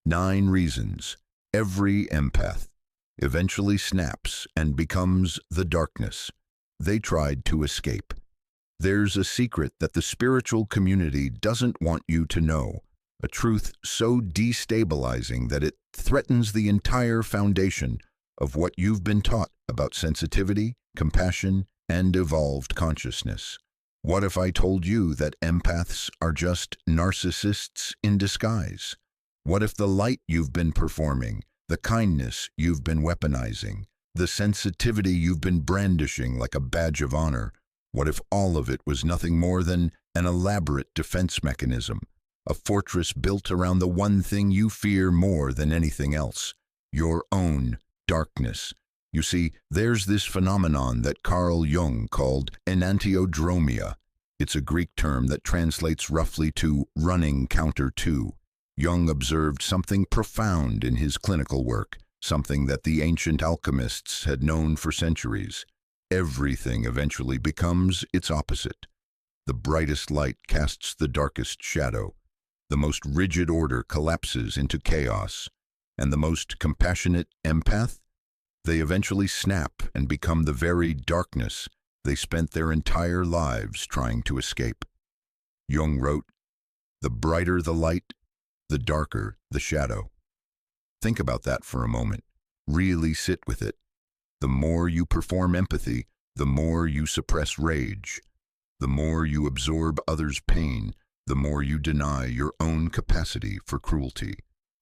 9 reasons every empath eventually snaps and becomes the darkness they tried to escape. There's a secret that the spiritual community doesn't want you to know, a truth so destabilizing that it threatens the entire foundation of what you've been taught about sensitivity, compassion, and evolved consciousness. What if I told you that empaths are just narcissists in disguise? What if the light you've been performing, the kindness you've been weaponizing, the sensitivity you've been brandishing like a badge of honor, what if all of it was nothing more than an elaborate defense mechanism, a fortress built around the one thing you fear more than anything else, your own darkness? You see, there's this phenomenon that Carl Jung called Enantiodromia. It's a Greek term that translates roughly to running counter to. Jung observed something profound in his clinical work, something that the ancient alchemists had known for centuries. Everything eventually becomes its opposite. The brightest light casts the darkest shadow. The most rigid order collapses into chaos. And the most compassionate empath? They eventually snap and become the very darkness they spent their entire lives trying to escape. Jung wrote, "The brighter the light, the darker the shadow." Think about that for a moment. Really sit with it. The more you perform empathy, the more you suppress rage. The more you absorb others' pain, the more you deny your own capacity for cruelty.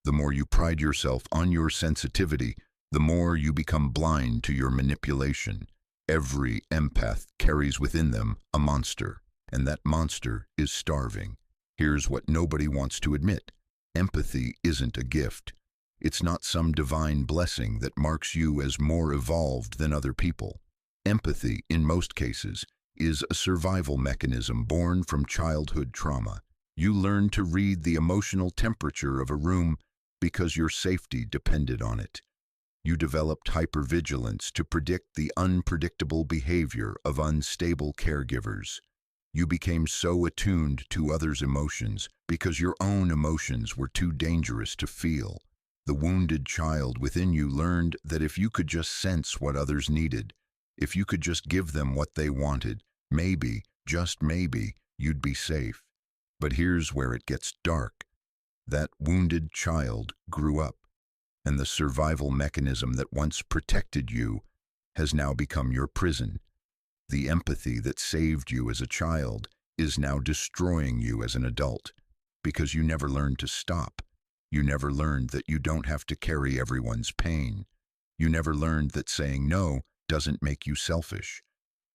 The more you pride yourself on your sensitivity, the more you become blind to your manipulation. Every empath carries within them a monster, and that monster is starving. Here's what nobody wants to admit. Empathy isn't a gift. It's not some divine blessing that marks you as more evolved than other people. Empathy, in most cases, is a survival mechanism born from childhood trauma. You learn to read the emotional temperature of a room because your safety depended on it. You developed hypervigilance to predict the unpredictable behavior of unstable caregivers. You became so attuned to others' emotions because your own emotions were too dangerous to feel. The wounded child within you learned that if you could just sense what others needed, if you could just give them what they wanted, maybe, just maybe, you'd be safe. But here's where it gets dark. That wounded child grew up, and the survival mechanism that once protected you has now become your prison. The empathy that saved you as a child is now destroying you as an adult, because you never learned to stop. You never learned that you don't have to carry everyone's pain. You never learned that saying no doesn't make you selfish.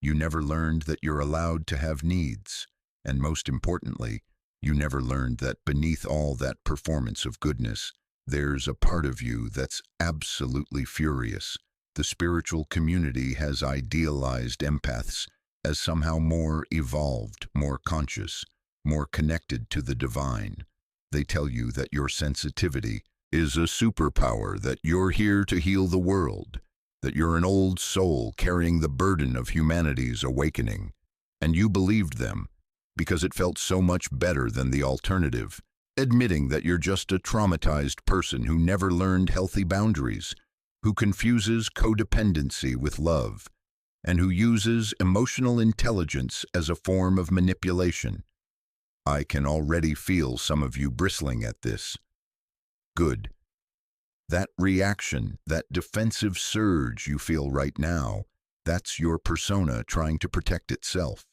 You never learned that you're allowed to have needs. And most importantly, you never learned that beneath all that performance of goodness, there's a part of you that's absolutely furious. The spiritual community has idealized empaths as somehow more evolved, more conscious, more connected to the divine. They tell you that your sensitivity is a superpower, that you're here to heal the world, that you're an old soul carrying the burden of humanity's awakening. And you believed them because it felt so much better than the alternative, admitting that you're just a traumatized person who never learned healthy boundaries, who confuses codependency with love, and who uses emotional intelligence as a form of manipulation. I can already feel some of you bristling at this. Good. That reaction, that defensive surge you feel right now, that's your persona trying to protect itself.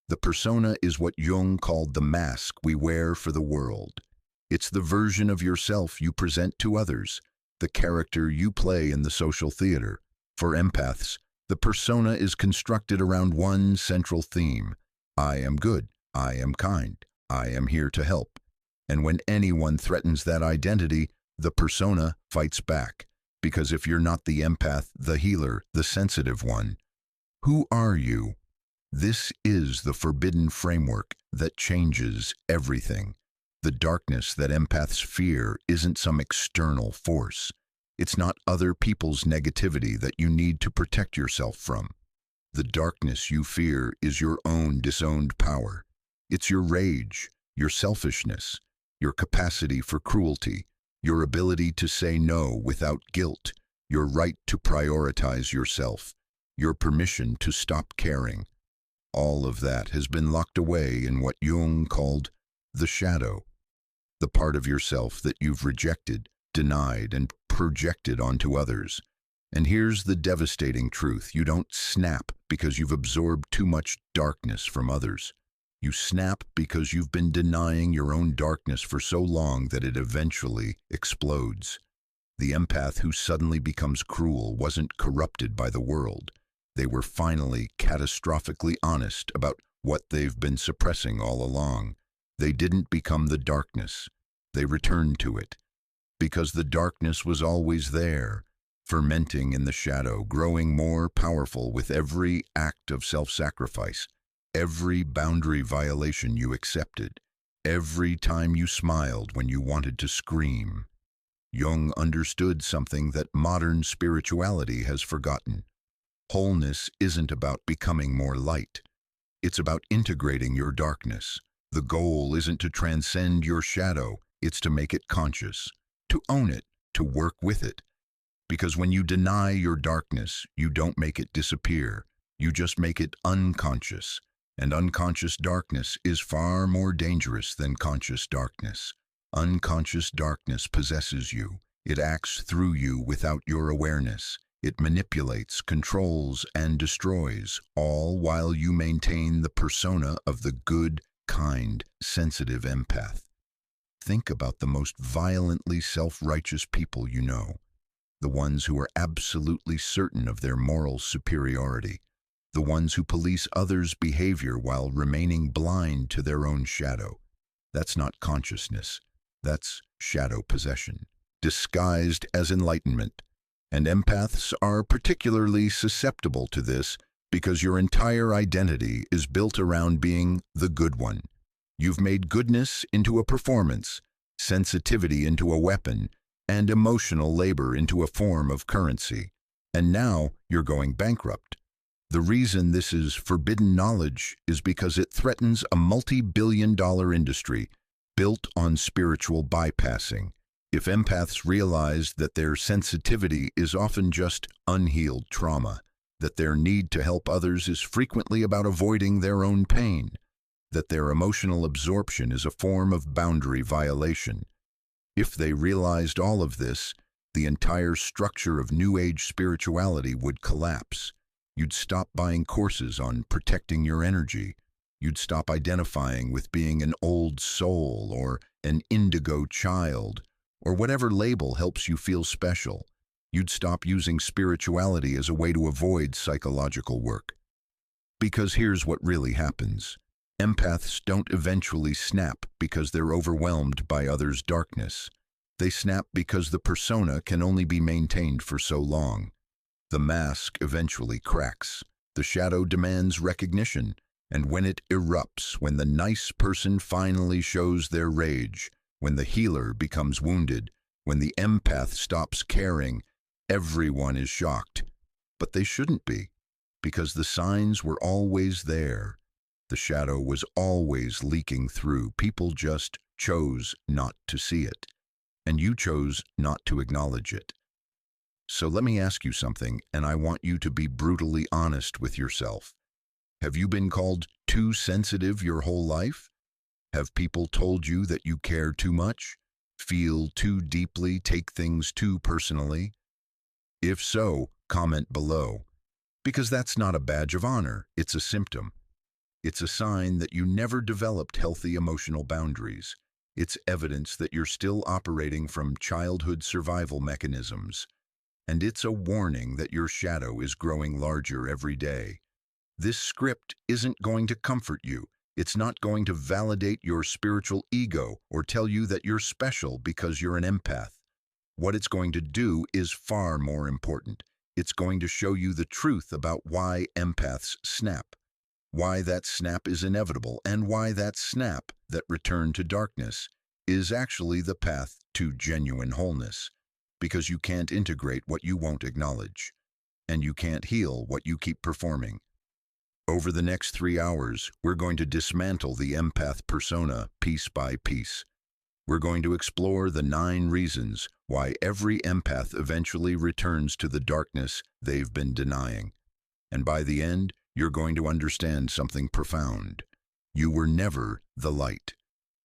The persona is what Jung called the mask we wear for the world. It's the version of yourself you present to others, the character you play in the social theater. For empaths, the persona is constructed around one central theme. I am good. I am kind. I am here to help. And when anyone threatens that identity, the persona fights back. Because if you're not the empath, the healer, the sensitive one, who are you? This is the forbidden framework that changes everything. The darkness that empaths fear isn't some external force. It's not other people's negativity that you need to protect yourself from. The darkness you fear is your own disowned power. It's your rage, your selfishness, your capacity for cruelty, your ability to say no without guilt, your right to prioritize yourself, your permission to stop caring. All of that has been locked away in what Jung called the shadow, the part of yourself that you've rejected, denied, and projected onto others. And here's the devastating truth. You don't snap because you've absorbed too much darkness from others. You snap because you've been denying your own darkness for so long that it eventually explodes. The empath who suddenly becomes cruel wasn't corrupted by the world. They were finally catastrophically honest about what they've been suppressing all along. They didn't become the darkness. They returned to it. Because the darkness was always there, fermenting in the shadow, growing more powerful with every act of self-sacrifice, every boundary violation you accepted, every time you smiled when you wanted to scream. Jung understood something that modern spirituality has forgotten. Wholeness isn't about becoming more light. It's about integrating your darkness. The goal isn't to transcend your shadow, it's to make it conscious, to own it, to work with it. Because when you deny your darkness, you don't make it disappear. You just make it unconscious. And unconscious darkness is far more dangerous than conscious darkness. Unconscious darkness possesses you. It acts through you without your awareness. It manipulates, controls, and destroys, all while you maintain the persona of the good, kind, sensitive empath. Think about the most violently self-righteous people you know, the ones who are absolutely certain of their moral superiority, the ones who police others' behavior while remaining blind to their own shadow. That's not consciousness. That's shadow possession, disguised as enlightenment. And empaths are particularly susceptible to this because your entire identity is built around being the good one. You've made goodness into a performance, sensitivity into a weapon, and emotional labor into a form of currency. And now you're going bankrupt. The reason this is forbidden knowledge is because it threatens a multi-billion-dollar industry built on spiritual bypassing. If empaths realized that their sensitivity is often just unhealed trauma, that their need to help others is frequently about avoiding their own pain, that their emotional absorption is a form of boundary violation. If they realized all of this, the entire structure of New Age spirituality would collapse. You'd stop buying courses on protecting your energy. You'd stop identifying with being an old soul or an indigo child, or whatever label helps you feel special. You'd stop using spirituality as a way to avoid psychological work. Because here's what really happens. Empaths don't eventually snap because they're overwhelmed by others' darkness. They snap because the persona can only be maintained for so long. The mask eventually cracks. The shadow demands recognition, and when it erupts, when the nice person finally shows their rage, when the healer becomes wounded, when the empath stops caring, everyone is shocked. But they shouldn't be, because the signs were always there. The shadow was always leaking through. People just chose not to see it, and you chose not to acknowledge it. So let me ask you something, and I want you to be brutally honest with yourself. Have you been called too sensitive your whole life? Have people told you that you care too much, feel too deeply, take things too personally? If so, comment below. Because that's not a badge of honor, it's a symptom. It's a sign that you never developed healthy emotional boundaries. It's evidence that you're still operating from childhood survival mechanisms. And it's a warning that your shadow is growing larger every day. This script isn't going to comfort you. It's not going to validate your spiritual ego or tell you that you're special because you're an empath. What it's going to do is far more important. It's going to show you the truth about why empaths snap, why that snap is inevitable, and why that snap, that return to darkness, is actually the path to genuine wholeness. Because you can't integrate what you won't acknowledge, and you can't heal what you keep performing. Over the next 3 hours, we're going to dismantle the empath persona piece by piece. We're going to explore the 9 reasons why every empath eventually returns to the darkness they've been denying. And by the end, you're going to understand something profound. You were never the light.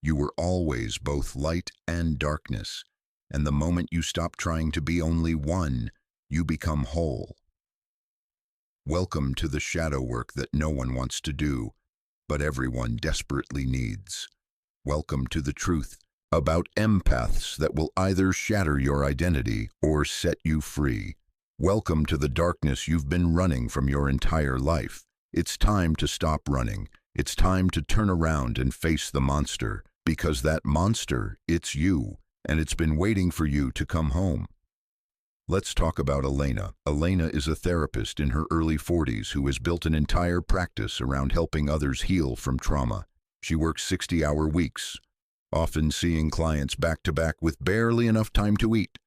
You were always both light and darkness. And the moment you stop trying to be only one, you become whole. Welcome to the shadow work that no one wants to do, but everyone desperately needs. Welcome to the truth about empaths that will either shatter your identity or set you free. Welcome to the darkness you've been running from your entire life. It's time to stop running. It's time to turn around and face the monster, because that monster, it's you, and it's been waiting for you to come home. Let's talk about Elena. Elena is a therapist in her early 40s who has built an entire practice around helping others heal from trauma. She works 60-hour weeks, often seeing clients back-to-back with barely enough time to eat.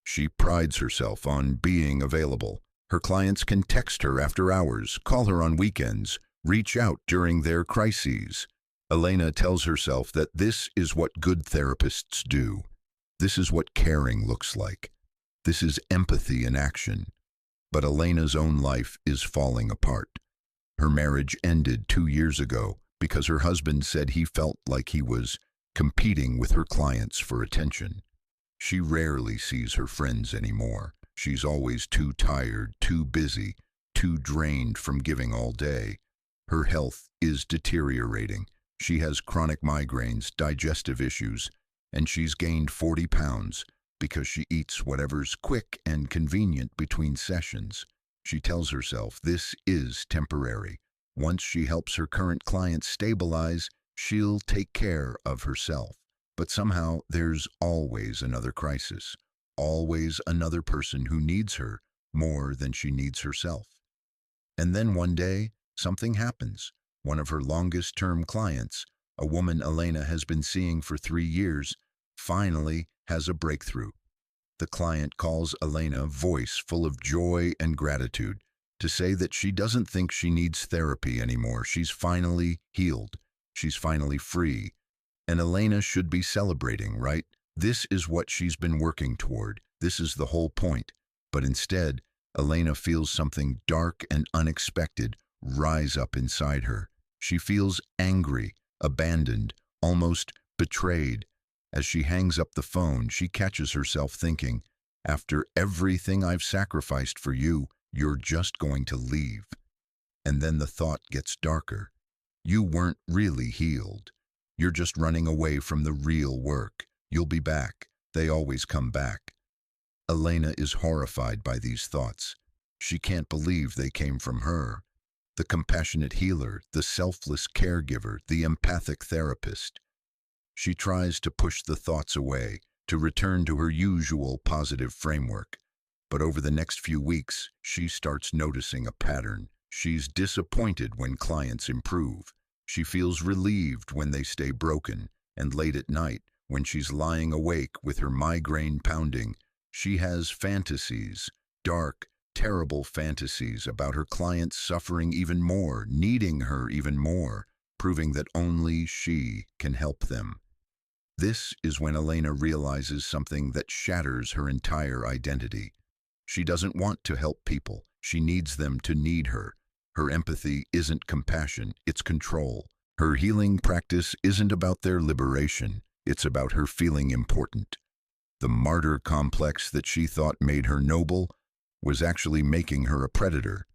She prides herself on being available. Her clients can text her after hours, call her on weekends, reach out during their crises. Elena tells herself that this is what good therapists do. This is what caring looks like. This is empathy in action. But Elena's own life is falling apart. Her marriage ended 2 years ago because her husband said he felt like he was competing with her clients for attention. She rarely sees her friends anymore. She's always too tired, too busy, too drained from giving all day. Her health is deteriorating. She has chronic migraines, digestive issues, and she's gained 40 pounds because she eats whatever's quick and convenient between sessions. She tells herself this is temporary. Once she helps her current clients stabilize, she'll take care of herself. But somehow there's always another crisis, always another person who needs her more than she needs herself. And then one day, something happens. One of her longest-term clients, a woman Elena has been seeing for 3 years, finally has a breakthrough. The client calls Elena, a voice full of joy and gratitude, to say that she doesn't think she needs therapy anymore. She's finally healed. She's finally free. And Elena should be celebrating, right? This is what she's been working toward. This is the whole point. But instead, Elena feels something dark and unexpected rise up inside her. She feels angry, abandoned, almost betrayed. As she hangs up the phone, she catches herself thinking, after everything I've sacrificed for you, you're just going to leave. And then the thought gets darker. You weren't really healed. You're just running away from the real work. You'll be back. They always come back. Elena is horrified by these thoughts. She can't believe they came from her. The compassionate healer, the selfless caregiver, the empathic therapist. She tries to push the thoughts away, to return to her usual positive framework. But over the next few weeks, she starts noticing a pattern. She's disappointed when clients improve. She feels relieved when they stay broken, and late at night, when she's lying awake with her migraine pounding, she has fantasies, dark, terrible fantasies about her clients suffering even more, needing her even more, proving that only she can help them. This is when Elena realizes something that shatters her entire identity. She doesn't want to help people. She needs them to need her. Her empathy isn't compassion, it's control. Her healing practice isn't about their liberation, it's about her feeling important. The martyr complex that she thought made her noble was actually making her a predator.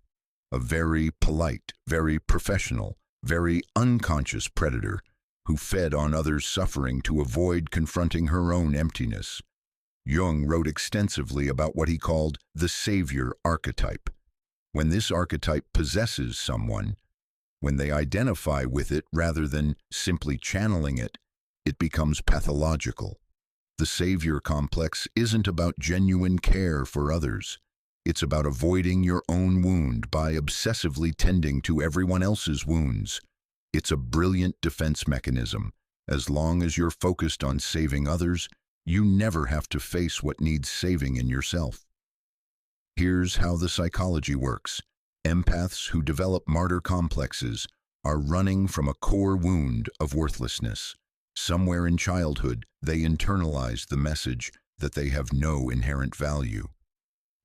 A very polite, very professional, very unconscious predator who fed on others' suffering to avoid confronting her own emptiness. Jung wrote extensively about what he called the savior archetype. When this archetype possesses someone, when they identify with it rather than simply channeling it, it becomes pathological. The savior complex isn't about genuine care for others. It's about avoiding your own wound by obsessively tending to everyone else's wounds. It's a brilliant defense mechanism. As long as you're focused on saving others, you never have to face what needs saving in yourself. Here's how the psychology works. Empaths who develop martyr complexes are running from a core wound of worthlessness. Somewhere in childhood, they internalized the message that they have no inherent value.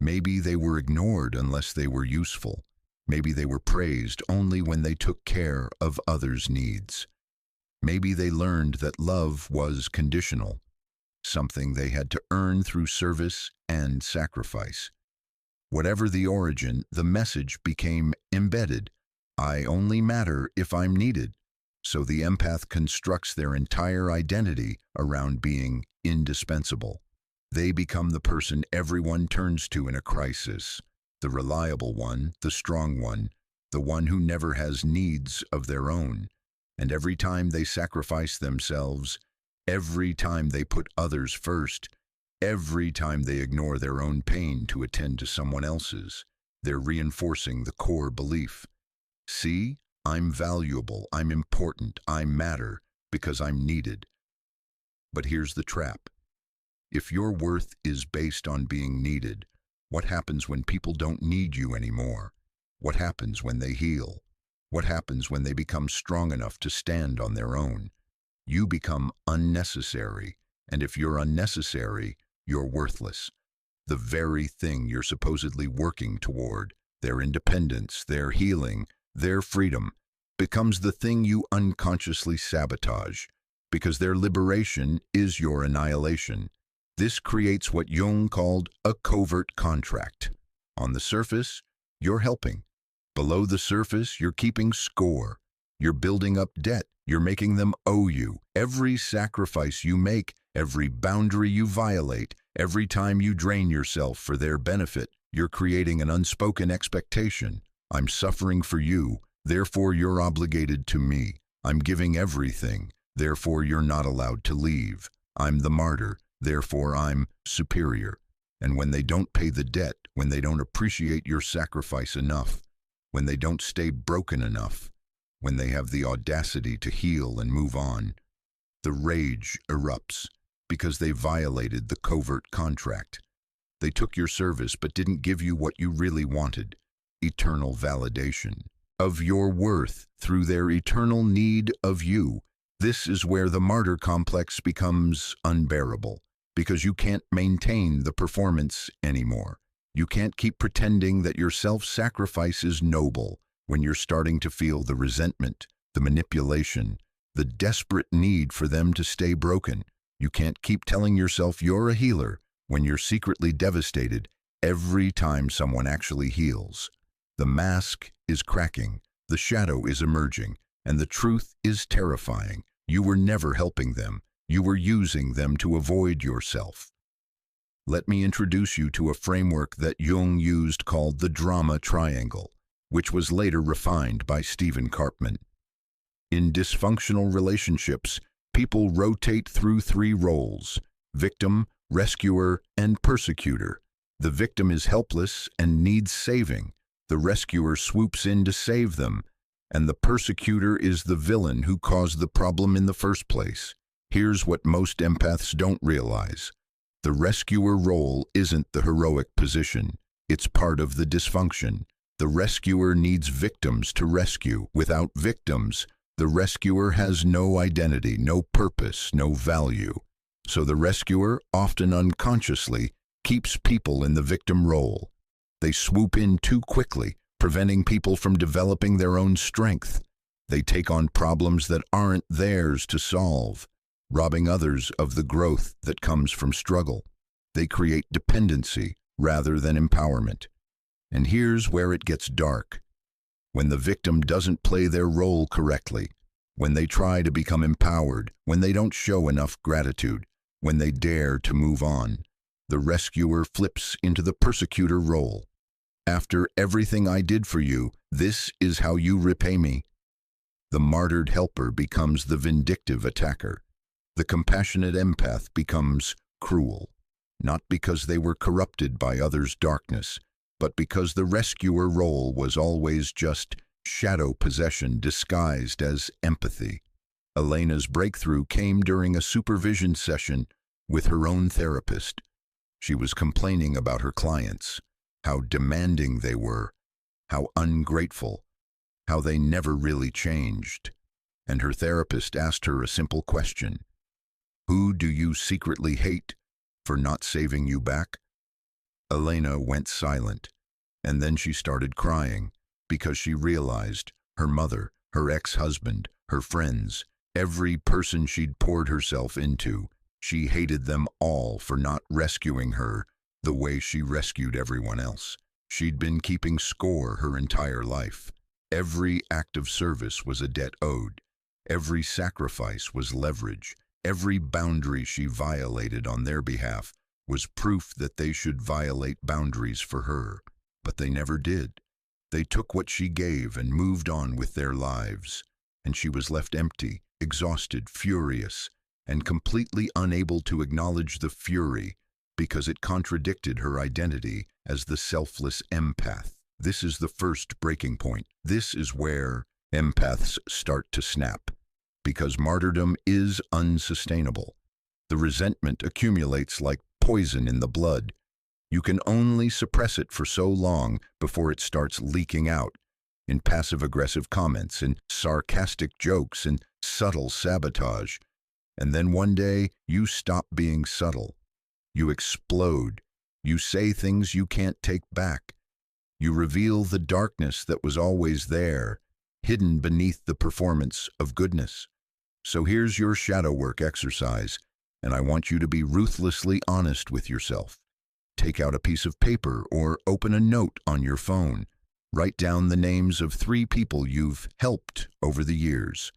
Maybe they were ignored unless they were useful. Maybe they were praised only when they took care of others' needs. Maybe they learned that love was conditional, something they had to earn through service and sacrifice. Whatever the origin, the message became embedded. I only matter if I'm needed. So the empath constructs their entire identity around being indispensable. They become the person everyone turns to in a crisis, the reliable one, the strong one, the one who never has needs of their own. And every time they sacrifice themselves, every time they put others first, every time they ignore their own pain to attend to someone else's, they're reinforcing the core belief. See, I'm valuable, I'm important, I matter because I'm needed. But here's the trap. If your worth is based on being needed, what happens when people don't need you anymore? What happens when they heal? What happens when they become strong enough to stand on their own? You become unnecessary, and if you're unnecessary, you're worthless. The very thing you're supposedly working toward, their independence, their healing, their freedom, becomes the thing you unconsciously sabotage, because their liberation is your annihilation. This creates what Jung called a covert contract. On the surface, you're helping. Below the surface, you're keeping score. You're building up debt. You're making them owe you. Every sacrifice you make, every boundary you violate, every time you drain yourself for their benefit, you're creating an unspoken expectation. I'm suffering for you, therefore you're obligated to me. I'm giving everything, therefore you're not allowed to leave. I'm the martyr, therefore I'm superior. And when they don't pay the debt, when they don't appreciate your sacrifice enough, when they don't stay broken enough, when they have the audacity to heal and move on, the rage erupts because they violated the covert contract. They took your service but didn't give you what you really wanted, eternal validation of your worth through their eternal need of you. This is where the martyr complex becomes unbearable, because you can't maintain the performance anymore. You can't keep pretending that your self-sacrifice is noble when you're starting to feel the resentment, the manipulation, the desperate need for them to stay broken. You can't keep telling yourself you're a healer when you're secretly devastated every time someone actually heals. The mask is cracking, the shadow is emerging, and the truth is terrifying. You were never helping them. You were using them to avoid yourself. Let me introduce you to a framework that Jung used called the drama triangle, which was later refined by Stephen Karpman. In dysfunctional relationships, people rotate through three roles: victim, rescuer, and persecutor. The victim is helpless and needs saving. The rescuer swoops in to save them, and the persecutor is the villain who caused the problem in the first place. Here's what most empaths don't realize. The rescuer role isn't the heroic position. It's part of the dysfunction. The rescuer needs victims to rescue. Without victims, the rescuer has no identity, no purpose, no value. So the rescuer, often unconsciously, keeps people in the victim role. They swoop in too quickly, preventing people from developing their own strength. They take on problems that aren't theirs to solve, robbing others of the growth that comes from struggle. They create dependency rather than empowerment. And here's where it gets dark. When the victim doesn't play their role correctly, when they try to become empowered, when they don't show enough gratitude, when they dare to move on, the rescuer flips into the persecutor role. After everything I did for you, this is how you repay me. The martyred helper becomes the vindictive attacker. The compassionate empath becomes cruel, not because they were corrupted by others' darkness, but because the rescuer role was always just shadow possession disguised as empathy. Elena's breakthrough came during a supervision session with her own therapist. She was complaining about her clients, how demanding they were, how ungrateful, how they never really changed. and her therapist asked her a simple question. Who do you secretly hate for not saving you back? Elena went silent, and then she started crying because she realized her mother, her ex-husband, her friends, every person she'd poured herself into, she hated them all for not rescuing her the way she rescued everyone else. She'd been keeping score her entire life. Every act of service was a debt owed. Every sacrifice was leverage. Every boundary she violated on their behalf was proof that they should violate boundaries for her. But they never did. They took what she gave and moved on with their lives. And she was left empty, exhausted, furious, and completely unable to acknowledge the fury because it contradicted her identity as the selfless empath. This is the first breaking point. This is where empaths start to snap, because martyrdom is unsustainable. The resentment accumulates like poison in the blood. You can only suppress it for so long before it starts leaking out in passive-aggressive comments, in sarcastic jokes, in subtle sabotage. And then one day, you stop being subtle. You explode. You say things you can't take back. You reveal the darkness that was always there, hidden beneath the performance of goodness. So here's your shadow work exercise, and I want you to be ruthlessly honest with yourself. Take out a piece of paper or open a note on your phone. Write down the names of 3 people you've helped over the years,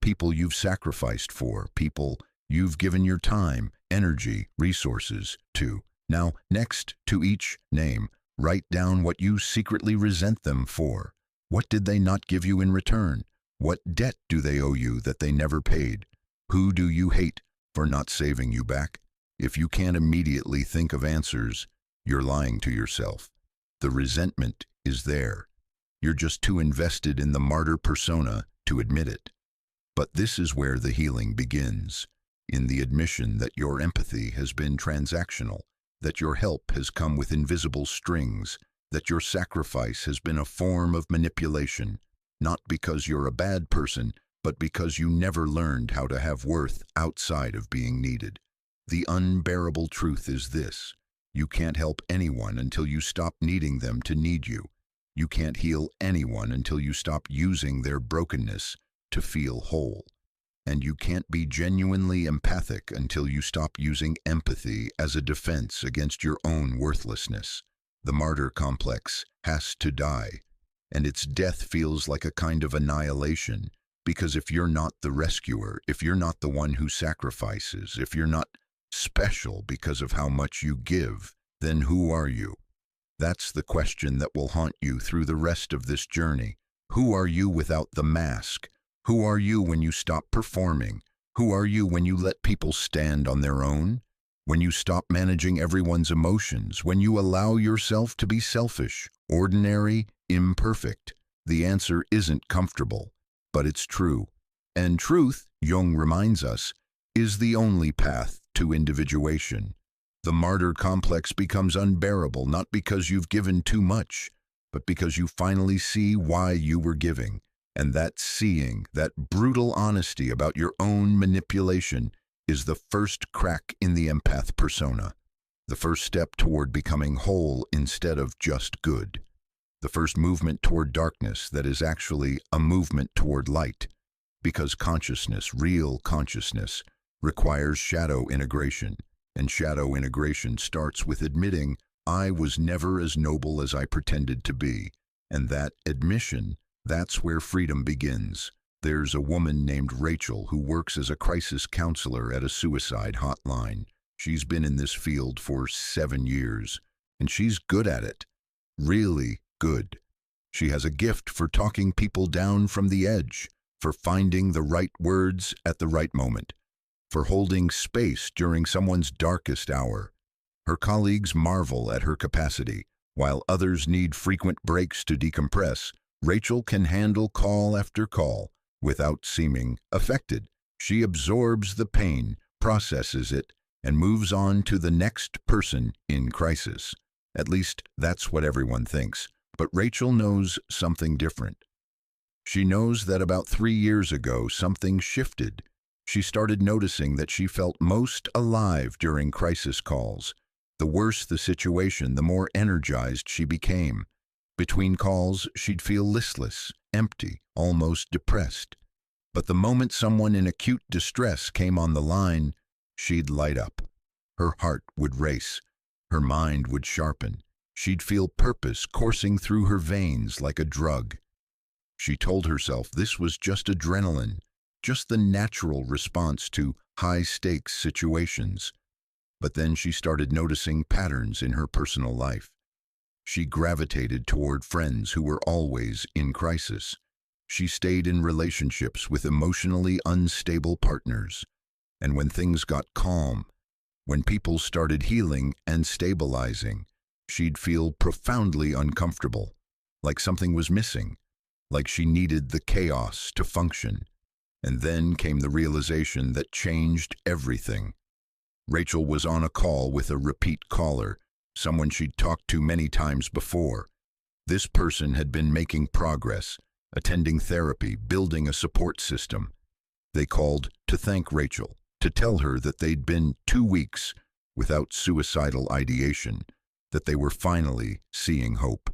people you've sacrificed for, people you've given your time, energy, resources to. Now, next to each name, write down what you secretly resent them for. What did they not give you in return? What debt do they owe you that they never paid? Who do you hate for not saving you back? If you can't immediately think of answers, you're lying to yourself. The resentment is there. You're just too invested in the martyr persona to admit it. But this is where the healing begins, in the admission that your empathy has been transactional, that your help has come with invisible strings, that your sacrifice has been a form of manipulation, not because you're a bad person, but because you never learned how to have worth outside of being needed. The unbearable truth is this: you can't help anyone until you stop needing them to need you. You can't heal anyone until you stop using their brokenness to feel whole. And you can't be genuinely empathic until you stop using empathy as a defense against your own worthlessness. The martyr complex has to die, and its death feels like a kind of annihilation, because if you're not the rescuer, if you're not the one who sacrifices, if you're not special because of how much you give, then who are you? That's the question that will haunt you through the rest of this journey. Who are you without the mask? Who are you when you stop performing? Who are you when you let people stand on their own? When you stop managing everyone's emotions? When you allow yourself to be selfish, ordinary, imperfect? The answer isn't comfortable, but it's true. And truth, Jung reminds us, is the only path to individuation. The martyr complex becomes unbearable not because you've given too much, but because you finally see why you were giving. And that seeing, that brutal honesty about your own manipulation, is the first crack in the empath persona. The first step toward becoming whole instead of just good. The first movement toward darkness that is actually a movement toward light. Because consciousness, real consciousness, requires shadow integration. And shadow integration starts with admitting, I was never as noble as I pretended to be. And that admission, that's where freedom begins. There's a woman named Rachel who works as a crisis counselor at a suicide hotline. She's been in this field for 7 years, and she's good at it. Really good. She has a gift for talking people down from the edge, for finding the right words at the right moment, for holding space during someone's darkest hour. Her colleagues marvel at her capacity. While others need frequent breaks to decompress, Rachel can handle call after call without seeming affected. She absorbs the pain, processes it, and moves on to the next person in crisis. At least, that's what everyone thinks. But Rachel knows something different. She knows that about 3 years ago, something shifted. She started noticing that she felt most alive during crisis calls. The worse the situation, the more energized she became. Between calls, she'd feel listless, empty, almost depressed. But the moment someone in acute distress came on the line, she'd light up. Her heart would race. Her mind would sharpen. She'd feel purpose coursing through her veins like a drug. She told herself this was just adrenaline, just the natural response to high-stakes situations. But then she started noticing patterns in her personal life. She gravitated toward friends who were always in crisis. She stayed in relationships with emotionally unstable partners. And when things got calm, when people started healing and stabilizing, she'd feel profoundly uncomfortable, like something was missing, like she needed the chaos to function. And then came the realization that changed everything. Rachel was on a call with a repeat caller, someone she'd talked to many times before. This person had been making progress, attending therapy, building a support system. They called to thank Rachel, to tell her that they'd been 2 weeks without suicidal ideation, that they were finally seeing hope.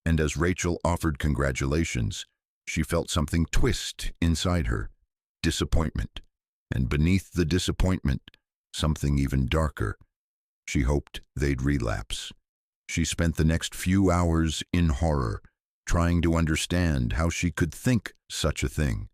And as Rachel offered congratulations, she felt something twist inside her, disappointment. And beneath the disappointment, something even darker. She hoped they'd relapse. She spent the next few hours in horror, trying to understand how she could think such a thing.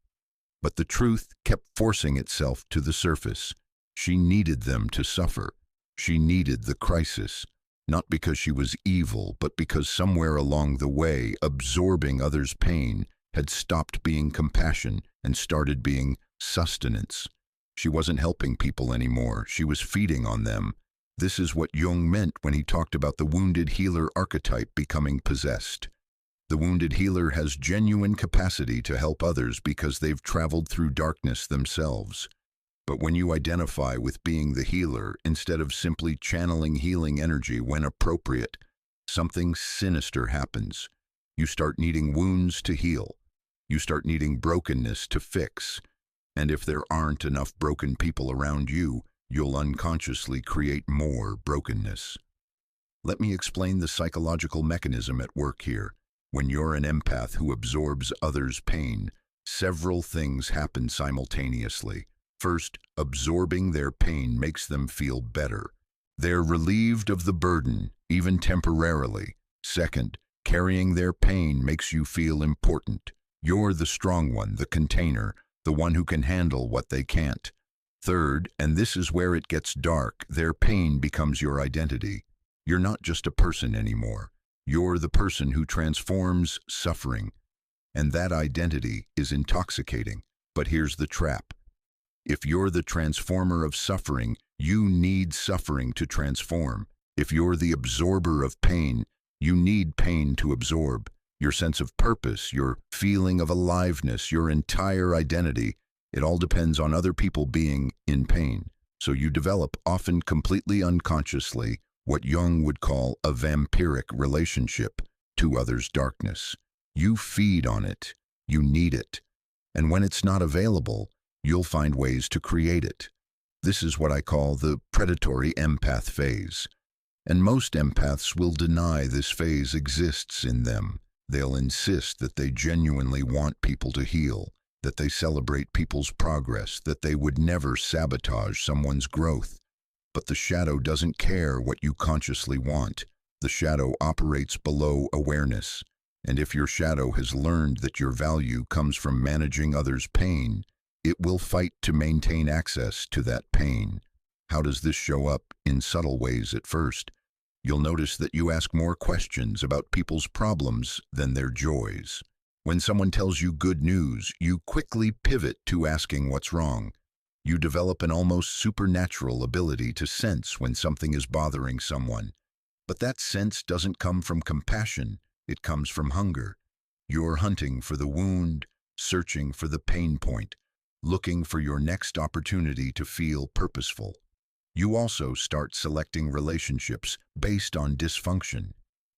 But the truth kept forcing itself to the surface. She needed them to suffer. She needed the crisis, not because she was evil, but because somewhere along the way, absorbing others' pain had stopped being compassion and started being sustenance. She wasn't helping people anymore. She was feeding on them. This is what Jung meant when he talked about the wounded healer archetype becoming possessed. The wounded healer has genuine capacity to help others because they've traveled through darkness themselves. But when you identify with being the healer instead of simply channeling healing energy when appropriate, something sinister happens. You start needing wounds to heal. You start needing brokenness to fix. And if there aren't enough broken people around you, you'll unconsciously create more brokenness. Let me explain the psychological mechanism at work here. When you're an empath who absorbs others' pain, several things happen simultaneously. First, absorbing their pain makes them feel better. They're relieved of the burden, even temporarily. Second, carrying their pain makes you feel important. You're the strong one, the container, the one who can handle what they can't. Third, and this is where it gets dark, their pain becomes your identity. You're not just a person anymore. You're the person who transforms suffering. And that identity is intoxicating. But here's the trap. If you're the transformer of suffering, you need suffering to transform. If you're the absorber of pain, you need pain to absorb. Your sense of purpose, your feeling of aliveness, your entire identity, it all depends on other people being in pain. So you develop, often completely unconsciously, what Jung would call a vampiric relationship to others' darkness. You feed on it. You need it. And when it's not available, you'll find ways to create it. This is what I call the predatory empath phase. And most empaths will deny this phase exists in them. They'll insist that they genuinely want people to heal, that they celebrate people's progress, that they would never sabotage someone's growth. But the shadow doesn't care what you consciously want. The shadow operates below awareness. And if your shadow has learned that your value comes from managing others' pain, it will fight to maintain access to that pain. How does this show up? In subtle ways at first. You'll notice that you ask more questions about people's problems than their joys. When someone tells you good news, you quickly pivot to asking what's wrong. You develop an almost supernatural ability to sense when something is bothering someone. But that sense doesn't come from compassion, it comes from hunger. You're hunting for the wound, searching for the pain point, looking for your next opportunity to feel purposeful. You also start selecting relationships based on dysfunction.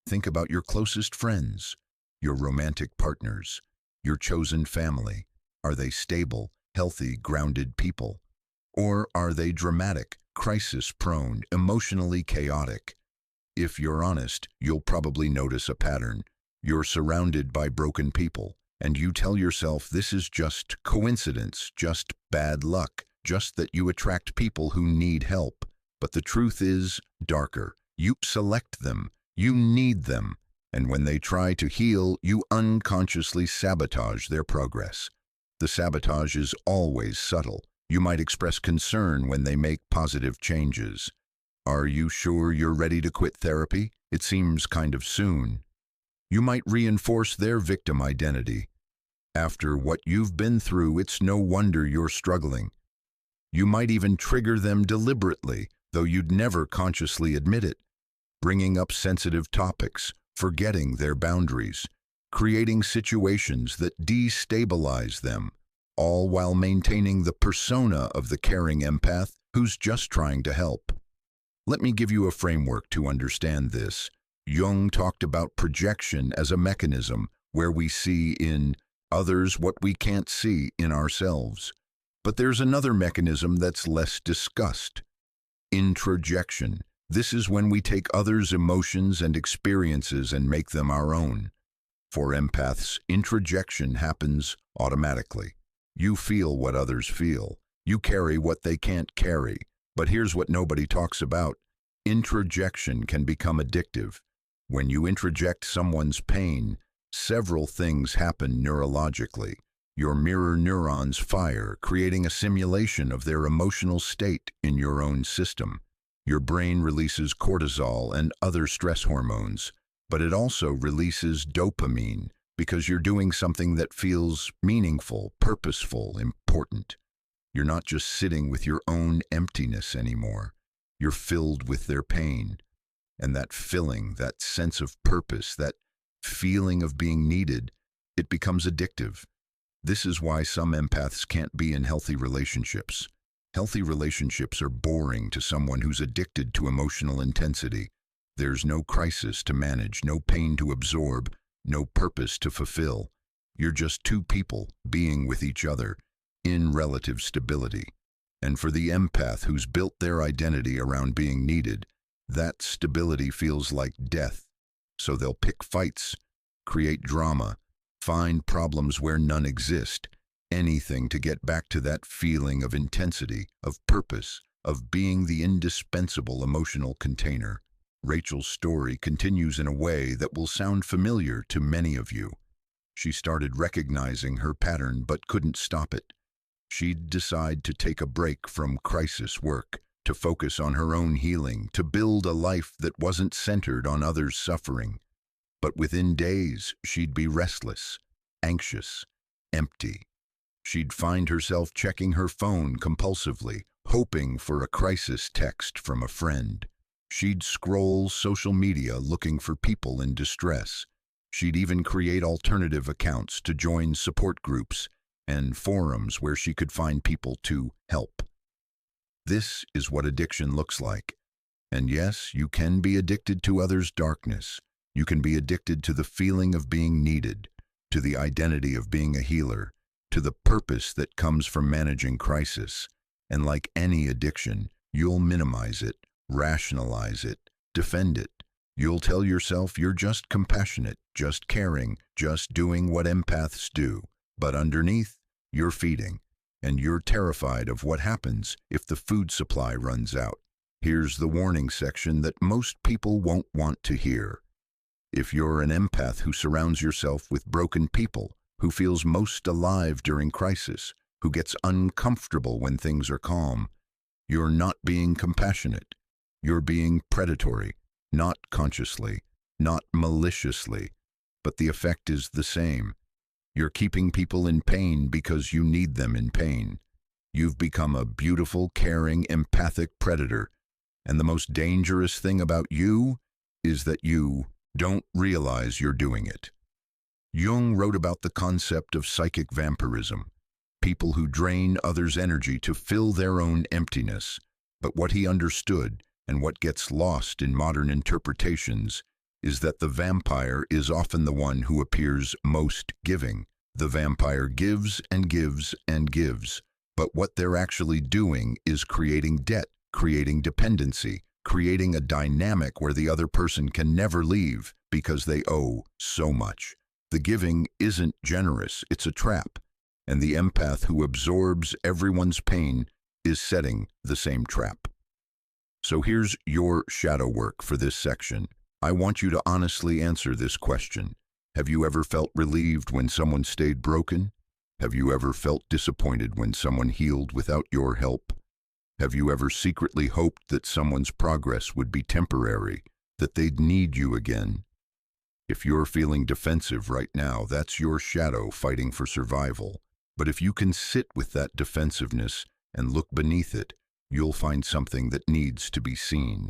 Think about your closest friends, your romantic partners, Your chosen family? Are they stable, healthy, grounded people? Or are they dramatic, crisis-prone, emotionally chaotic? If you're honest, you'll probably notice a pattern. You're surrounded by broken people, and you tell yourself this is just coincidence, just bad luck, just that you attract people who need help. But the truth is darker. You select them, you need them, and when they try to heal, you unconsciously sabotage their progress. The sabotage is always subtle. You might express concern when they make positive changes. Are you sure you're ready to quit therapy? It seems kind of soon. You might reinforce their victim identity. After what you've been through, it's no wonder you're struggling. You might even trigger them deliberately, though you'd never consciously admit it, bringing up sensitive topics, forgetting their boundaries, creating situations that destabilize them, all while maintaining the persona of the caring empath who's just trying to help. Let me give you a framework to understand this. Jung talked about projection as a mechanism where we see in others what we can't see in ourselves. But there's another mechanism that's less discussed: introjection. This is when we take others' emotions and experiences and make them our own. For empaths, introjection happens automatically. You feel what others feel. You carry what they can't carry. But here's what nobody talks about. Introjection can become addictive. When you introject someone's pain, several things happen neurologically. Your mirror neurons fire, creating a simulation of their emotional state in your own system. Your brain releases cortisol and other stress hormones, but it also releases dopamine because you're doing something that feels meaningful, purposeful, important. You're not just sitting with your own emptiness anymore. You're filled with their pain. And that filling, that sense of purpose, that feeling of being needed, it becomes addictive. This is why some empaths can't be in healthy relationships. Healthy relationships are boring to someone who's addicted to emotional intensity. There's no crisis to manage, no pain to absorb, no purpose to fulfill. You're just two people being with each other in relative stability. And for the empath who's built their identity around being needed, that stability feels like death. So they'll pick fights, create drama, find problems where none exist, anything to get back to that feeling of intensity, of purpose, of being the indispensable emotional container. Rachel's story continues in a way that will sound familiar to many of you. She started recognizing her pattern but couldn't stop it. She'd decide to take a break from crisis work, to focus on her own healing, to build a life that wasn't centered on others' suffering. But within days, she'd be restless, anxious, empty. She'd find herself checking her phone compulsively, hoping for a crisis text from a friend. She'd scroll social media looking for people in distress. She'd even create alternative accounts to join support groups and forums where she could find people to help. This is what addiction looks like. And yes, you can be addicted to others' darkness. You can be addicted to the feeling of being needed, to the identity of being a healer, to the purpose that comes from managing crisis. And like any addiction, you'll minimize it, rationalize it, defend it. You'll tell yourself you're just compassionate, just caring, just doing what empaths do. But underneath, you're feeding, and you're terrified of what happens if the food supply runs out. Here's the warning section that most people won't want to hear. If you're an empath who surrounds yourself with broken people, who feels most alive during crisis, who gets uncomfortable when things are calm, you're not being compassionate. You're being predatory, not consciously, not maliciously, but the effect is the same. You're keeping people in pain because you need them in pain. You've become a beautiful, caring, empathic predator, and the most dangerous thing about you is that you don't realize you're doing it. Jung wrote about the concept of psychic vampirism, people who drain others' energy to fill their own emptiness. But what he understood, and what gets lost in modern interpretations, is that the vampire is often the one who appears most giving, The vampire gives and gives and gives, but what they're actually doing is creating debt, creating dependency, creating a dynamic where the other person can never leave because they owe so much. The giving isn't generous, it's a trap, and the empath who absorbs everyone's pain is setting the same trap. So here's your shadow work for this section. I want you to honestly answer this question. Have you ever felt relieved when someone stayed broken? Have you ever felt disappointed when someone healed without your help? Have you ever secretly hoped that someone's progress would be temporary, that they'd need you again? If you're feeling defensive right now, that's your shadow fighting for survival. But if you can sit with that defensiveness and look beneath it, you'll find something that needs to be seen.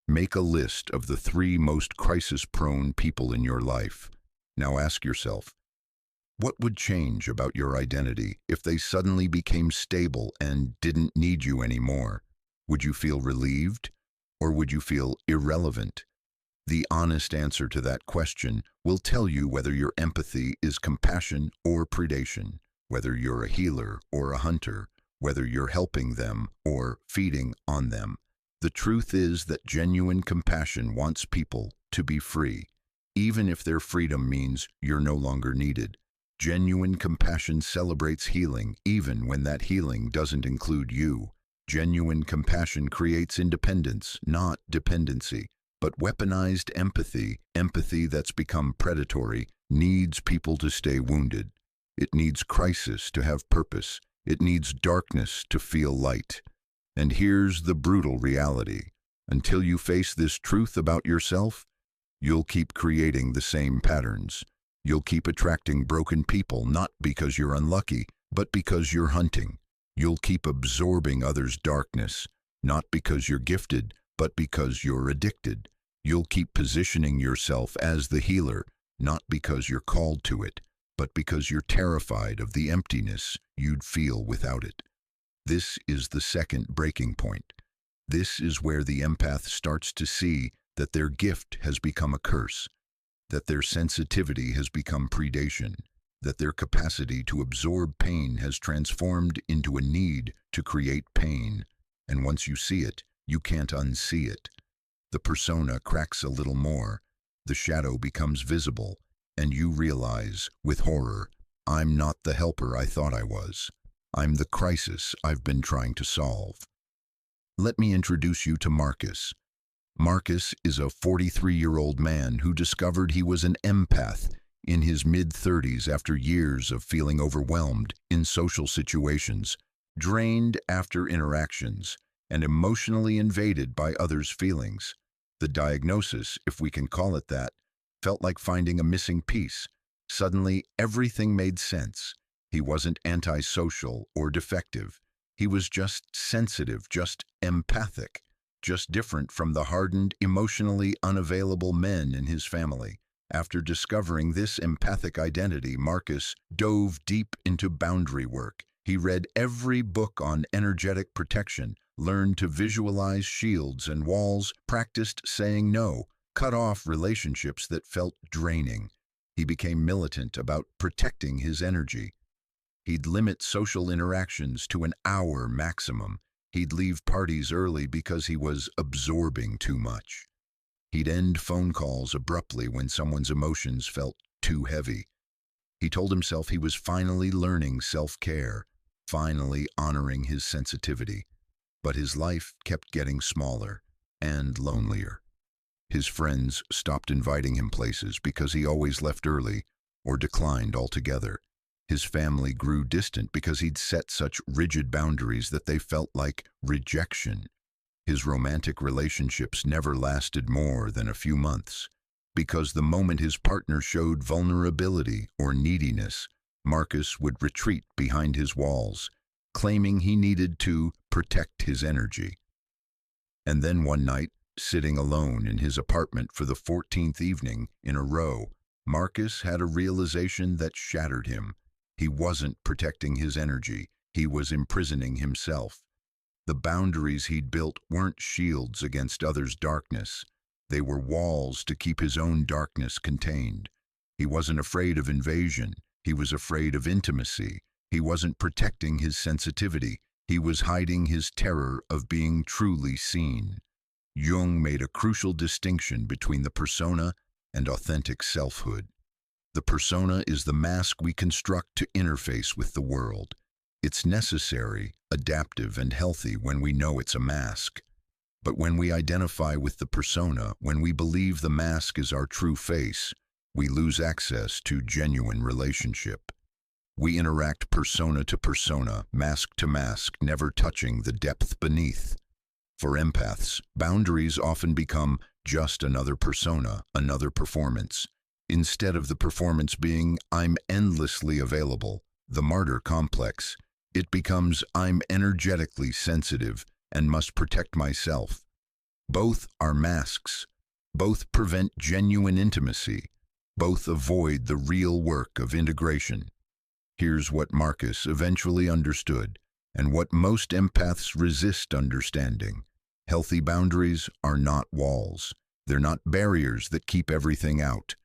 Make a list of the 3 most crisis-prone people in your life. Now ask yourself, what would change about your identity if they suddenly became stable and didn't need you anymore? Would you feel relieved, or would you feel irrelevant? The honest answer to that question will tell you whether your empathy is compassion or predation, whether you're a healer or a hunter, whether you're helping them or feeding on them. The truth is that genuine compassion wants people to be free, even if their freedom means you're no longer needed. Genuine compassion celebrates healing, even when that healing doesn't include you. Genuine compassion creates independence, not dependency. But weaponized empathy, empathy that's become predatory, needs people to stay wounded. It needs crisis to have purpose. It needs darkness to feel light. And here's the brutal reality. Until you face this truth about yourself, you'll keep creating the same patterns. You'll keep attracting broken people, not because you're unlucky, but because you're hunting. You'll keep absorbing others' darkness, not because you're gifted, but because you're addicted. You'll keep positioning yourself as the healer, not because you're called to it, but because you're terrified of the emptiness you'd feel without it. This is the second breaking point. This is where the empath starts to see that their gift has become a curse, that their sensitivity has become predation, that their capacity to absorb pain has transformed into a need to create pain. And once you see it, you can't unsee it. The persona cracks a little more, the shadow becomes visible, and you realize, with horror, I'm not the helper I thought I was. I'm the crisis I've been trying to solve. Let me introduce you to Marcus. Marcus is a 43-year-old man who discovered he was an empath in his mid-30s after years of feeling overwhelmed in social situations, drained after interactions, and emotionally invaded by others' feelings. The diagnosis, if we can call it that, felt like finding a missing piece. Suddenly, everything made sense. He wasn't antisocial or defective. He was just sensitive, just empathic, just different from the hardened, emotionally unavailable men in his family. After discovering this empathic identity, Marcus dove deep into boundary work. He read every book on energetic protection, learned to visualize shields and walls, practiced saying no, cut off relationships that felt draining. He became militant about protecting his energy. He'd limit social interactions to an hour maximum. He'd leave parties early because he was absorbing too much. He'd end phone calls abruptly when someone's emotions felt too heavy. He told himself he was finally learning self-care, finally honoring his sensitivity. But his life kept getting smaller and lonelier. His friends stopped inviting him places because he always left early or declined altogether. His family grew distant because he'd set such rigid boundaries that they felt like rejection. His romantic relationships never lasted more than a few months, because the moment his partner showed vulnerability or neediness, Marcus would retreat behind his walls, claiming he needed to protect his energy. And then one night, sitting alone in his apartment for the 14th evening in a row, Marcus had a realization that shattered him. He wasn't protecting his energy, he was imprisoning himself. The boundaries he'd built weren't shields against others' darkness. They were walls to keep his own darkness contained. He wasn't afraid of invasion. He was afraid of intimacy. He wasn't protecting his sensitivity. He was hiding his terror of being truly seen. Jung made a crucial distinction between the persona and authentic selfhood. The persona is the mask we construct to interface with the world. It's necessary, adaptive, and healthy when we know it's a mask. But when we identify with the persona, when we believe the mask is our true face, we lose access to genuine relationship. We interact persona to persona, mask to mask, never touching the depth beneath. For empaths, boundaries often become just another persona, another performance. Instead of the performance being, I'm endlessly available, the martyr complex, it becomes, I'm energetically sensitive and must protect myself. Both are masks. Both prevent genuine intimacy. Both avoid the real work of integration. Here's what Marcus eventually understood, and what most empaths resist understanding. Healthy boundaries are not walls. They're not barriers that keep everything out.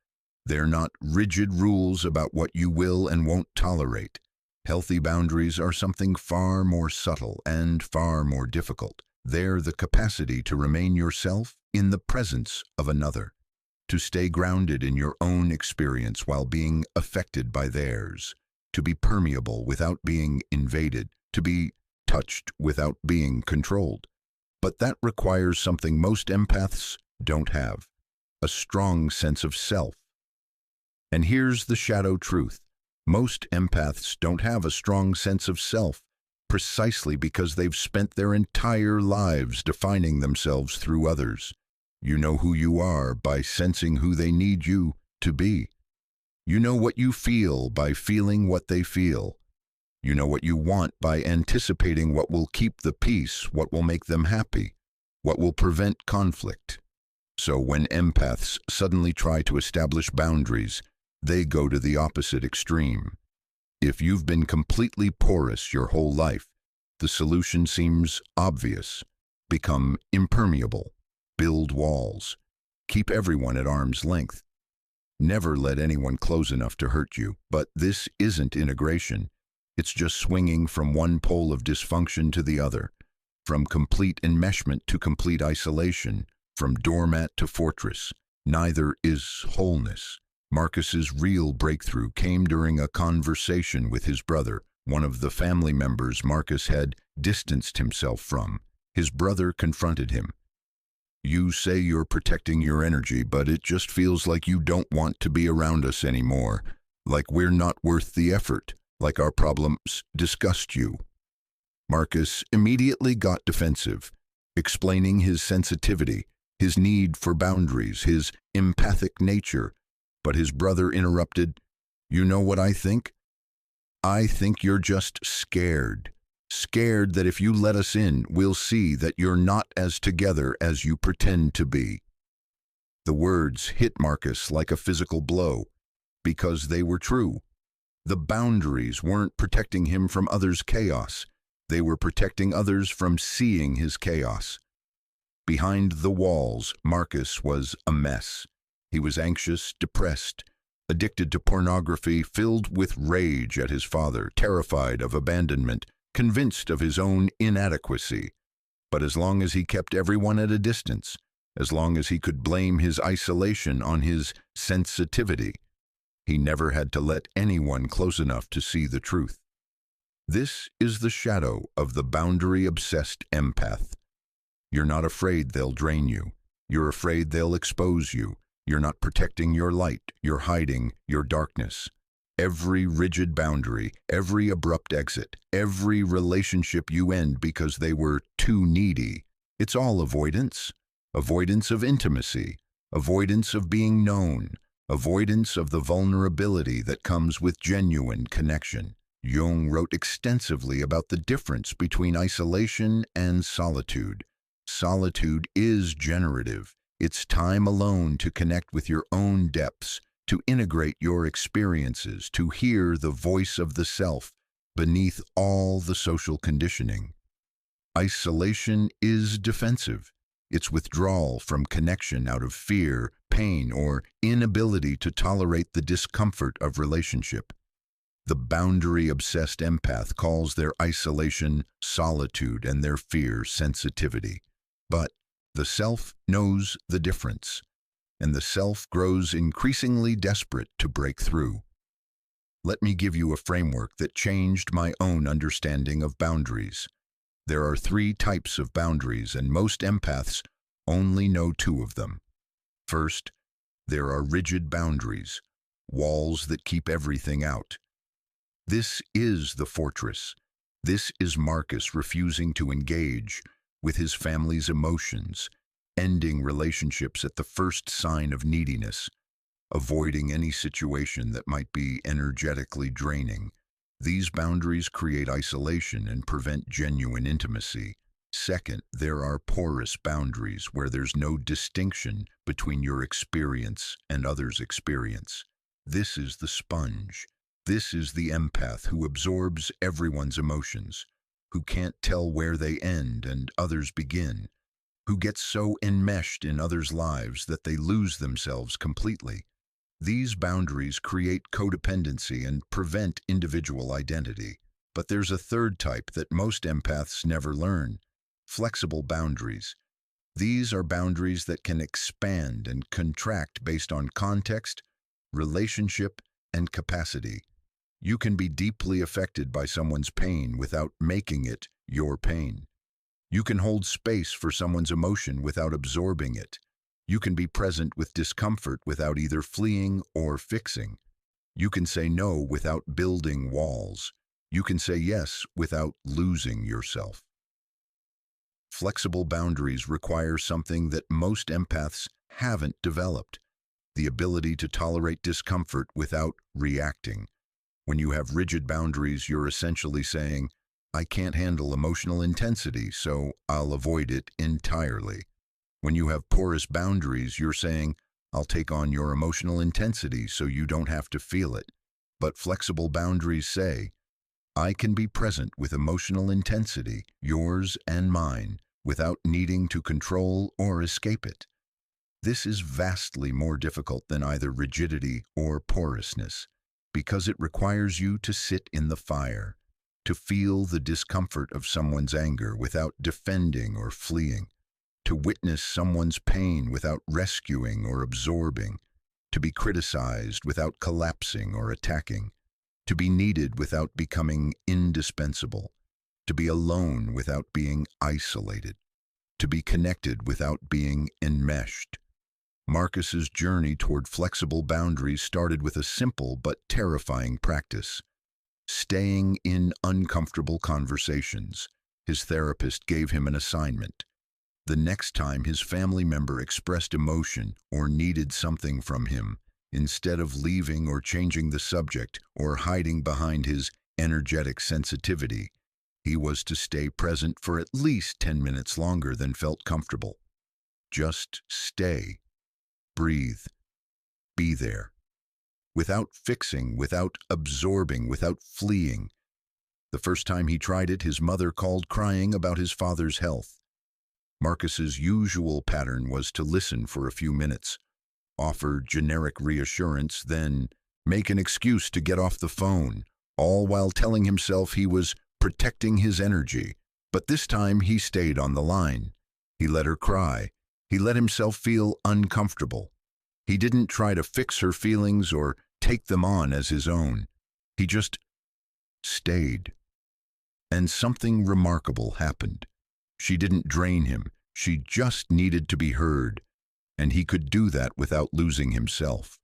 They're not rigid rules about what you will and won't tolerate. Healthy boundaries are something far more subtle and far more difficult. They're the capacity to remain yourself in the presence of another, to stay grounded in your own experience while being affected by theirs, to be permeable without being invaded, to be touched without being controlled. But that requires something most empaths don't have: a strong sense of self. And here's the shadow truth. Most empaths don't have a strong sense of self, precisely because they've spent their entire lives defining themselves through others. You know who you are by sensing who they need you to be. You know what you feel by feeling what they feel. You know what you want by anticipating what will keep the peace, what will make them happy, what will prevent conflict. So when empaths suddenly try to establish boundaries, they go to the opposite extreme. If you've been completely porous your whole life, the solution seems obvious. Become impermeable. Build walls. Keep everyone at arm's length. Never let anyone close enough to hurt you. But this isn't integration. It's just swinging from one pole of dysfunction to the other, from complete enmeshment to complete isolation, from doormat to fortress. Neither is wholeness. Marcus's real breakthrough came during a conversation with his brother, one of the family members Marcus had distanced himself from. His brother confronted him. You say you're protecting your energy, but it just feels like you don't want to be around us anymore, like we're not worth the effort, like our problems disgust you. Marcus immediately got defensive, explaining his sensitivity, his need for boundaries, his empathic nature. But his brother interrupted, You know what I think? I think you're just scared. Scared that if you let us in, we'll see that you're not as together as you pretend to be. The words hit Marcus like a physical blow, because they were true. The boundaries weren't protecting him from others' chaos. They were protecting others from seeing his chaos. Behind the walls, Marcus was a mess. He was anxious, depressed, addicted to pornography, filled with rage at his father, terrified of abandonment, convinced of his own inadequacy. But as long as he kept everyone at a distance, as long as he could blame his isolation on his sensitivity, he never had to let anyone close enough to see the truth. This is the shadow of the boundary-obsessed empath. You're not afraid they'll drain you. You're afraid they'll expose you. You're not protecting your light, you're hiding your darkness. Every rigid boundary, every abrupt exit, every relationship you end because they were too needy, it's all avoidance. Avoidance of intimacy, avoidance of being known, avoidance of the vulnerability that comes with genuine connection. Jung wrote extensively about the difference between isolation and solitude. Solitude is generative. It's time alone to connect with your own depths, to integrate your experiences, to hear the voice of the self beneath all the social conditioning. Isolation is defensive. It's withdrawal from connection out of fear, pain, or inability to tolerate the discomfort of relationship. The boundary-obsessed empath calls their isolation solitude and their fear sensitivity. But the self knows the difference, and the self grows increasingly desperate to break through. Let me give you a framework that changed my own understanding of boundaries. There are 3 types of boundaries, and most empaths only know 2 of them. First, there are rigid boundaries, walls that keep everything out. This is the fortress. This is Marcus refusing to engage with his family's emotions, ending relationships at the first sign of neediness, avoiding any situation that might be energetically draining. These boundaries create isolation and prevent genuine intimacy. Second, there are porous boundaries where there's no distinction between your experience and others' experience. This is the sponge. This is the empath who absorbs everyone's emotions, who can't tell where they end and others begin, who gets so enmeshed in others' lives that they lose themselves completely. These boundaries create codependency and prevent individual identity. But there's a third type that most empaths never learn: flexible boundaries. These are boundaries that can expand and contract based on context, relationship, and capacity. You can be deeply affected by someone's pain without making it your pain. You can hold space for someone's emotion without absorbing it. You can be present with discomfort without either fleeing or fixing. You can say no without building walls. You can say yes without losing yourself. Flexible boundaries require something that most empaths haven't developed: the ability to tolerate discomfort without reacting. When you have rigid boundaries, you're essentially saying, "I can't handle emotional intensity, so I'll avoid it entirely." When you have porous boundaries, you're saying, "I'll take on your emotional intensity so you don't have to feel it." But flexible boundaries say, "I can be present with emotional intensity, yours and mine, without needing to control or escape it." This is vastly more difficult than either rigidity or porousness, because it requires you to sit in the fire, to feel the discomfort of someone's anger without defending or fleeing, to witness someone's pain without rescuing or absorbing, to be criticized without collapsing or attacking, to be needed without becoming indispensable, to be alone without being isolated, to be connected without being enmeshed. Marcus's journey toward flexible boundaries started with a simple but terrifying practice: staying in uncomfortable conversations. His therapist gave him an assignment. The next time his family member expressed emotion or needed something from him, instead of leaving or changing the subject or hiding behind his energetic sensitivity, he was to stay present for at least 10 minutes longer than felt comfortable. Just stay, breathe, be there. Without fixing, without absorbing, without fleeing. The first time he tried it, his mother called crying about his father's health. Marcus's usual pattern was to listen for a few minutes, offer generic reassurance, then make an excuse to get off the phone, all while telling himself he was protecting his energy. But this time he stayed on the line. He let her cry. He let himself feel uncomfortable. He didn't try to fix her feelings or take them on as his own. He just stayed. And something remarkable happened. She didn't drain him. She just needed to be heard. And he could do that without losing himself.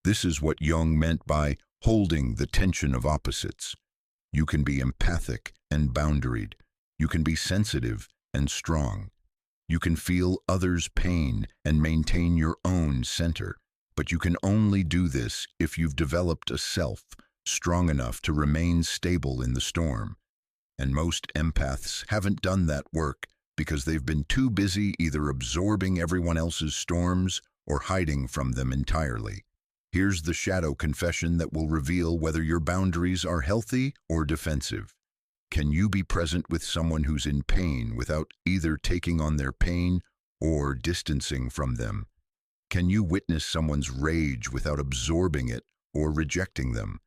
This is what Jung meant by holding the tension of opposites. You can be empathic and boundaried. You can be sensitive and strong. You can feel others' pain and maintain your own center. But you can only do this if you've developed a self strong enough to remain stable in the storm. And most empaths haven't done that work because they've been too busy either absorbing everyone else's storms or hiding from them entirely. Here's the shadow confession that will reveal whether your boundaries are healthy or defensive. Can you be present with someone who's in pain without either taking on their pain or distancing from them? Can you witness someone's rage without absorbing it or rejecting them?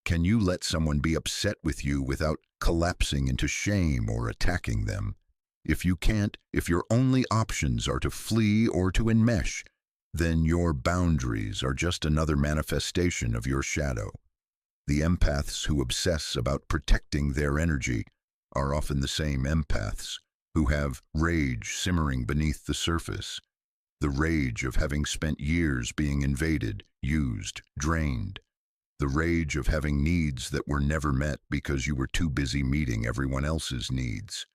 Can you let someone be upset with you without collapsing into shame or attacking them? If you can't, if your only options are to flee or to enmesh, then your boundaries are just another manifestation of your shadow. The empaths who obsess about protecting their energy are often the same empaths who have rage simmering beneath the surface. The rage of having spent years being invaded, used, drained. The rage of having needs that were never met because you were too busy meeting everyone else's needs.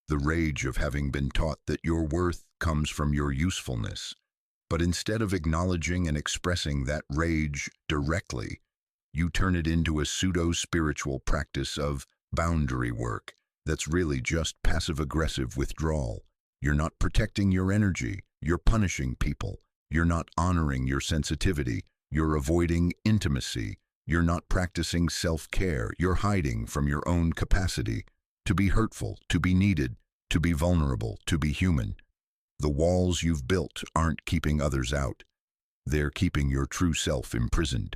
The rage of having been taught that your worth comes from your usefulness. But instead of acknowledging and expressing that rage directly, you turn it into a pseudo-spiritual practice of boundary work that's really just passive-aggressive withdrawal. You're not protecting your energy. You're punishing people. You're not honoring your sensitivity. You're avoiding intimacy. You're not practicing self-care. You're hiding from your own capacity to be hurtful, to be needed, to be vulnerable, to be human. The walls you've built aren't keeping others out. They're keeping your true self imprisoned.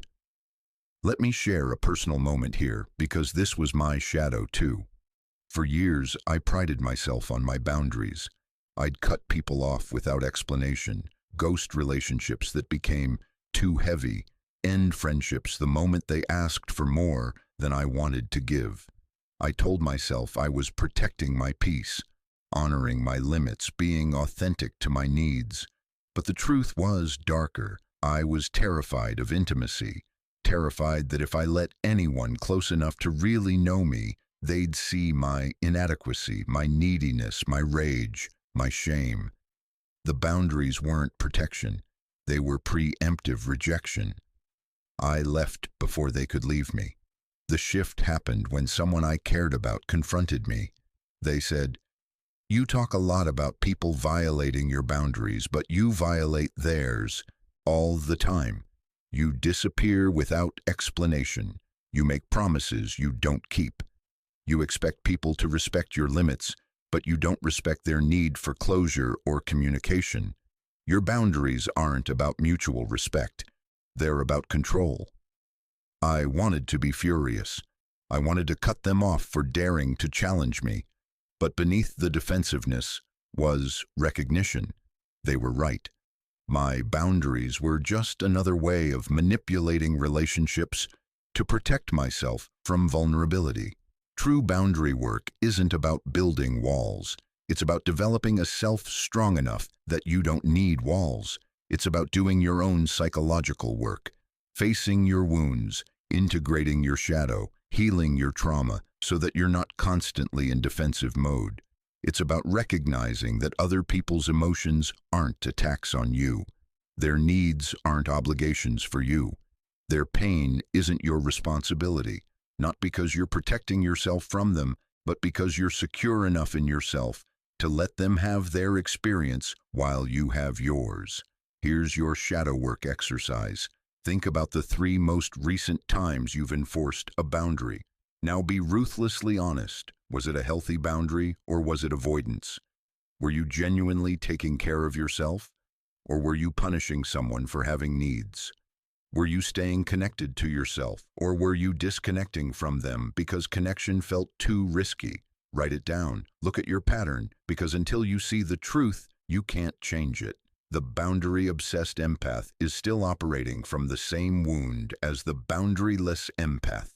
Let me share a personal moment here, because this was my shadow too. For years, I prided myself on my boundaries. I'd cut people off without explanation, ghost relationships that became too heavy, end friendships the moment they asked for more than I wanted to give. I told myself I was protecting my peace, honoring my limits, being authentic to my needs. But the truth was darker. I was terrified of intimacy, terrified that if I let anyone close enough to really know me, they'd see my inadequacy, my neediness, my rage, my shame. The boundaries weren't protection. They were preemptive rejection. I left before they could leave me. The shift happened when someone I cared about confronted me. They said, "You talk a lot about people violating your boundaries, but you violate theirs all the time. You disappear without explanation. You make promises you don't keep. You expect people to respect your limits, but you don't respect their need for closure or communication. Your boundaries aren't about mutual respect. They're about control." I wanted to be furious. I wanted to cut them off for daring to challenge me. But beneath the defensiveness was recognition. They were right. My boundaries were just another way of manipulating relationships to protect myself from vulnerability. True boundary work isn't about building walls. It's about developing a self strong enough that you don't need walls. It's about doing your own psychological work, facing your wounds, integrating your shadow, healing your trauma so that you're not constantly in defensive mode. It's about recognizing that other people's emotions aren't attacks on you. Their needs aren't obligations for you. Their pain isn't your responsibility, not because you're protecting yourself from them, but because you're secure enough in yourself to let them have their experience while you have yours. Here's your shadow work exercise. Think about the 3 most recent times you've enforced a boundary. Now be ruthlessly honest. Was it a healthy boundary or was it avoidance? Were you genuinely taking care of yourself? Or were you punishing someone for having needs? Were you staying connected to yourself or were you disconnecting from them because connection felt too risky? Write it down. Look at your pattern, because until you see the truth, you can't change it. The boundary-obsessed empath is still operating from the same wound as the boundaryless empath.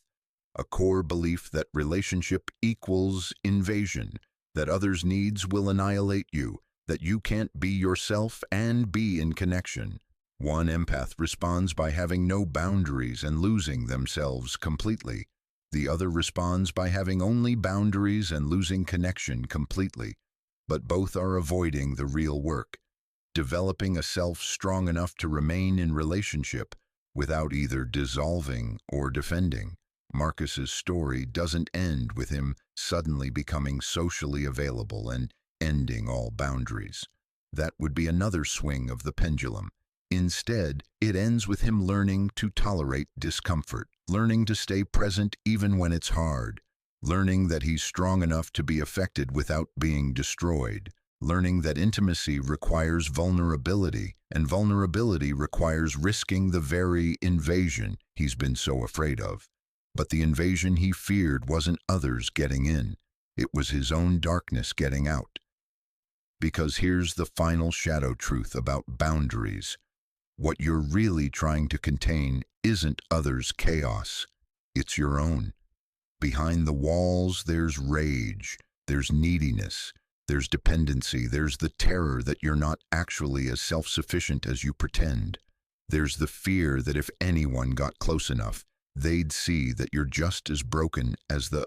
A core belief that relationship equals invasion, that others' needs will annihilate you, that you can't be yourself and be in connection. One empath responds by having no boundaries and losing themselves completely. The other responds by having only boundaries and losing connection completely. But both are avoiding the real work, developing a self strong enough to remain in relationship without either dissolving or defending. Marcus's story doesn't end with him suddenly becoming socially available and ending all boundaries. That would be another swing of the pendulum. Instead, it ends with him learning to tolerate discomfort, learning to stay present even when it's hard, learning that he's strong enough to be affected without being destroyed, learning that intimacy requires vulnerability, and vulnerability requires risking the very invasion he's been so afraid of. But the invasion he feared wasn't others getting in. It was his own darkness getting out. Because here's the final shadow truth about boundaries. What you're really trying to contain isn't others' chaos. It's your own. Behind the walls, there's rage, there's neediness, there's dependency, there's the terror that you're not actually as self-sufficient as you pretend. There's the fear that if anyone got close enough, they'd see that you're just as broken as the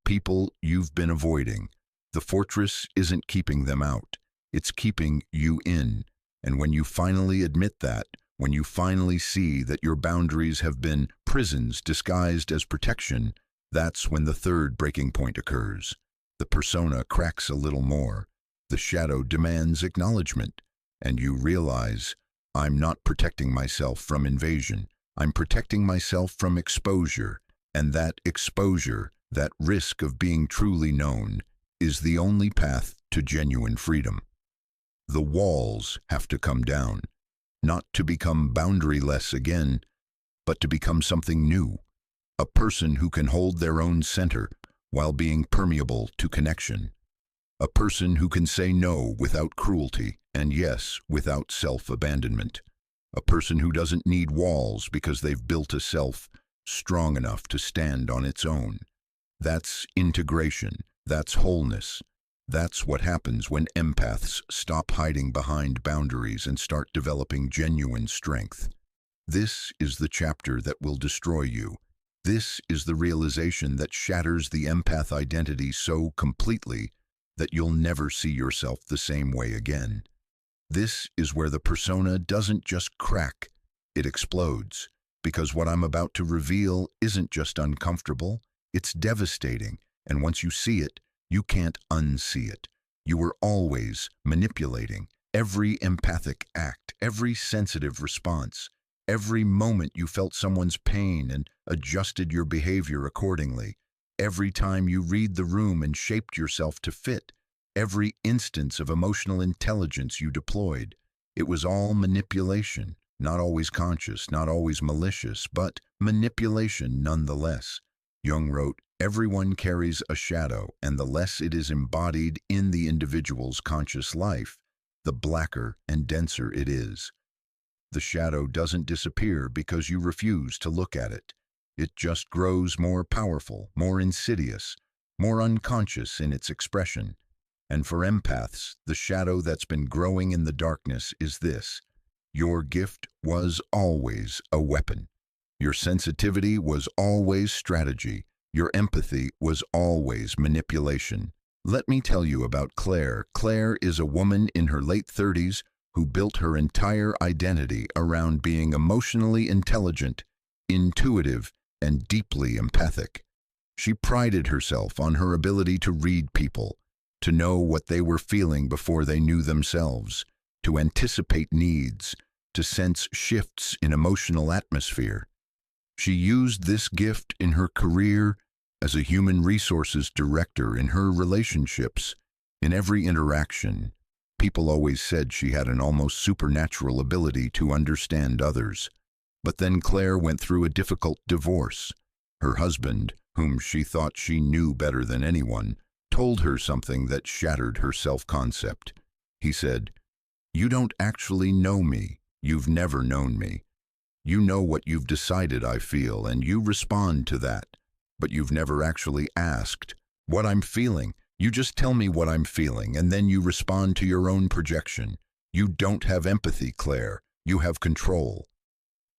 people you've been avoiding. The fortress isn't keeping them out, it's keeping you in. And when you finally admit that, when you finally see that your boundaries have been prisons disguised as protection, that's when the third breaking point occurs. The persona cracks a little more. The shadow demands acknowledgement. And you realize, I'm not protecting myself from invasion. I'm protecting myself from exposure. And that exposure, that risk of being truly known, is the only path to genuine freedom. The walls have to come down, not to become boundaryless again, but to become something new. A person who can hold their own center while being permeable to connection. A person who can say no without cruelty and yes without self-abandonment. A person who doesn't need walls because they've built a self strong enough to stand on its own. That's integration. That's wholeness. That's what happens when empaths stop hiding behind boundaries and start developing genuine strength. This is the chapter that will destroy you. This is the realization that shatters the empath identity so completely that you'll never see yourself the same way again. This is where the persona doesn't just crack, it explodes. Because what I'm about to reveal isn't just uncomfortable, it's devastating. And once you see it, you can't unsee it. You were always manipulating. Every empathic act, every sensitive response, every moment you felt someone's pain and adjusted your behavior accordingly, every time you read the room and shaped yourself to fit, every instance of emotional intelligence you deployed, it was all manipulation, not always conscious, not always malicious, but manipulation nonetheless. Jung wrote, "Everyone carries a shadow, and the less it is embodied in the individual's conscious life, the blacker and denser it is." The shadow doesn't disappear because you refuse to look at it. It just grows more powerful, more insidious, more unconscious in its expression. And for empaths, the shadow that's been growing in the darkness is this: your gift was always a weapon. Your sensitivity was always strategy. Your empathy was always manipulation. Let me tell you about Claire. Claire is a woman in her late 30s who built her entire identity around being emotionally intelligent, intuitive, and deeply empathic. She prided herself on her ability to read people, to know what they were feeling before they knew themselves, to anticipate needs, to sense shifts in emotional atmosphere. She used this gift in her career as a human resources director, in her relationships, in every interaction. People always said she had an almost supernatural ability to understand others. But then Claire went through a difficult divorce. Her husband, whom she thought she knew better than anyone, told her something that shattered her self-concept. He said, "You don't actually know me. You've never known me. You know what you've decided I feel, and you respond to that. But you've never actually asked what I'm feeling. You just tell me what I'm feeling, and then you respond to your own projection. You don't have empathy, Claire. You have control."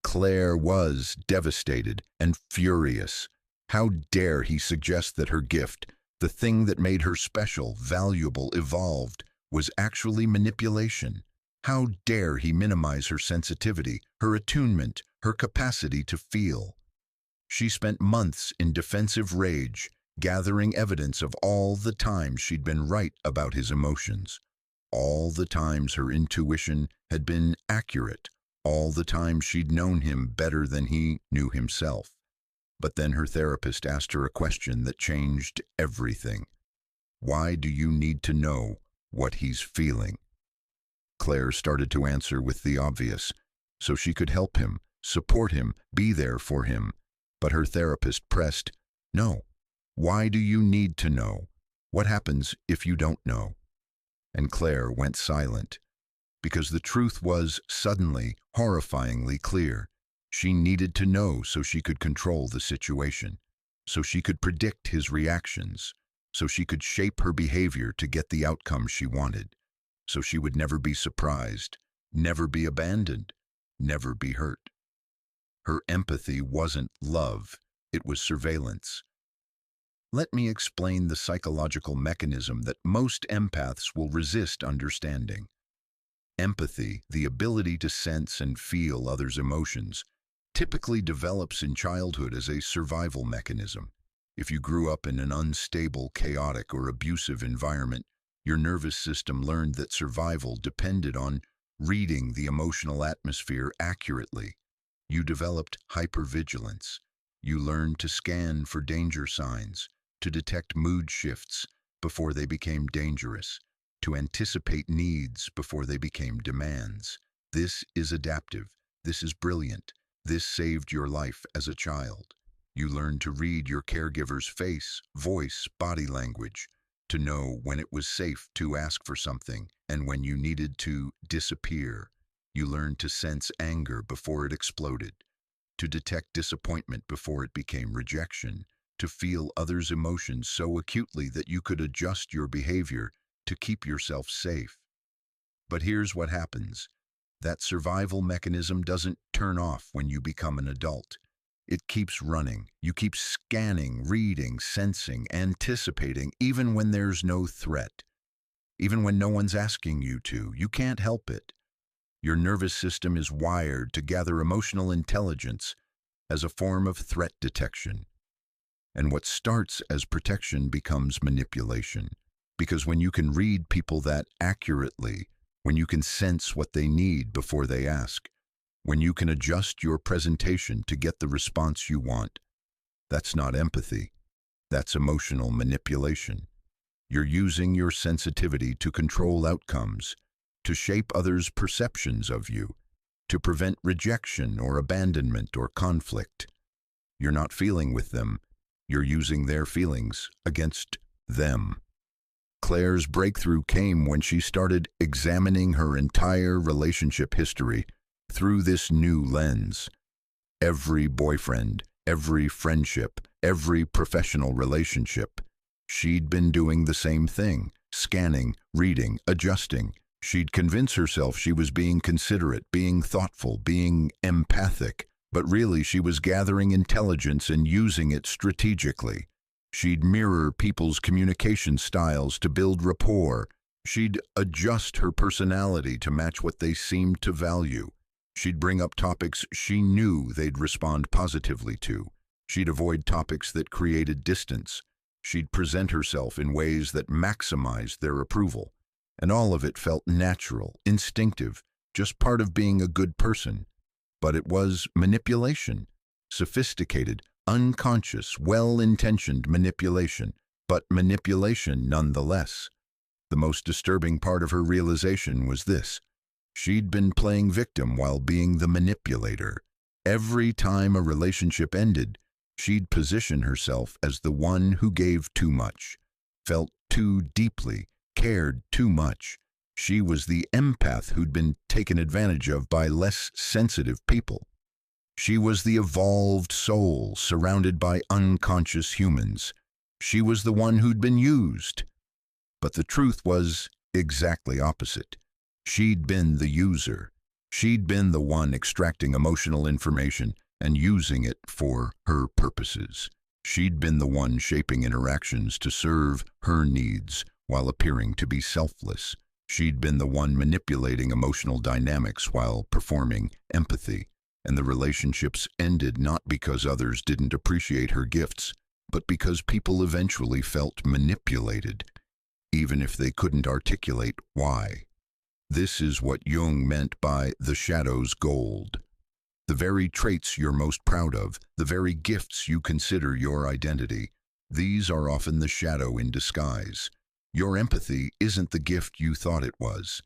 Claire was devastated and furious. How dare he suggest that her gift, the thing that made her special, valuable, evolved, was actually manipulation? How dare he minimize her sensitivity, her attunement, her capacity to feel? She spent months in defensive rage, gathering evidence of all the times she'd been right about his emotions, all the times her intuition had been accurate, all the times she'd known him better than he knew himself. But then her therapist asked her a question that changed everything. "Why do you need to know what he's feeling. Claire started to answer with the obvious, so she could help him, support him, be there for him. But her therapist pressed, "No. Why do you need to know? What happens if you don't know?" And Claire went silent, because the truth was suddenly, horrifyingly clear. She needed to know so she could control the situation, so she could predict his reactions, so she could shape her behavior to get the outcome she wanted, so she would never be surprised, never be abandoned, never be hurt. Her empathy wasn't love, it was surveillance. Let me explain the psychological mechanism that most empaths will resist understanding. Empathy, the ability to sense and feel others' emotions, typically develops in childhood as a survival mechanism. If you grew up in an unstable, chaotic, or abusive environment, your nervous system learned that survival depended on reading the emotional atmosphere accurately. You developed hypervigilance. You learned to scan for danger signs, to detect mood shifts before they became dangerous, to anticipate needs before they became demands. This is adaptive. This is brilliant. This saved your life as a child. You learned to read your caregiver's face, voice, body language, to know when it was safe to ask for something and when you needed to disappear. You learned to sense anger before it exploded, to detect disappointment before it became rejection, to feel others' emotions so acutely that you could adjust your behavior to keep yourself safe. But here's what happens. That survival mechanism doesn't turn off when you become an adult. It keeps running. You keep scanning, reading, sensing, anticipating, even when there's no threat. Even when no one's asking you to, you can't help it. Your nervous system is wired to gather emotional intelligence as a form of threat detection. And what starts as protection becomes manipulation. Because when you can read people that accurately, when you can sense what they need before they ask, when you can adjust your presentation to get the response you want, that's not empathy. That's emotional manipulation. You're using your sensitivity to control outcomes, to shape others' perceptions of you, to prevent rejection or abandonment or conflict. You're not feeling with them. You're using their feelings against them. Claire's breakthrough came when she started examining her entire relationship history through this new lens. Every boyfriend, every friendship, every professional relationship, she'd been doing the same thing, scanning, reading, adjusting. She'd convince herself she was being considerate, being thoughtful, being empathic, but really she was gathering intelligence and using it strategically. She'd mirror people's communication styles to build rapport. She'd adjust her personality to match what they seemed to value. She'd bring up topics she knew they'd respond positively to. She'd avoid topics that created distance. She'd present herself in ways that maximized their approval. And all of it felt natural, instinctive, just part of being a good person. But it was manipulation, sophisticated, unconscious, well-intentioned manipulation, but manipulation nonetheless. The most disturbing part of her realization was this. She'd been playing victim while being the manipulator. Every time a relationship ended, she'd position herself as the one who gave too much, felt too deeply, cared too much. She was the empath who'd been taken advantage of by less sensitive people. She was the evolved soul surrounded by unconscious humans. She was the one who'd been used. But the truth was exactly opposite. She'd been the user. She'd been the one extracting emotional information and using it for her purposes. She'd been the one shaping interactions to serve her needs while appearing to be selfless. She'd been the one manipulating emotional dynamics while performing empathy. And the relationships ended not because others didn't appreciate her gifts, but because people eventually felt manipulated, even if they couldn't articulate why. This is what Jung meant by the shadow's gold. The very traits you're most proud of, the very gifts you consider your identity, these are often the shadow in disguise. Your empathy isn't the gift you thought it was.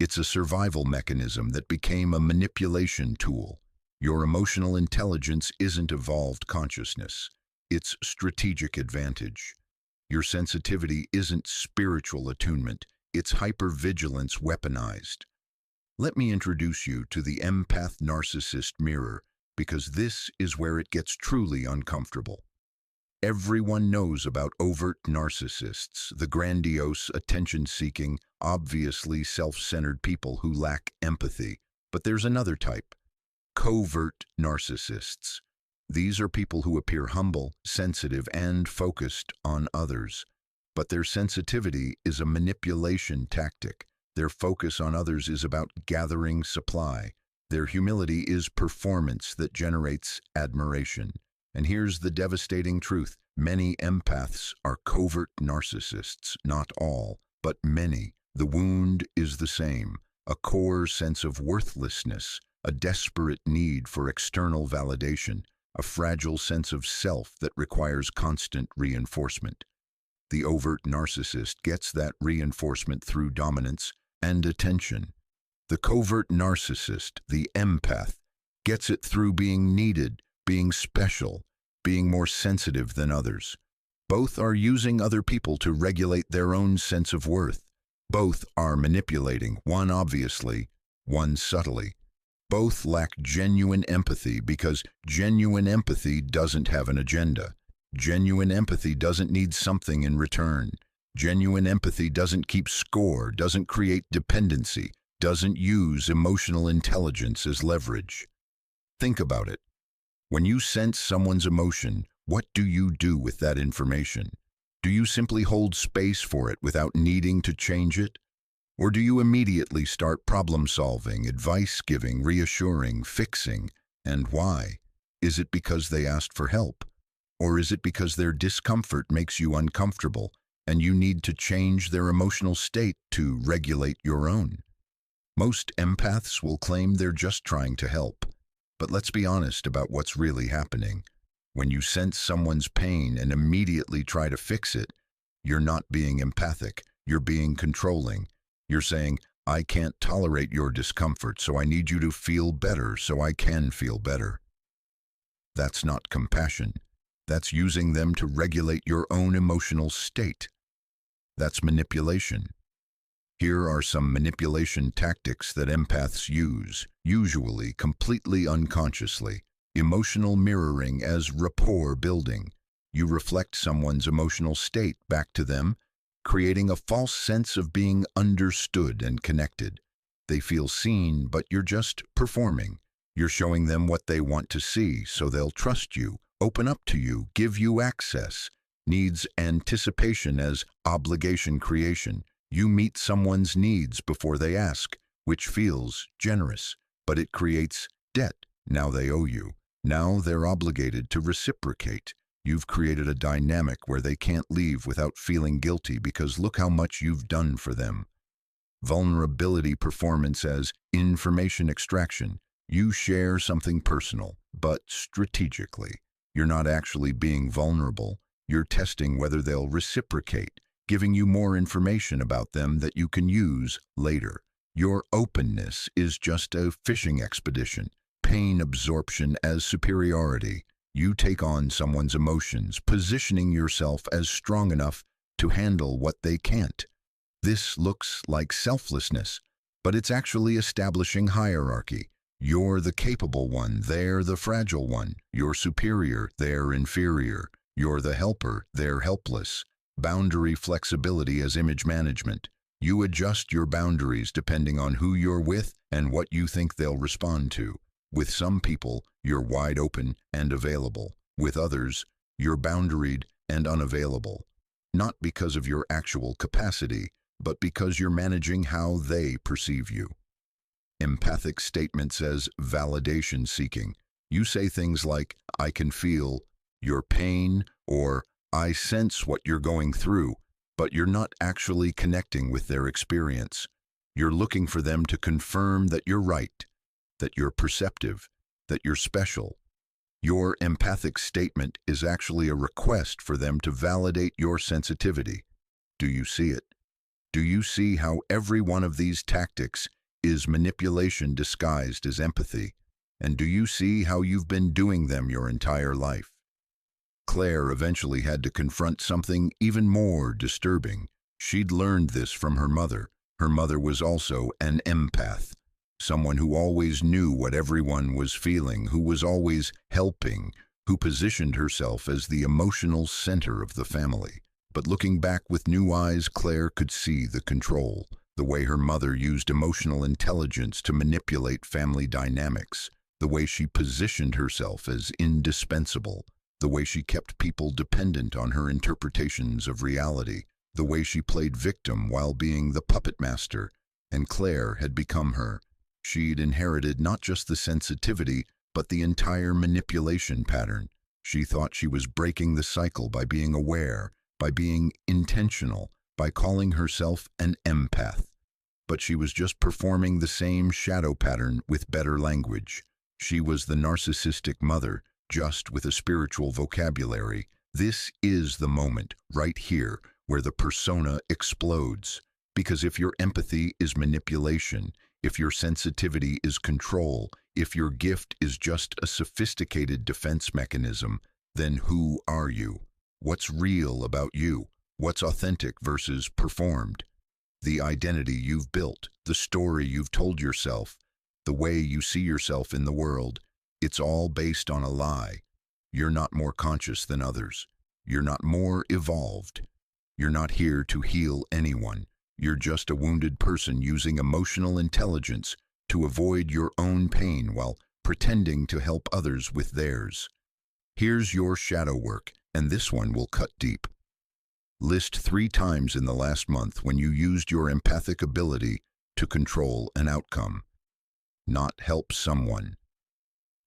It's a survival mechanism that became a manipulation tool. Your emotional intelligence isn't evolved consciousness. It's strategic advantage. Your sensitivity isn't spiritual attunement. It's hypervigilance weaponized. Let me introduce you to the empath narcissist mirror, because this is where it gets truly uncomfortable. Everyone knows about overt narcissists, the grandiose, attention-seeking, obviously self-centered people who lack empathy. But there's another type, covert narcissists. These are people who appear humble, sensitive, and focused on others. But their sensitivity is a manipulation tactic. Their focus on others is about gathering supply. Their humility is performance that generates admiration. And here's the devastating truth. Many empaths are covert narcissists, not all, but many. The wound is the same, a core sense of worthlessness, a desperate need for external validation, a fragile sense of self that requires constant reinforcement. The overt narcissist gets that reinforcement through dominance and attention. The covert narcissist, the empath, gets it through being needed, being special, being more sensitive than others. Both are using other people to regulate their own sense of worth. Both are manipulating, one obviously, one subtly. Both lack genuine empathy because genuine empathy doesn't have an agenda. Genuine empathy doesn't need something in return. Genuine empathy doesn't keep score, doesn't create dependency, doesn't use emotional intelligence as leverage. Think about it. When you sense someone's emotion, what do you do with that information? Do you simply hold space for it without needing to change it? Or do you immediately start problem-solving, advice-giving, reassuring, fixing? And why? Is it because they asked for help? Or is it because their discomfort makes you uncomfortable and you need to change their emotional state to regulate your own? Most empaths will claim they're just trying to help. But let's be honest about what's really happening. When you sense someone's pain and immediately try to fix it, you're not being empathic, you're being controlling. You're saying, I can't tolerate your discomfort, so I need you to feel better so I can feel better. That's not compassion. That's using them to regulate your own emotional state. That's manipulation. Here are some manipulation tactics that empaths use, usually completely unconsciously. Emotional mirroring as rapport building. You reflect someone's emotional state back to them, creating a false sense of being understood and connected. They feel seen, but you're just performing. You're showing them what they want to see, so they'll trust you, open up to you, give you access. Needs anticipation as obligation creation. You meet someone's needs before they ask, which feels generous, but it creates debt. Now they owe you. Now they're obligated to reciprocate. You've created a dynamic where they can't leave without feeling guilty because look how much you've done for them. Vulnerability performance as information extraction. You share something personal, but strategically. You're not actually being vulnerable. You're testing whether they'll reciprocate, giving you more information about them that you can use later. Your openness is just a fishing expedition. Pain absorption as superiority. You take on someone's emotions, positioning yourself as strong enough to handle what they can't. This looks like selflessness, but it's actually establishing hierarchy. You're the capable one, they're the fragile one. You're superior, they're inferior. You're the helper, they're helpless. Boundary flexibility as image management. You adjust your boundaries depending on who you're with and what you think they'll respond to. With some people, you're wide open and available. With others, you're boundaried and unavailable. Not because of your actual capacity, but because you're managing how they perceive you. Empathic statements as validation seeking. You say things like, I can feel your pain, or I sense what you're going through, but you're not actually connecting with their experience. You're looking for them to confirm that you're right, that you're perceptive, that you're special. Your empathic statement is actually a request for them to validate your sensitivity. Do you see it? Do you see how every one of these tactics is manipulation disguised as empathy? And do you see how you've been doing them your entire life? Claire eventually had to confront something even more disturbing. She'd learned this from her mother. Her mother was also an empath, someone who always knew what everyone was feeling, who was always helping, who positioned herself as the emotional center of the family. But looking back with new eyes, Claire could see the control, the way her mother used emotional intelligence to manipulate family dynamics, the way she positioned herself as indispensable, the way she kept people dependent on her interpretations of reality, the way she played victim while being the puppet master. And Claire had become her. She'd inherited not just the sensitivity, but the entire manipulation pattern. She thought she was breaking the cycle by being aware, by being intentional, by calling herself an empath. But she was just performing the same shadow pattern with better language. She was the narcissistic mother, just with a spiritual vocabulary. This is the moment, right here, where the persona explodes. Because if your empathy is manipulation, if your sensitivity is control, if your gift is just a sophisticated defense mechanism, then who are you? What's real about you? What's authentic versus performed? The identity you've built, the story you've told yourself, the way you see yourself in the world, it's all based on a lie. You're not more conscious than others. You're not more evolved. You're not here to heal anyone. You're just a wounded person using emotional intelligence to avoid your own pain while pretending to help others with theirs. Here's your shadow work, and this one will cut deep. List 3 times in the last month when you used your empathic ability to control an outcome. Not help someone.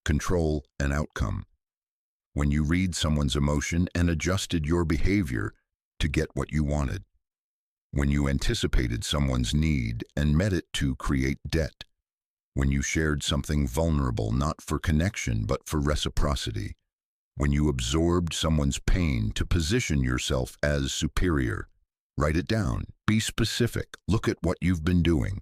Control an outcome. When you read someone's emotion and adjusted your behavior to get what you wanted. When you anticipated someone's need and met it to create debt. When you shared something vulnerable not for connection but for reciprocity. When you absorbed someone's pain to position yourself as superior. Write it down. Be specific. Look at what you've been doing.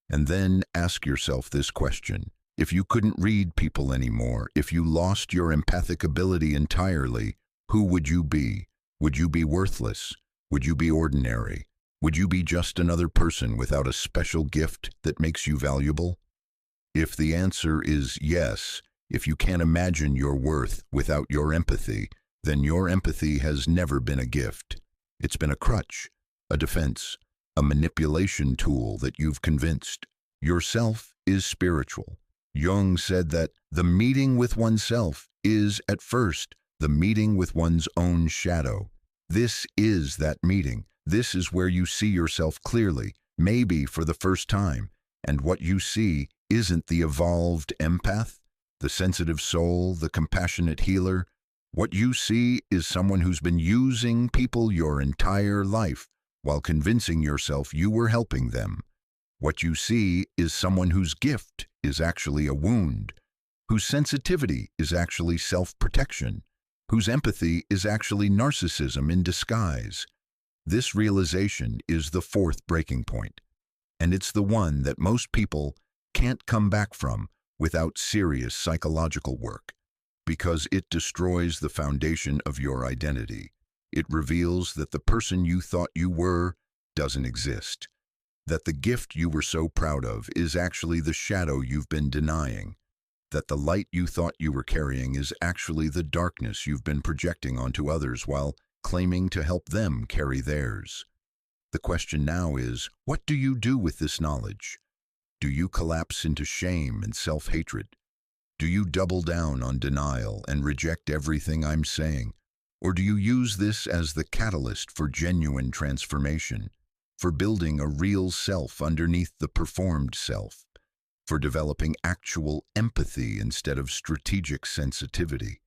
And then ask yourself this question. If you couldn't read people anymore, if you lost your empathic ability entirely, who would you be? Would you be worthless? Would you be ordinary? Would you be just another person without a special gift that makes you valuable? If the answer is yes, if you can't imagine your worth without your empathy, then your empathy has never been a gift. It's been a crutch, a defense, a manipulation tool that you've convinced. Yourself is spiritual. Jung said that the meeting with oneself is, at first, the meeting with one's own shadow. This is that meeting. This is where you see yourself clearly, maybe for the first time. And what you see isn't the evolved empath, the sensitive soul, the compassionate healer. What you see is someone who's been using people your entire life while convincing yourself you were helping them. What you see is someone whose gift is actually a wound, whose sensitivity is actually self-protection, whose empathy is actually narcissism in disguise. This realization is the 4th breaking point, and it's the one that most people can't come back from without serious psychological work, because it destroys the foundation of your identity. It reveals that the person you thought you were doesn't exist, that the gift you were so proud of is actually the shadow you've been denying, that the light you thought you were carrying is actually the darkness you've been projecting onto others while claiming to help them carry theirs. The question now is, what do you do with this knowledge? Do you collapse into shame and self-hatred? Do you double down on denial and reject everything I'm saying? Or do you use this as the catalyst for genuine transformation, for building a real self underneath the performed self, for developing actual empathy instead of strategic sensitivity,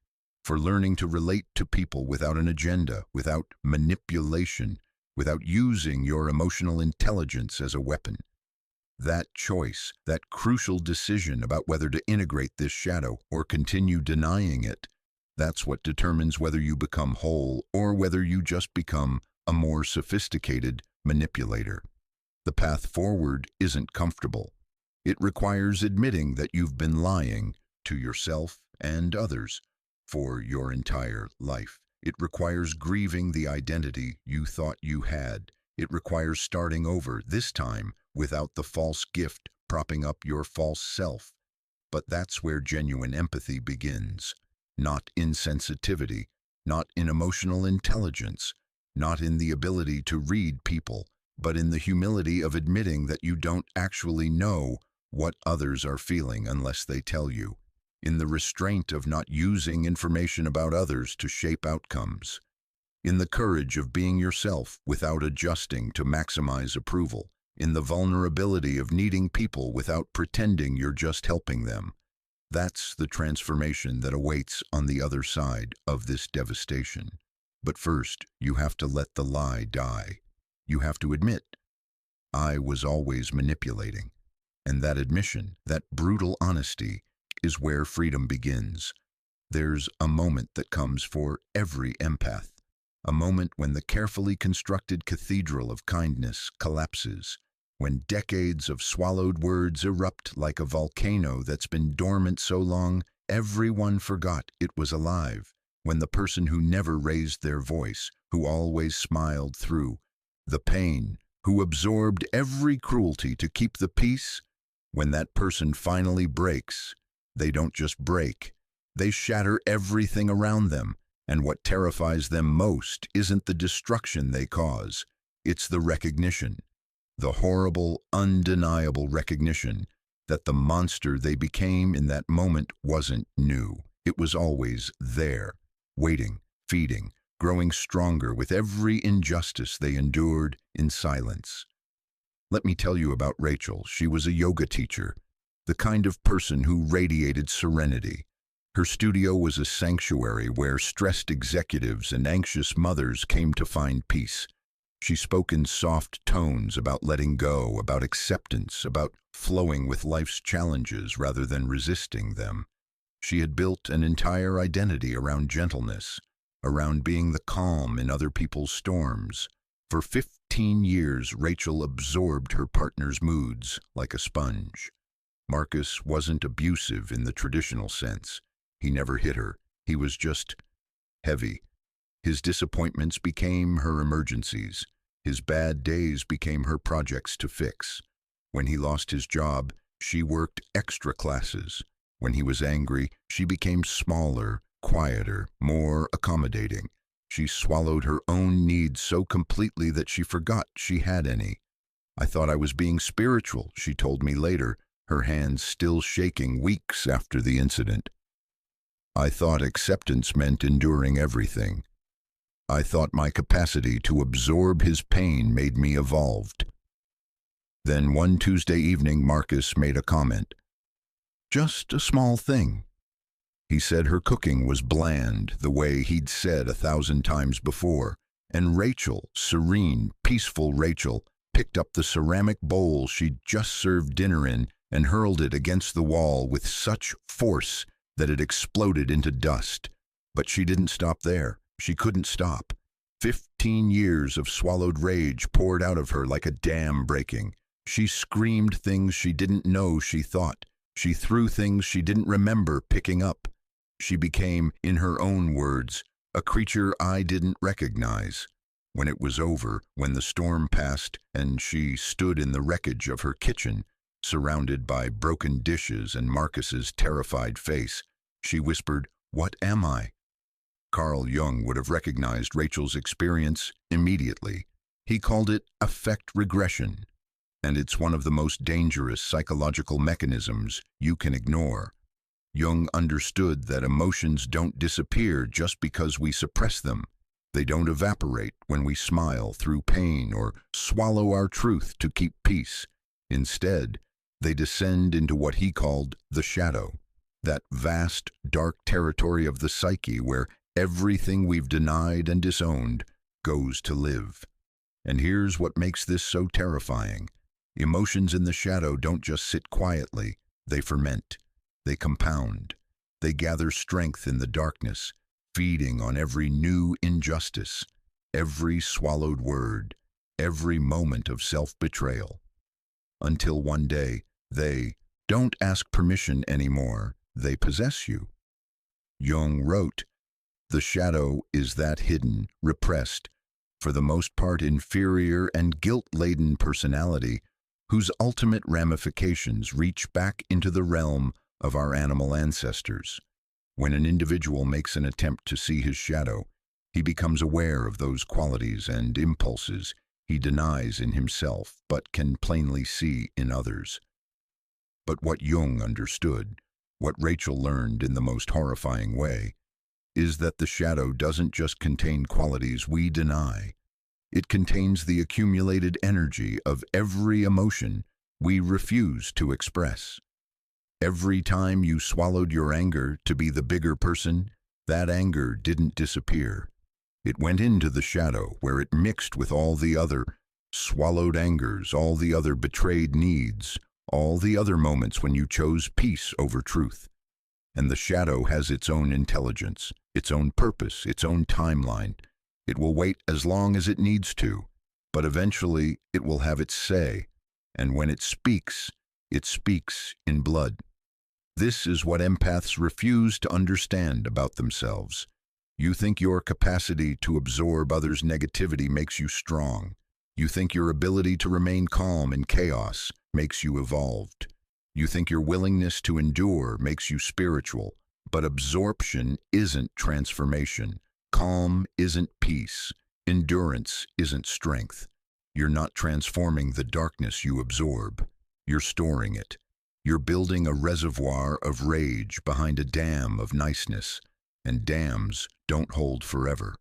for learning to relate to people without an agenda, without manipulation, without using your emotional intelligence as a weapon? That choice, that crucial decision about whether to integrate this shadow or continue denying it, that's what determines whether you become whole or whether you just become a more sophisticated manipulator. The path forward isn't comfortable. It requires admitting that you've been lying to yourself and others for your entire life. It requires grieving the identity you thought you had. It requires starting over, this time without the false gift propping up your false self. But that's where genuine empathy begins. Not in sensitivity, not in emotional intelligence, not in the ability to read people, but in the humility of admitting that you don't actually know what others are feeling unless they tell you, in the restraint of not using information about others to shape outcomes, in the courage of being yourself without adjusting to maximize approval, in the vulnerability of needing people without pretending you're just helping them. That's the transformation that awaits on the other side of this devastation. But first, you have to let the lie die. You have to admit, I was always manipulating. And that admission, that brutal honesty, is where freedom begins. There's a moment that comes for every empath, a moment when the carefully constructed cathedral of kindness collapses, when decades of swallowed words erupt like a volcano that's been dormant so long everyone forgot it was alive, when the person who never raised their voice, who always smiled through the pain, who absorbed every cruelty to keep the peace, when that person finally breaks, they don't just break, they shatter everything around them, and what terrifies them most isn't the destruction they cause, it's the recognition, the horrible, undeniable recognition that the monster they became in that moment wasn't new. It was always there, waiting, feeding, growing stronger with every injustice they endured in silence. Let me tell you about Rachel. She was a yoga teacher, the kind of person who radiated serenity. Her studio was a sanctuary where stressed executives and anxious mothers came to find peace. She spoke in soft tones about letting go, about acceptance, about flowing with life's challenges rather than resisting them. She had built an entire identity around gentleness, around being the calm in other people's storms. For 15 years, Rachel absorbed her partner's moods like a sponge. Marcus wasn't abusive in the traditional sense. He never hit her. He was just heavy. His disappointments became her emergencies. His bad days became her projects to fix. When he lost his job, she worked extra classes. When he was angry, she became smaller, quieter, more accommodating. She swallowed her own needs so completely that she forgot she had any. I thought I was being spiritual, she told me later, her hands still shaking weeks after the incident. I thought acceptance meant enduring everything. I thought my capacity to absorb his pain made me evolved. Then one Tuesday evening, Marcus made a comment. Just a small thing. He said her cooking was bland, the way he'd said 1,000 times before, and Rachel, serene, peaceful Rachel, picked up the ceramic bowl she'd just served dinner in and hurled it against the wall with such force that it exploded into dust. But she didn't stop there. She couldn't stop. 15 years of swallowed rage poured out of her like a dam breaking. She screamed things she didn't know she thought. She threw things she didn't remember picking up. She became, in her own words, a creature I didn't recognize. When it was over, when the storm passed and she stood in the wreckage of her kitchen, surrounded by broken dishes and Marcus's terrified face, she whispered, "What am I?" Carl Jung would have recognized Rachel's experience immediately. He called it affect regression, and it's one of the most dangerous psychological mechanisms you can ignore. Jung understood that emotions don't disappear just because we suppress them. They don't evaporate when we smile through pain or swallow our truth to keep peace. Instead, they descend into what he called the shadow, that vast, dark territory of the psyche where everything we've denied and disowned goes to live. And here's what makes this so terrifying. Emotions in the shadow don't just sit quietly, they ferment. They compound. They gather strength in the darkness, feeding on every new injustice. every swallowed word, every moment of self-betrayal. Until one day, they don't ask permission anymore, they possess you. Jung wrote, "The shadow is that hidden, repressed, for the most part inferior and guilt-laden personality whose ultimate ramifications reach back into the realm of our animal ancestors. When an individual makes an attempt to see his shadow, he becomes aware of those qualities and impulses he denies in himself but can plainly see in others." But what Jung understood, what Rachel learned in the most horrifying way, is that the shadow doesn't just contain qualities we deny. It contains the accumulated energy of every emotion we refuse to express. Every time you swallowed your anger to be the bigger person, that anger didn't disappear. It went into the shadow where it mixed with all the other swallowed angers, all the other betrayed needs, all the other moments when you chose peace over truth. And the shadow has its own intelligence, its own purpose, its own timeline. It will wait as long as it needs to, but eventually it will have its say, and when it speaks in blood. This is what empaths refuse to understand about themselves. You think your capacity to absorb others' negativity makes you strong. You think your ability to remain calm in chaos makes you evolved. You think your willingness to endure makes you spiritual. But absorption isn't transformation. Calm isn't peace. Endurance isn't strength. You're not transforming the darkness you absorb. You're storing it. You're building a reservoir of rage behind a dam of niceness, and dams don't hold forever.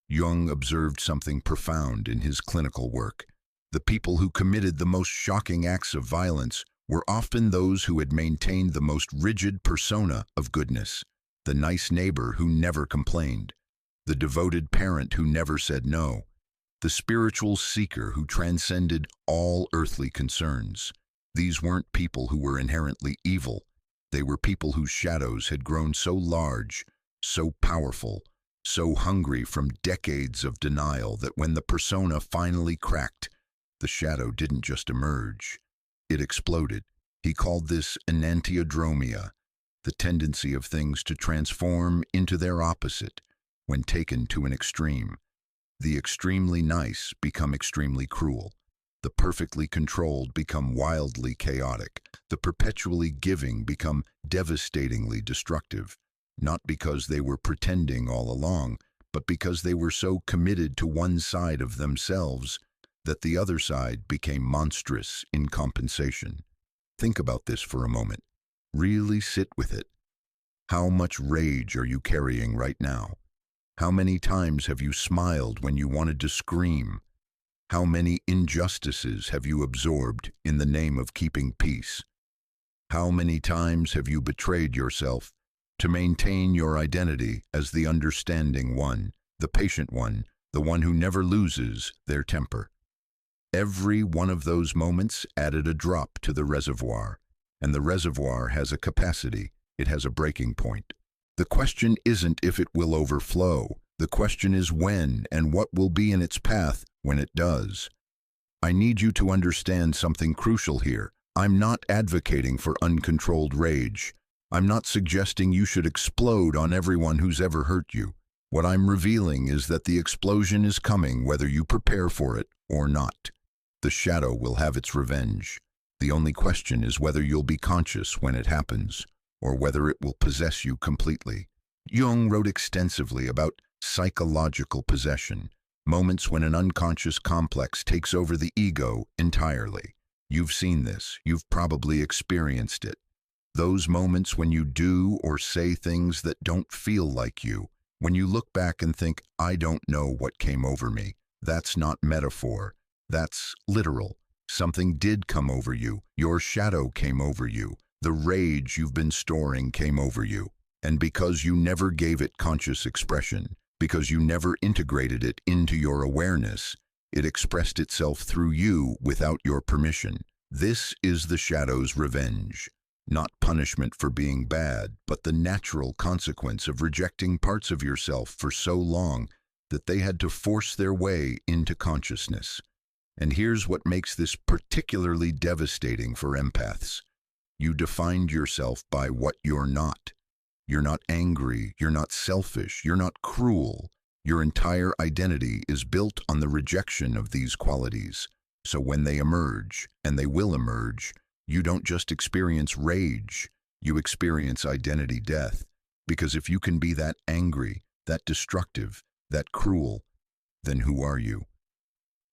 Jung observed something profound in his clinical work. The people who committed the most shocking acts of violence were often those who had maintained the most rigid persona of goodness, the nice neighbor who never complained, the devoted parent who never said no, the spiritual seeker who transcended all earthly concerns. These weren't people who were inherently evil. They were people whose shadows had grown so large, so powerful, so hungry from decades of denial that when the persona finally cracked, the shadow didn't just emerge. It exploded. He called this Enantiodromia, the tendency of things to transform into their opposite when taken to an extreme. The extremely nice become extremely cruel. The perfectly controlled become wildly chaotic. The perpetually giving become devastatingly destructive, not because they were pretending all along, but because they were so committed to one side of themselves that the other side became monstrous in compensation. Think about this for a moment. Really sit with it. How much rage are you carrying right now? How many times have you smiled when you wanted to scream? How many injustices have you absorbed in the name of keeping peace? How many times have you betrayed yourself to maintain your identity as the understanding one, the patient one, the one who never loses their temper? Every one of those moments added a drop to the reservoir, and the reservoir has a capacity, it has a breaking point. The question isn't if it will overflow, the question is when and what will be in its path when it does. I need you to understand something crucial here. I'm not advocating for uncontrolled rage. I'm not suggesting you should explode on everyone who's ever hurt you. What I'm revealing is that the explosion is coming whether you prepare for it or not. The shadow will have its revenge. The only question is whether you'll be conscious when it happens, or whether it will possess you completely. Jung wrote extensively about psychological possession, moments when an unconscious complex takes over the ego entirely. You've seen this, you've probably experienced it. Those moments when you do or say things that don't feel like you, when you look back and think, I don't know what came over me. That's not metaphor. That's literal. Something did come over you. Your shadow came over you. The rage you've been storing came over you. And because you never gave it conscious expression, because you never integrated it into your awareness, it expressed itself through you without your permission. This is the shadow's revenge. Not punishment for being bad, but the natural consequence of rejecting parts of yourself for so long that they had to force their way into consciousness. And here's what makes this particularly devastating for empaths. You defined yourself by what you're not. You're not angry, you're not selfish, you're not cruel. Your entire identity is built on the rejection of these qualities. So when they emerge, and they will emerge, you don't just experience rage, you experience identity death. Because if you can be that angry, that destructive, that cruel, then who are you?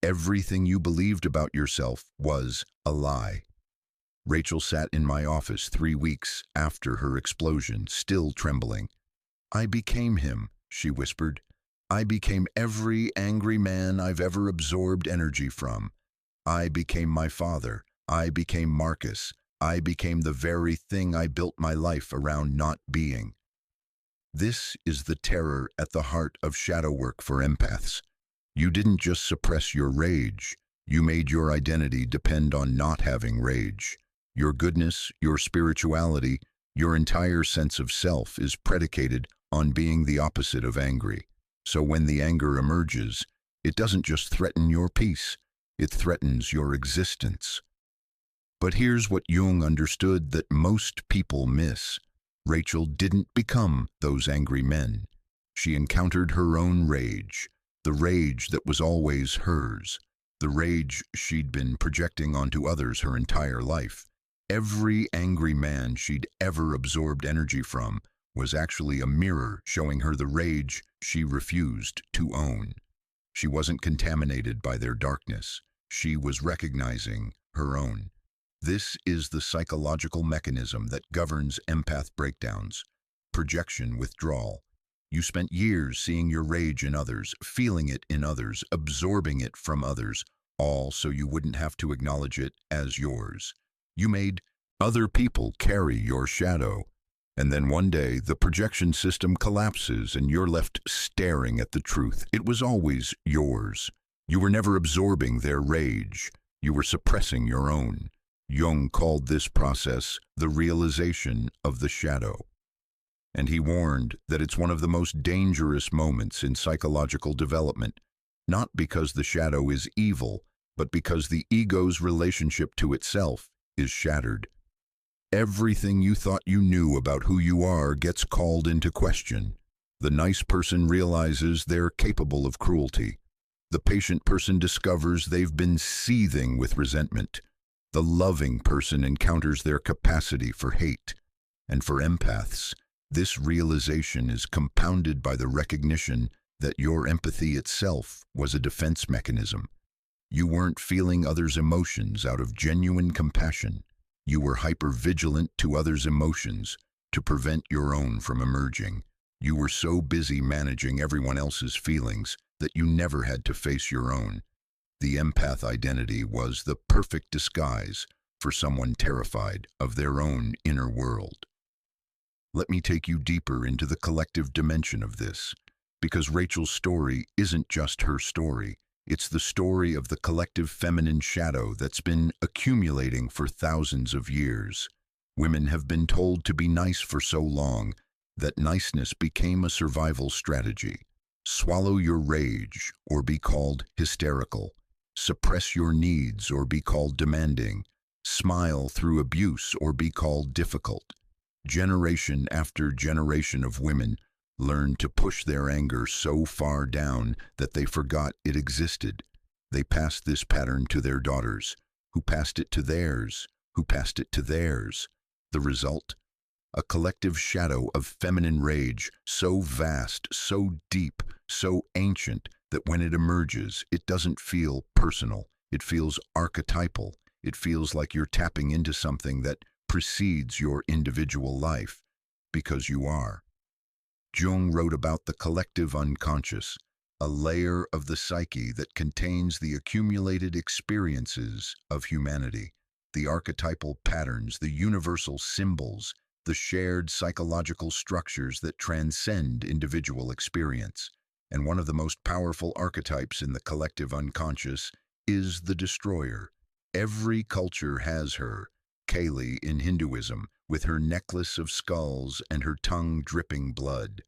Everything you believed about yourself was a lie. Rachel sat in my office 3 weeks after her explosion, still trembling. "I became him," she whispered. "I became every angry man I've ever absorbed energy from. I became my father. I became Marcus. I became the very thing I built my life around not being." This is the terror at the heart of shadow work for empaths. You didn't just suppress your rage. You made your identity depend on not having rage. Your goodness, your spirituality, your entire sense of self is predicated on being the opposite of angry. So when the anger emerges, it doesn't just threaten your peace, it threatens your existence. But here's what Jung understood that most people miss. Rachel didn't become those angry men. She encountered her own rage, the rage that was always hers, the rage she'd been projecting onto others her entire life. Every angry man she'd ever absorbed energy from was actually a mirror showing her the rage she refused to own. She wasn't contaminated by their darkness. She was recognizing her own. This is the psychological mechanism that governs empath breakdowns. Projection withdrawal. You spent years seeing your rage in others, feeling it in others, absorbing it from others, all so you wouldn't have to acknowledge it as yours. You made other people carry your shadow. And then one day, the projection system collapses and you're left staring at the truth. It was always yours. You were never absorbing their rage. You were suppressing your own. Jung called this process the realization of the shadow. And he warned that it's one of the most dangerous moments in psychological development, not because the shadow is evil, but because the ego's relationship to itself is shattered. Everything you thought you knew about who you are gets called into question. The nice person realizes they're capable of cruelty. The patient person discovers they've been seething with resentment. The loving person encounters their capacity for hate. And for empaths, this realization is compounded by the recognition that your empathy itself was a defense mechanism. You weren't feeling others' emotions out of genuine compassion. You were hypervigilant to others' emotions to prevent your own from emerging. You were so busy managing everyone else's feelings that you never had to face your own. The empath identity was the perfect disguise for someone terrified of their own inner world. Let me take you deeper into the collective dimension of this, because Rachel's story isn't just her story. It's the story of the collective feminine shadow that's been accumulating for thousands of years. Women have been told to be nice for so long that niceness became a survival strategy. Swallow your rage or be called hysterical. Suppress your needs or be called demanding. Smile through abuse or be called difficult. Generation after generation of women learned to push their anger so far down that they forgot it existed. They passed this pattern to their daughters, who passed it to theirs, who passed it to theirs. The result? A collective shadow of feminine rage, so vast, so deep, so ancient, that when it emerges, it doesn't feel personal. It feels archetypal. It feels like you're tapping into something that precedes your individual life, because you are. Jung wrote about the collective unconscious, a layer of the psyche that contains the accumulated experiences of humanity, the archetypal patterns, the universal symbols, the shared psychological structures that transcend individual experience. And one of the most powerful archetypes in the collective unconscious is the destroyer. Every culture has her. Kali in Hinduism, with her necklace of skulls and her tongue dripping blood.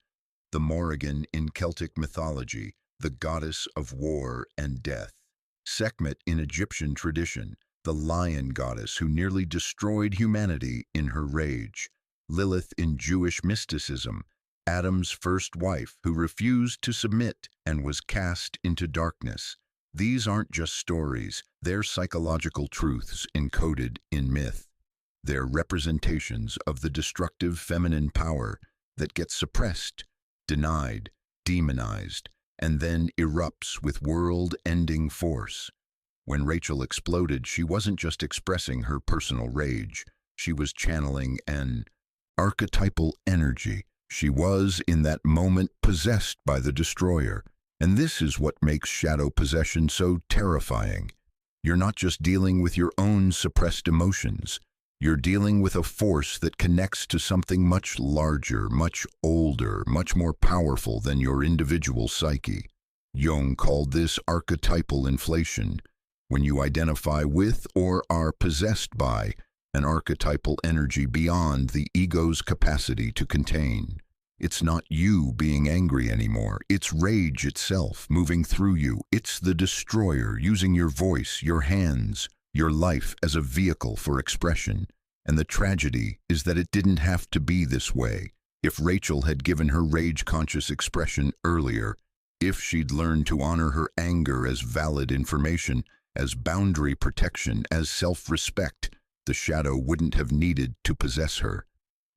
The Morrigan in Celtic mythology, the goddess of war and death. Sekhmet in Egyptian tradition, the lion goddess who nearly destroyed humanity in her rage. Lilith in Jewish mysticism, Adam's first wife who refused to submit and was cast into darkness. These aren't just stories, they're psychological truths encoded in myth. They're representations of the destructive feminine power that gets suppressed, denied, demonized, and then erupts with world-ending force. When Rachel exploded, she wasn't just expressing her personal rage, she was channeling an archetypal energy. She was, in that moment, possessed by the destroyer. And this is what makes shadow possession so terrifying. You're not just dealing with your own suppressed emotions. You're dealing with a force that connects to something much larger, much older, much more powerful than your individual psyche. Jung called this archetypal inflation, when you identify with or are possessed by an archetypal energy beyond the ego's capacity to contain. It's not you being angry anymore. It's rage itself moving through you. It's the destroyer using your voice, your hands, your life as a vehicle for expression. And the tragedy is that it didn't have to be this way. If Rachel had given her rage-conscious expression earlier, if she'd learned to honor her anger as valid information, as boundary protection, as self-respect, the shadow wouldn't have needed to possess her.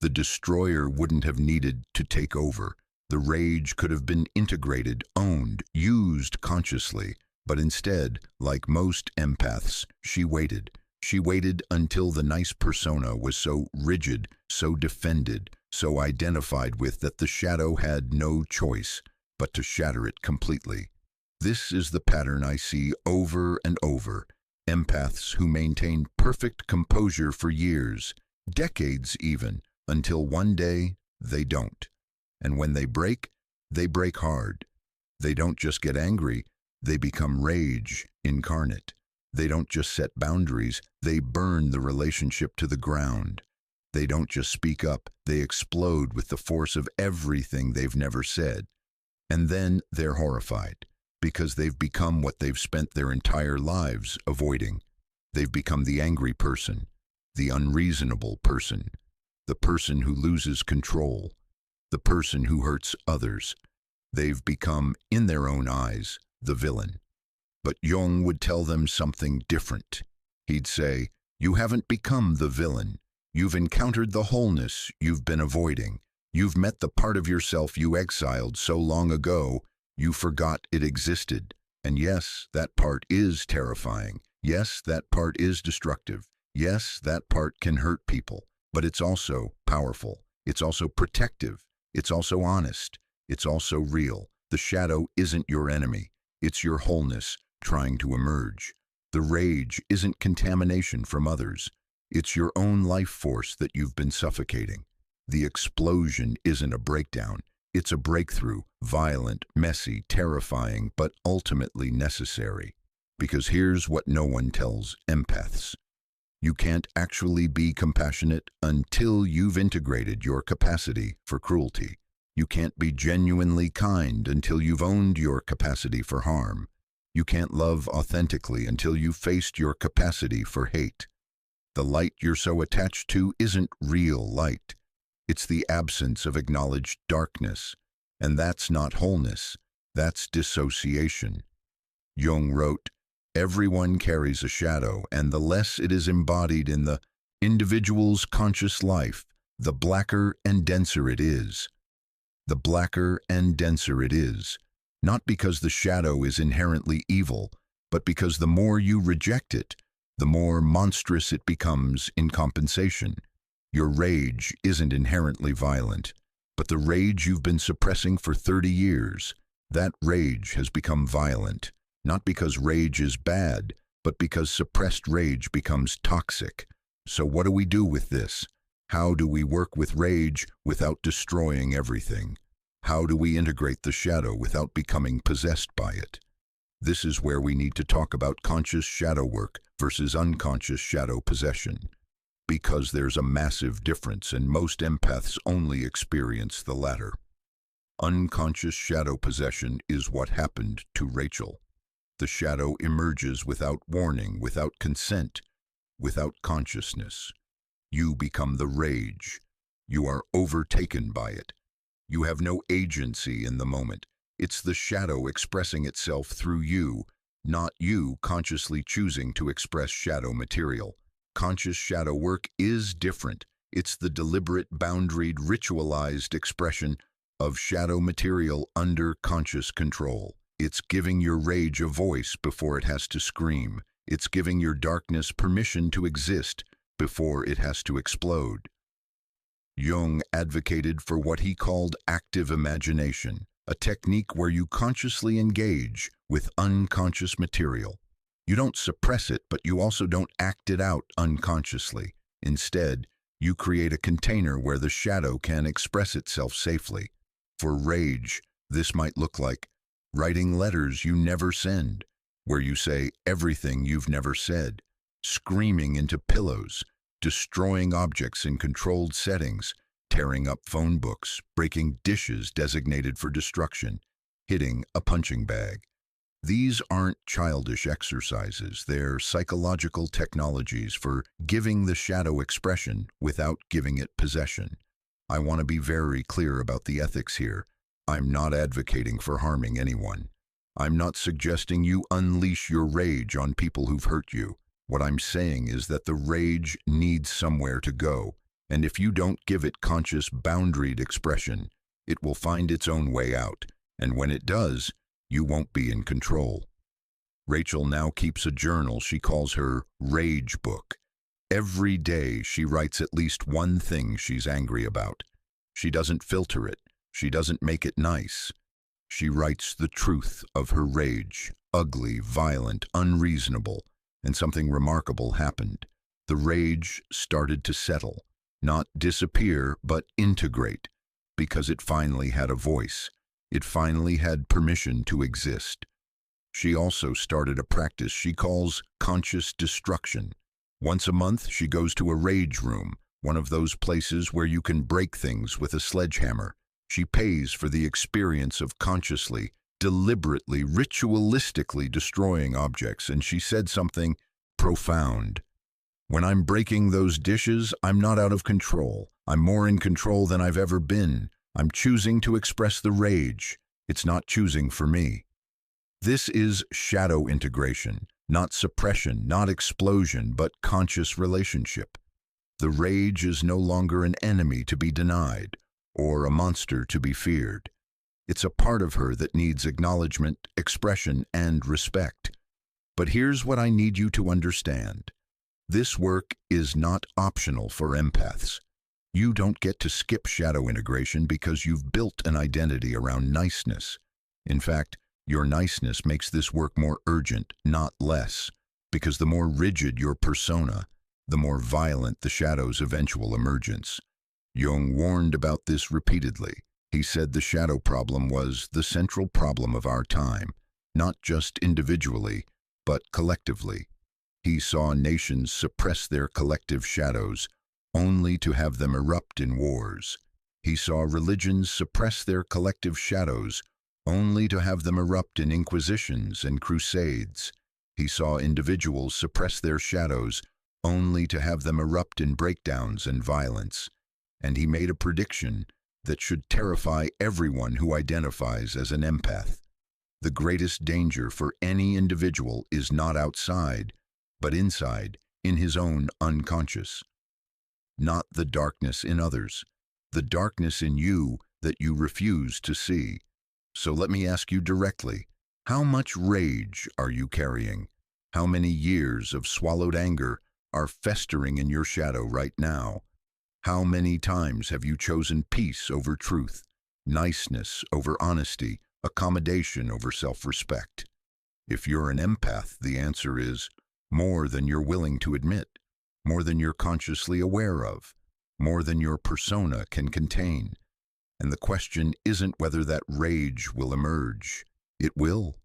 The destroyer wouldn't have needed to take over. The rage could have been integrated, owned, used consciously. But instead, like most empaths, she waited. She waited until the nice persona was so rigid, so defended, so identified with that the shadow had no choice but to shatter it completely. This is the pattern I see over and over. Empaths who maintain perfect composure for years, decades even, until one day they don't. And when they break hard. They don't just get angry, they become rage incarnate. They don't just set boundaries, they burn the relationship to the ground. They don't just speak up, they explode with the force of everything they've never said. And then they're horrified, because they've become what they've spent their entire lives avoiding. They've become the angry person, the unreasonable person, the person who loses control, the person who hurts others. They've become, in their own eyes, the villain. But Jung would tell them something different. He'd say, "You haven't become the villain. You've encountered the wholeness you've been avoiding. You've met the part of yourself you exiled so long ago, you forgot it existed. And yes, that part is terrifying. Yes, that part is destructive. Yes, that part can hurt people. But it's also powerful. It's also protective. It's also honest. It's also real. The shadow isn't your enemy. It's your wholeness trying to emerge. The rage isn't contamination from others. It's your own life force that you've been suffocating. The explosion isn't a breakdown. It's a breakthrough, violent, messy, terrifying, but ultimately necessary. Because here's what no one tells empaths. You can't actually be compassionate until you've integrated your capacity for cruelty. You can't be genuinely kind until you've owned your capacity for harm. You can't love authentically until you've faced your capacity for hate. The light you're so attached to isn't real light. It's the absence of acknowledged darkness. And that's not wholeness. That's dissociation. Jung wrote, "Everyone carries a shadow, and the less it is embodied in the individual's conscious life, the blacker and denser it is." The blacker and denser it is, not because the shadow is inherently evil, but because the more you reject it, the more monstrous it becomes in compensation. Your rage isn't inherently violent, but the rage you've been suppressing for 30 years, that rage has become violent. Not because rage is bad, but because suppressed rage becomes toxic. So what do we do with this? How do we work with rage without destroying everything? How do we integrate the shadow without becoming possessed by it? This is where we need to talk about conscious shadow work versus unconscious shadow possession. Because there's a massive difference, and most empaths only experience the latter. Unconscious shadow possession is what happened to Rachel. The shadow emerges without warning, without consent, without consciousness. You become the rage. You are overtaken by it. You have no agency in the moment. It's the shadow expressing itself through you, not you consciously choosing to express shadow material. Conscious shadow work is different. It's the deliberate, boundaried, ritualized expression of shadow material under conscious control. It's giving your rage a voice before it has to scream. It's giving your darkness permission to exist before it has to explode. Jung advocated for what he called active imagination, a technique where you consciously engage with unconscious material. You don't suppress it, but you also don't act it out unconsciously. Instead, you create a container where the shadow can express itself safely. For rage, this might look like writing letters you never send, where you say everything you've never said, screaming into pillows, destroying objects in controlled settings, tearing up phone books, breaking dishes designated for destruction, hitting a punching bag. These aren't childish exercises, they're psychological technologies for giving the shadow expression without giving it possession. I want to be very clear about the ethics here. I'm not advocating for harming anyone. I'm not suggesting you unleash your rage on people who've hurt you. What I'm saying is that the rage needs somewhere to go, and if you don't give it conscious, boundaried expression, it will find its own way out, and when it does, you won't be in control. Rachel now keeps a journal she calls her rage book. Every day she writes at least one thing she's angry about. She doesn't filter it. She doesn't make it nice. She writes the truth of her rage, ugly, violent, unreasonable, and something remarkable happened. The rage started to settle, not disappear, but integrate, because it finally had a voice. It finally had permission to exist. She also started a practice she calls conscious destruction. Once a month, she goes to a rage room, one of those places where you can break things with a sledgehammer. She pays for the experience of consciously, deliberately, ritualistically destroying objects, and she said something profound. When I'm breaking those dishes, I'm not out of control. I'm more in control than I've ever been. I'm choosing to express the rage. It's not choosing for me. This is shadow integration, not suppression, not explosion, but conscious relationship. The rage is no longer an enemy to be denied, or a monster to be feared. It's a part of her that needs acknowledgement, expression, and respect. But here's what I need you to understand. This work is not optional for empaths. You don't get to skip shadow integration because you've built an identity around niceness. In fact, your niceness makes this work more urgent, not less, because the more rigid your persona, the more violent the shadow's eventual emergence. Jung warned about this repeatedly. He said the shadow problem was the central problem of our time, not just individually, but collectively. He saw nations suppress their collective shadows only to have them erupt in wars. He saw religions suppress their collective shadows only to have them erupt in inquisitions and crusades. He saw individuals suppress their shadows only to have them erupt in breakdowns and violence. And he made a prediction that should terrify everyone who identifies as an empath. The greatest danger for any individual is not outside, but inside, in his own unconscious. Not the darkness in others, the darkness in you that you refuse to see. So let me ask you directly, how much rage are you carrying? How many years of swallowed anger are festering in your shadow right now? How many times have you chosen peace over truth, niceness over honesty, accommodation over self-respect? If you're an empath, the answer is more than you're willing to admit, more than you're consciously aware of, more than your persona can contain. And the question isn't whether that rage will emerge. It will.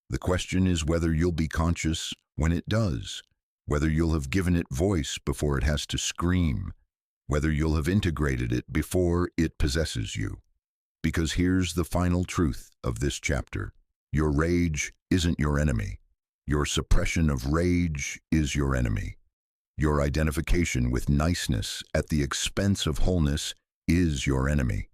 The question is whether you'll be conscious when it does, whether you'll have given it voice before it has to scream, whether you'll have integrated it before it possesses you. Because here's the final truth of this chapter. Your rage isn't your enemy. Your suppression of rage is your enemy. Your identification with niceness at the expense of wholeness is your enemy.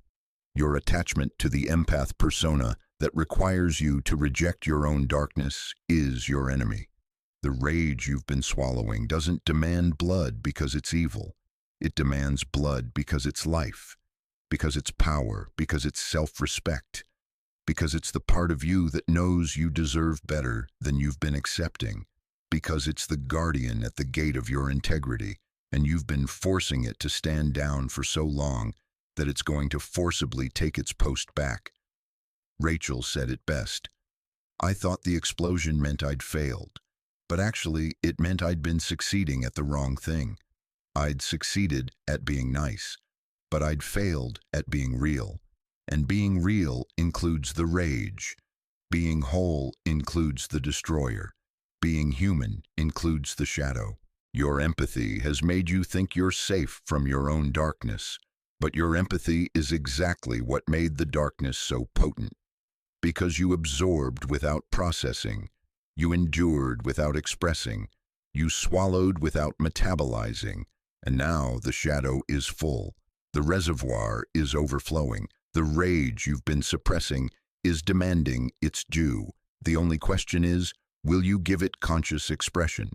Your attachment to the empath persona that requires you to reject your own darkness is your enemy. The rage you've been swallowing doesn't demand blood because it's evil. It demands blood because it's life, because it's power, because it's self-respect, because it's the part of you that knows you deserve better than you've been accepting, because it's the guardian at the gate of your integrity, and you've been forcing it to stand down for so long that it's going to forcibly take its post back. Rachel said it best. I thought the explosion meant I'd failed, but actually it meant I'd been succeeding at the wrong thing. I'd succeeded at being nice, but I'd failed at being real. And being real includes the rage. Being whole includes the destroyer. Being human includes the shadow. Your empathy has made you think you're safe from your own darkness, but your empathy is exactly what made the darkness so potent. Because you absorbed without processing, you endured without expressing, you swallowed without metabolizing, and now the shadow is full. The reservoir is overflowing. The rage you've been suppressing is demanding its due. The only question is, will you give it conscious expression,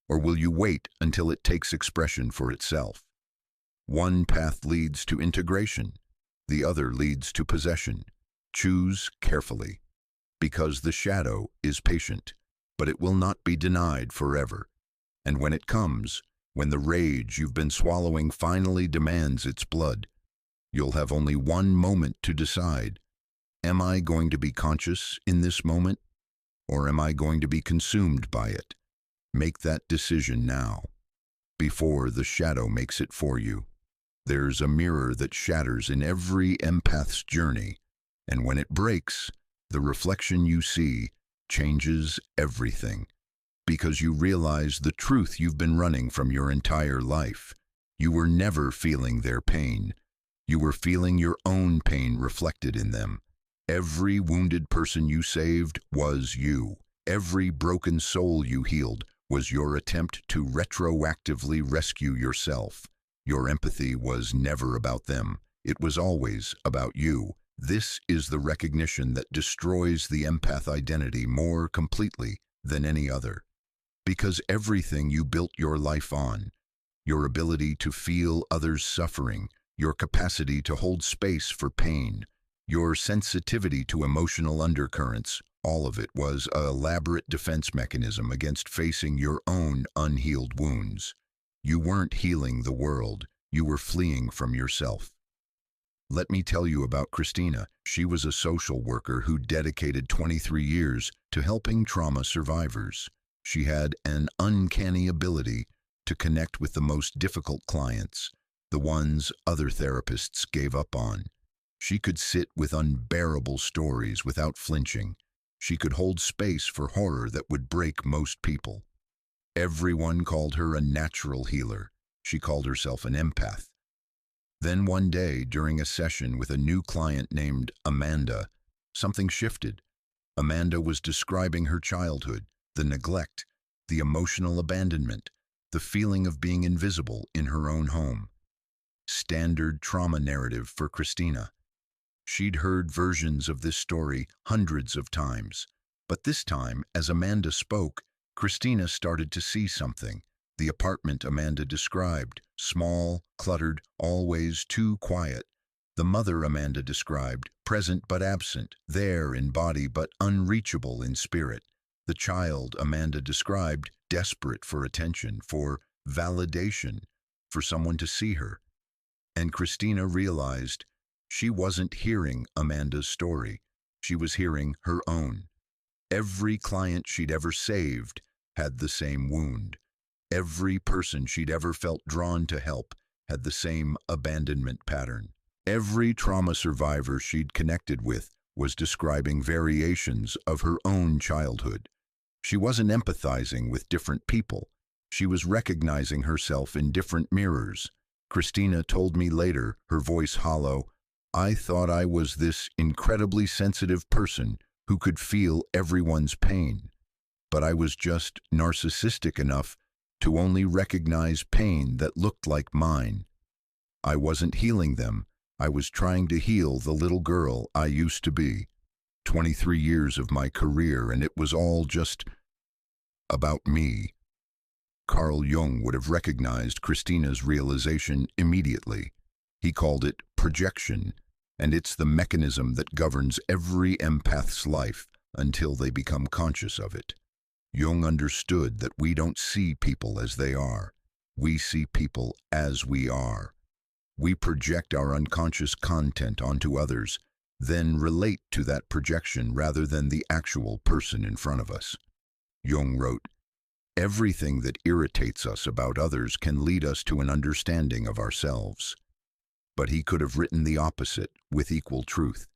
or will you wait until it takes expression for itself? One path leads to integration, the other leads to possession. Choose carefully, because the shadow is patient, but it will not be denied forever. And when it comes, when the rage you've been swallowing finally demands its blood, you'll have only one moment to decide. Am I going to be conscious in this moment, or am I going to be consumed by it? Make that decision now, before the shadow makes it for you. There's a mirror that shatters in every empath's journey, and when it breaks, the reflection you see changes everything. Because you realize the truth you've been running from your entire life. You were never feeling their pain. You were feeling your own pain reflected in them. Every wounded person you saved was you. Every broken soul you healed was your attempt to retroactively rescue yourself. Your empathy was never about them. It was always about you. This is the recognition that destroys the empath identity more completely than any other. Because everything you built your life on, your ability to feel others' suffering, your capacity to hold space for pain, your sensitivity to emotional undercurrents, all of it was an elaborate defense mechanism against facing your own unhealed wounds. You weren't healing the world, you were fleeing from yourself. Let me tell you about Christina. She was a social worker who dedicated 23 years to helping trauma survivors. She had an uncanny ability to connect with the most difficult clients, the ones other therapists gave up on. She could sit with unbearable stories without flinching. She could hold space for horror that would break most people. Everyone called her a natural healer. She called herself an empath. Then one day, during a session with a new client named Amanda, something shifted. Amanda was describing her childhood, the neglect, the emotional abandonment, the feeling of being invisible in her own home. Standard trauma narrative for Christina. She'd heard versions of this story hundreds of times, but this time, as Amanda spoke, Christina started to see something. The apartment Amanda described, small, cluttered, always too quiet. The mother Amanda described, present but absent, there in body but unreachable in spirit. The child Amanda described, desperate for attention, for validation, for someone to see her. And Christina realized she wasn't hearing Amanda's story. She was hearing her own. Every client she'd ever saved had the same wound. Every person she'd ever felt drawn to help had the same abandonment pattern. Every trauma survivor she'd connected with was describing variations of her own childhood. She wasn't empathizing with different people. She was recognizing herself in different mirrors. Christina told me later, her voice hollow, I thought I was this incredibly sensitive person who could feel everyone's pain, but I was just narcissistic enough to only recognize pain that looked like mine. I wasn't healing them. I was trying to heal the little girl I used to be. 23 years of my career, and it was all just about me. Carl Jung would have recognized Christina's realization immediately. He called it projection, and it's the mechanism that governs every empath's life until they become conscious of it. Jung understood that we don't see people as they are. We see people as we are. We project our unconscious content onto others, then relate to that projection rather than the actual person in front of us. Jung wrote, "Everything that irritates us about others can lead us to an understanding of ourselves." But he could have written the opposite with equal truth.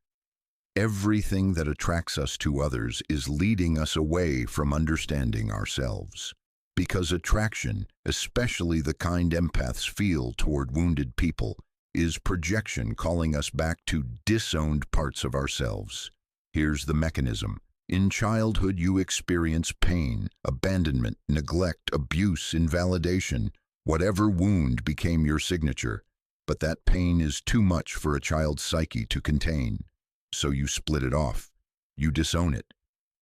Everything that attracts us to others is leading us away from understanding ourselves. Because attraction, especially the kind empaths feel toward wounded people, is projection calling us back to disowned parts of ourselves. Here's the mechanism. In childhood, you experience pain, abandonment, neglect, abuse, invalidation. Whatever wound became your signature. But that pain is too much for a child's psyche to contain. So you split it off. You disown it.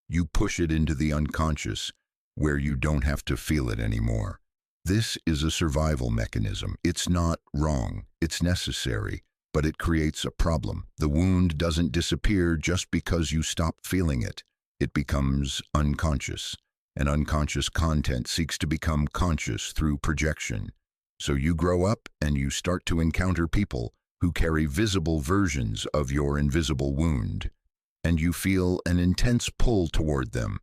You push it into the unconscious, where you don't have to feel it anymore. This is a survival mechanism. It's not wrong. It's necessary, but it creates a problem. The wound doesn't disappear just because you stop feeling it. It becomes unconscious, and unconscious content seeks to become conscious through projection. So you grow up and you start to encounter people who carry visible versions of your invisible wound, and you feel an intense pull toward them.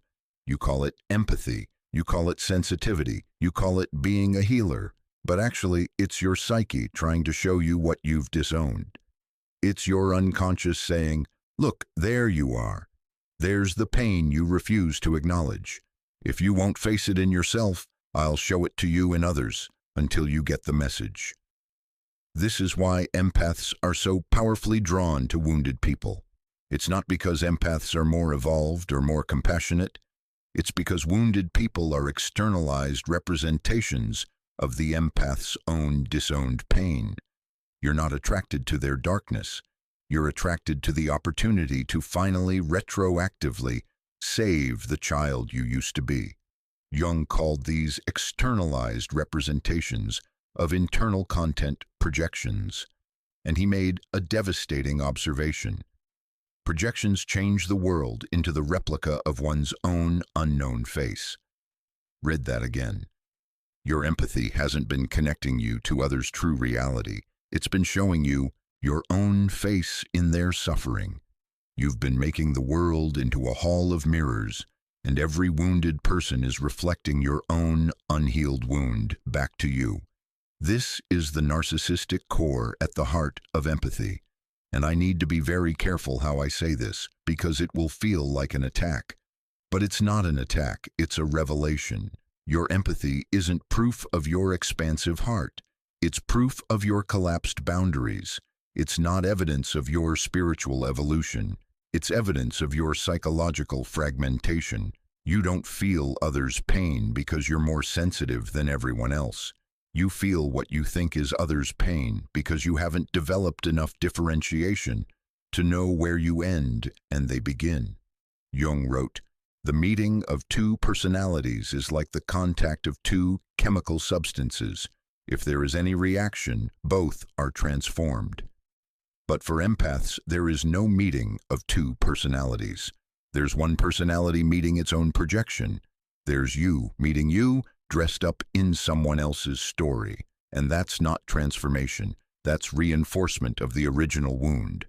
You call it empathy, you call it sensitivity, you call it being a healer, but actually it's your psyche trying to show you what you've disowned. It's your unconscious saying, "Look, there you are. There's the pain you refuse to acknowledge. If you won't face it in yourself, I'll show it to you in others until you get the message." This is why empaths are so powerfully drawn to wounded people. It's not because empaths are more evolved or more compassionate. It's because wounded people are externalized representations of the empath's own disowned pain. You're not attracted to their darkness. You're attracted to the opportunity to finally retroactively save the child you used to be. Jung called these externalized representations of internal content projections, and he made a devastating observation. Projections change the world into the replica of one's own unknown face. Read that again. Your empathy hasn't been connecting you to others' true reality. It's been showing you your own face in their suffering. You've been making the world into a hall of mirrors, and every wounded person is reflecting your own unhealed wound back to you. This is the narcissistic core at the heart of empathy. And I need to be very careful how I say this, because it will feel like an attack. But it's not an attack, it's a revelation. Your empathy isn't proof of your expansive heart. It's proof of your collapsed boundaries. It's not evidence of your spiritual evolution. It's evidence of your psychological fragmentation. You don't feel others' pain because you're more sensitive than everyone else. You feel what you think is others' pain because you haven't developed enough differentiation to know where you end and they begin. Jung wrote, "The meeting of two personalities is like the contact of two chemical substances. If there is any reaction, both are transformed." But for empaths, there is no meeting of two personalities. There's one personality meeting its own projection. There's you meeting you, dressed up in someone else's story. And that's not transformation. That's reinforcement of the original wound.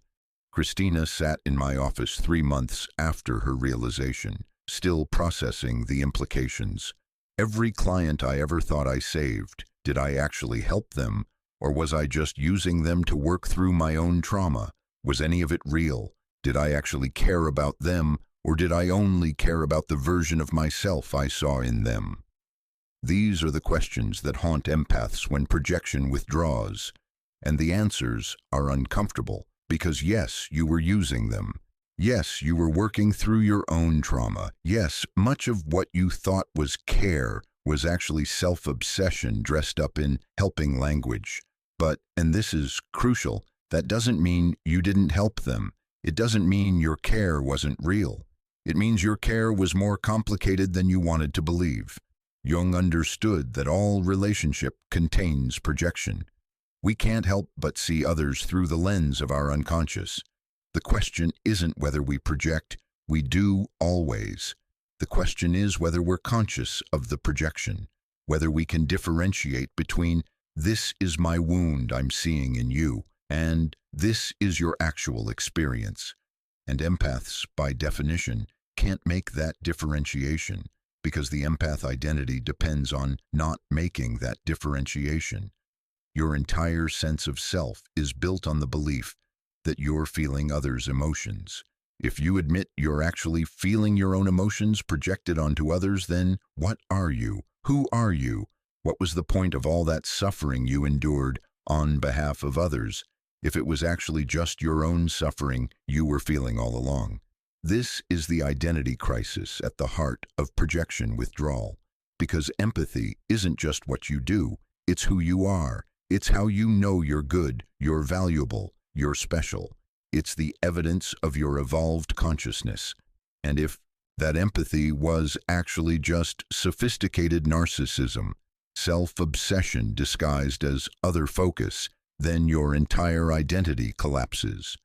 Christina sat in my office 3 months after her realization, still processing the implications. Every client I ever thought I saved, did I actually help them, or was I just using them to work through my own trauma? Was any of it real? Did I actually care about them, or did I only care about the version of myself I saw in them? These are the questions that haunt empaths when projection withdraws, and the answers are uncomfortable, Because yes, you were using them. Yes, you were working through your own trauma. Yes, much of what you thought was care was actually self-obsession dressed up in helping language. But, and this is crucial, that doesn't mean you didn't help them. It doesn't mean your care wasn't real. It means your care was more complicated than you wanted to believe. Jung understood that all relationship contains projection. We can't help but see others through the lens of our unconscious. The question isn't whether we project, we do always. The question is whether we're conscious of the projection, whether we can differentiate between this is my wound I'm seeing in you and this is your actual experience. And empaths, by definition, can't make that differentiation because the empath identity depends on not making that differentiation. Your entire sense of self is built on the belief that you're feeling others' emotions. If you admit you're actually feeling your own emotions projected onto others, then what are you? Who are you? What was the point of all that suffering you endured on behalf of others if it was actually just your own suffering you were feeling all along? This is the identity crisis at the heart of projection withdrawal, because empathy isn't just what you do, it's who you are. It's how you know you're good, you're valuable, you're special. It's the evidence of your evolved consciousness. And if that empathy was actually just sophisticated narcissism, self-obsession disguised as other focus, then your entire identity collapses.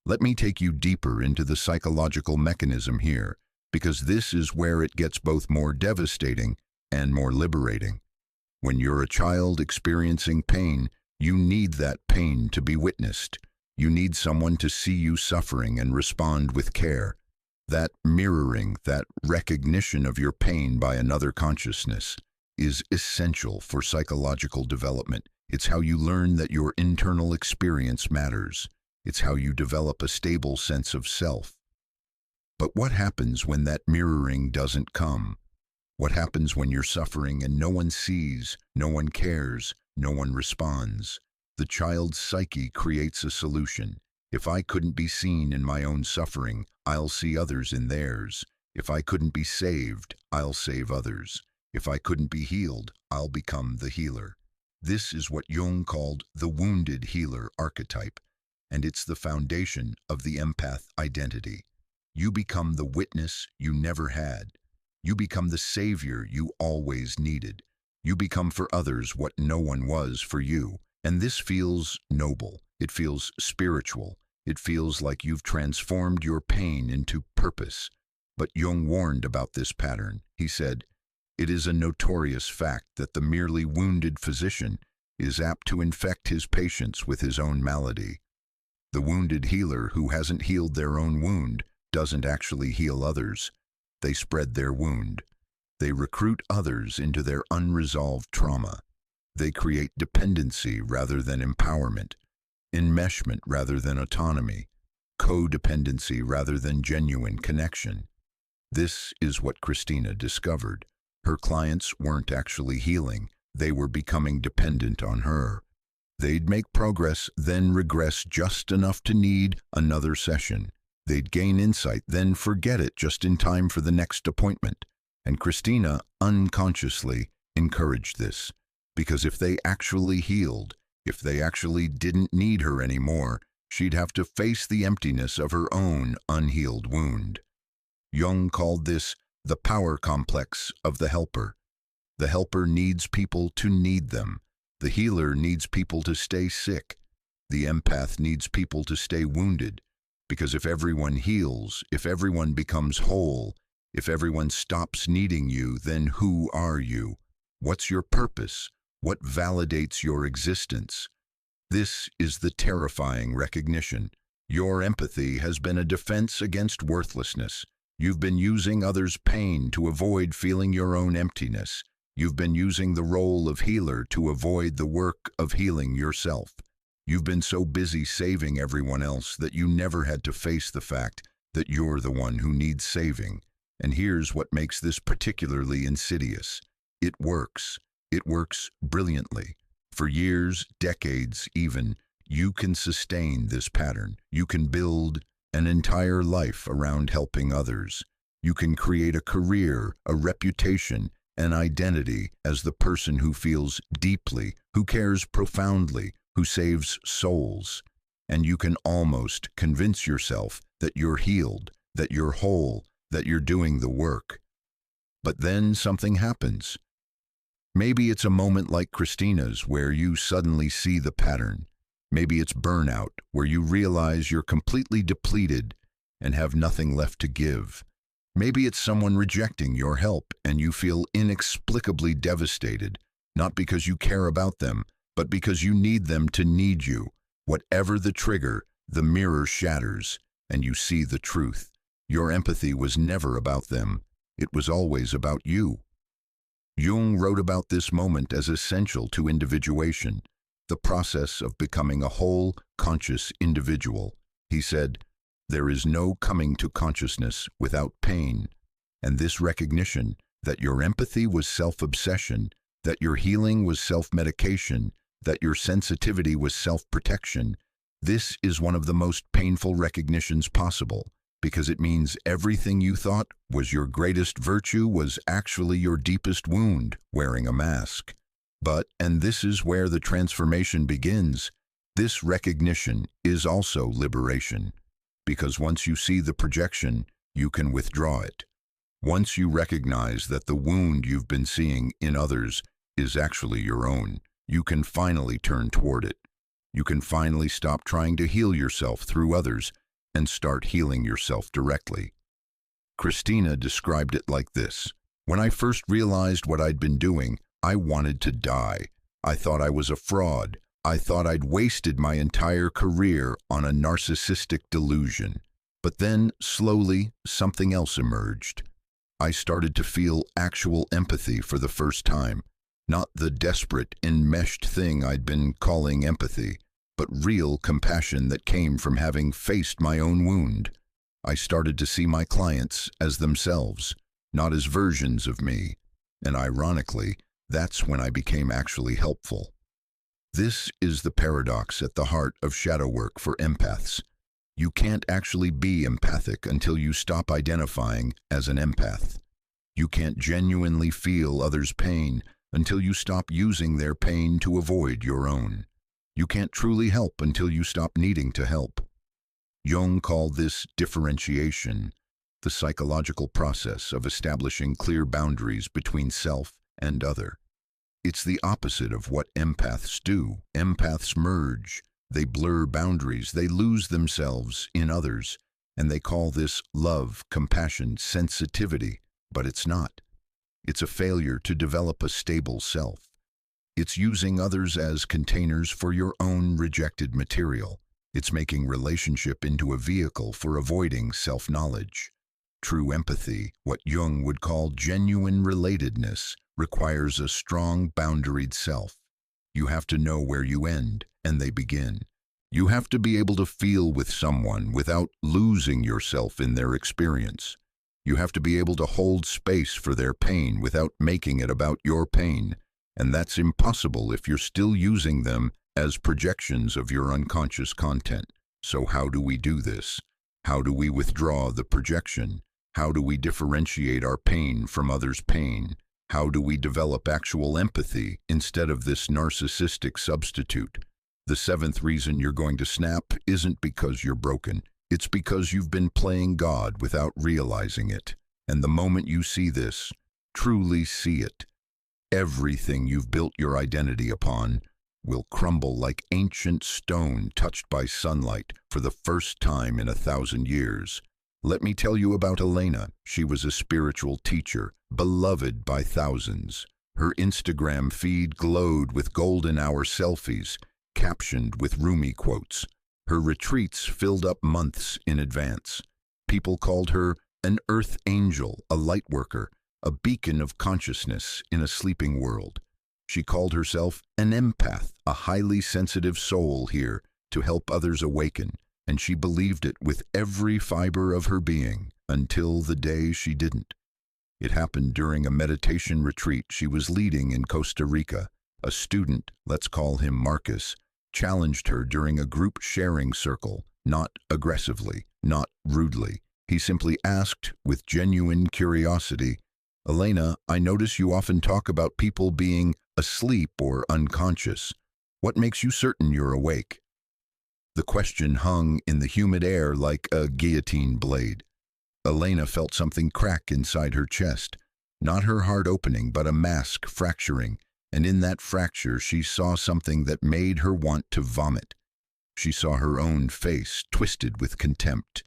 Let me take you deeper into the psychological mechanism here, because this is where it gets both more devastating and more liberating. When you're a child experiencing pain, you need that pain to be witnessed. You need someone to see you suffering and respond with care. That mirroring, that recognition of your pain by another consciousness is essential for psychological development. It's how you learn that your internal experience matters. It's how you develop a stable sense of self. But what happens when that mirroring doesn't come? What happens when you're suffering and no one sees, no one cares, no one responds? The child's psyche creates a solution. If I couldn't be seen in my own suffering, I'll see others in theirs. If I couldn't be saved, I'll save others. If I couldn't be healed, I'll become the healer. This is what Jung called the wounded healer archetype, and it's the foundation of the empath identity. You become the witness you never had. You become the savior you always needed. You become for others what no one was for you. And this feels noble. It feels spiritual. It feels like you've transformed your pain into purpose. But Jung warned about this pattern. He said, "It is a notorious fact that the merely wounded physician is apt to infect his patients with his own malady. The wounded healer who hasn't healed their own wound doesn't actually heal others. They spread their wound. They recruit others into their unresolved trauma. They create dependency rather than empowerment, enmeshment rather than autonomy, codependency rather than genuine connection." This is what Christina discovered. Her clients weren't actually healing. They were becoming dependent on her. They'd make progress, then regress just enough to need another session. They'd gain insight, then forget it just in time for the next appointment. And Christina unconsciously encouraged this, because if they actually healed, if they actually didn't need her anymore, she'd have to face the emptiness of her own unhealed wound. Jung called this the power complex of the helper. The helper needs people to need them. The healer needs people to stay sick. The empath needs people to stay wounded. Because if everyone heals, if everyone becomes whole, if everyone stops needing you, then who are you? What's your purpose? What validates your existence? This is the terrifying recognition. Your empathy has been a defense against worthlessness. You've been using others' pain to avoid feeling your own emptiness. You've been using the role of healer to avoid the work of healing yourself. You've been so busy saving everyone else that you never had to face the fact that you're the one who needs saving. And here's what makes this particularly insidious. It works. It works brilliantly. For years, decades even, You can sustain this pattern. You can build an entire life around helping others. You can create a career, a reputation, an identity as the person who feels deeply, who cares profoundly, who saves souls. And you can almost convince yourself that you're healed, that you're whole, that you're doing the work. But then something happens. Maybe it's a moment like Christina's where you suddenly see the pattern. Maybe it's burnout, where you realize you're completely depleted and have nothing left to give. Maybe it's someone rejecting your help and you feel inexplicably devastated, not because you care about them, but because you need them to need you. Whatever the trigger, the mirror shatters and you see the truth. Your empathy was never about them. It was always about you. Jung wrote about this moment as essential to individuation, the process of becoming a whole, conscious individual. He said, "There is no coming to consciousness without pain," and this recognition that your empathy was self-obsession, that your healing was self-medication, that your sensitivity was self-protection, this is one of the most painful recognitions possible, because it means everything you thought was your greatest virtue was actually your deepest wound, wearing a mask. But, and this is where the transformation begins, this recognition is also liberation. Because once you see the projection, you can withdraw it. Once you recognize that the wound you've been seeing in others is actually your own, you can finally turn toward it. You can finally stop trying to heal yourself through others and start healing yourself directly. Christina described it like this: "When I first realized what I'd been doing, I wanted to die. I thought I was a fraud. I thought I'd wasted my entire career on a narcissistic delusion. But then, slowly, something else emerged. I started to feel actual empathy for the first time. Not the desperate, enmeshed thing I'd been calling empathy, but real compassion that came from having faced my own wound. I started to see my clients as themselves, not as versions of me. And ironically, that's when I became actually helpful." This is the paradox at the heart of shadow work for empaths. You can't actually be empathic until you stop identifying as an empath. You can't genuinely feel others' pain until you stop using their pain to avoid your own. You can't truly help until you stop needing to help. Jung called this differentiation, the psychological process of establishing clear boundaries between self and other. It's the opposite of what empaths do. Empaths merge, they blur boundaries, they lose themselves in others, and they call this love, compassion, sensitivity, but it's not. It's a failure to develop a stable self. It's using others as containers for your own rejected material. It's making relationship into a vehicle for avoiding self-knowledge. True empathy, what Jung would call genuine relatedness, requires a strong, boundaried self. You have to know where you end and they begin. You have to be able to feel with someone without losing yourself in their experience. You have to be able to hold space for their pain without making it about your pain. And that's impossible if you're still using them as projections of your unconscious content. So how do we do this? How do we withdraw the projection? How do we differentiate our pain from others' pain? How do we develop actual empathy instead of this narcissistic substitute? The seventh reason you're going to snap isn't because you're broken. It's because you've been playing God without realizing it. And the moment you see this, truly see it, everything you've built your identity upon will crumble like ancient stone touched by sunlight for the first time in 1,000 years. Let me tell you about Elena. She was a spiritual teacher, beloved by thousands. Her Instagram feed glowed with golden hour selfies, captioned with Rumi quotes. Her retreats filled up months in advance. People called her an earth angel, a light worker, a beacon of consciousness in a sleeping world. She called herself an empath, a highly sensitive soul here to help others awaken, and she believed it with every fiber of her being until the day she didn't. It happened during a meditation retreat she was leading in Costa Rica. A student, let's call him Marcus, challenged her during a group sharing circle, not aggressively, not rudely. He simply asked, with genuine curiosity, "Elena, I notice you often talk about people being asleep or unconscious. What makes you certain you're awake?" The question hung in the humid air like a guillotine blade. Elena felt something crack inside her chest, not her heart opening, but a mask fracturing, and in that fracture she saw something that made her want to vomit. She saw her own face twisted with contempt.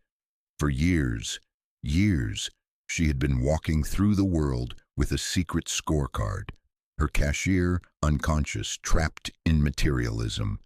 For years, she had been walking through the world with a secret scorecard. Her cashier, unconscious, trapped in materialism.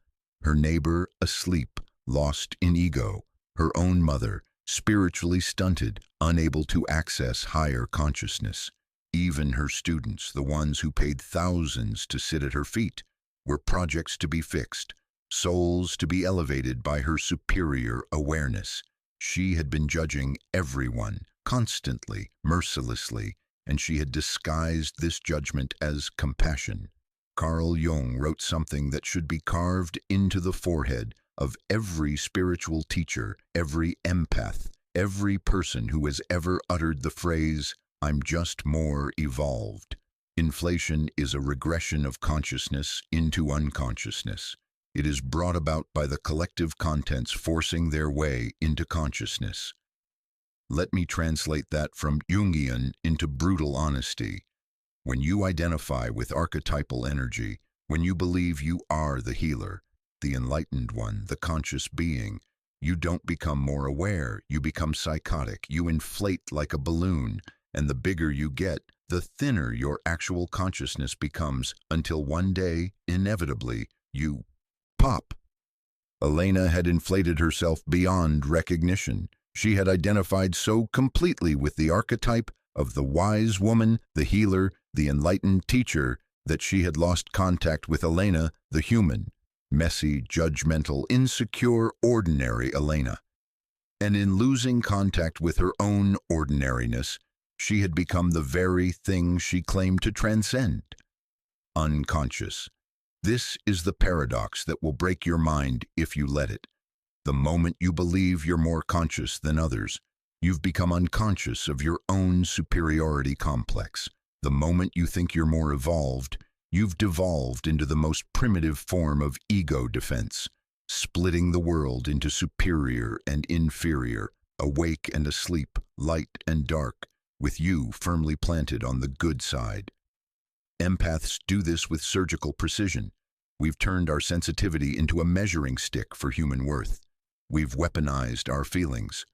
Her neighbor, asleep, lost in ego. Her own mother, spiritually stunted, unable to access higher consciousness. Even her students, the ones who paid thousands to sit at her feet, were projects to be fixed, souls to be elevated by her superior awareness. She had been judging everyone, constantly, mercilessly, and she had disguised this judgment as compassion. Carl Jung wrote something that should be carved into the forehead of every spiritual teacher, every empath, every person who has ever uttered the phrase, "I'm just more evolved." Inflation is a regression of consciousness into unconsciousness. It is brought about by the collective contents forcing their way into consciousness. Let me translate that from Jungian into brutal honesty. When you identify with archetypal energy, when you believe you are the healer, the enlightened one, the conscious being, you don't become more aware, you become psychotic, you inflate like a balloon, and the bigger you get, the thinner your actual consciousness becomes until one day, inevitably, you pop. Elena had inflated herself beyond recognition. She had identified so completely with the archetype of the wise woman, the healer, the enlightened teacher, that she had lost contact with Elena, the human, messy, judgmental, insecure, ordinary Elena. And in losing contact with her own ordinariness, she had become the very thing she claimed to transcend. Unconscious. This is the paradox that will break your mind if you let it. The moment you believe you're more conscious than others, you've become unconscious of your own superiority complex. The moment you think you're more evolved, you've devolved into the most primitive form of ego defense, splitting the world into superior and inferior, awake and asleep, light and dark, with you firmly planted on the good side. Empaths do this with surgical precision. We've turned our sensitivity into a measuring stick for human worth. We've weaponized our feelings.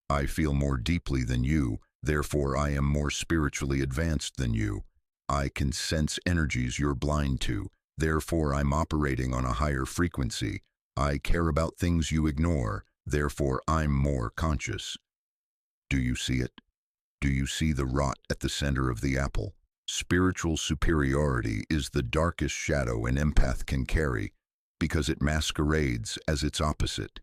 I feel more deeply than you, therefore I am more spiritually advanced than you. I can sense energies you're blind to, therefore I'm operating on a higher frequency. I care about things you ignore, therefore I'm more conscious. Do you see it? Do you see the rot at the center of the apple? Spiritual superiority is the darkest shadow an empath can carry because it masquerades as its opposite.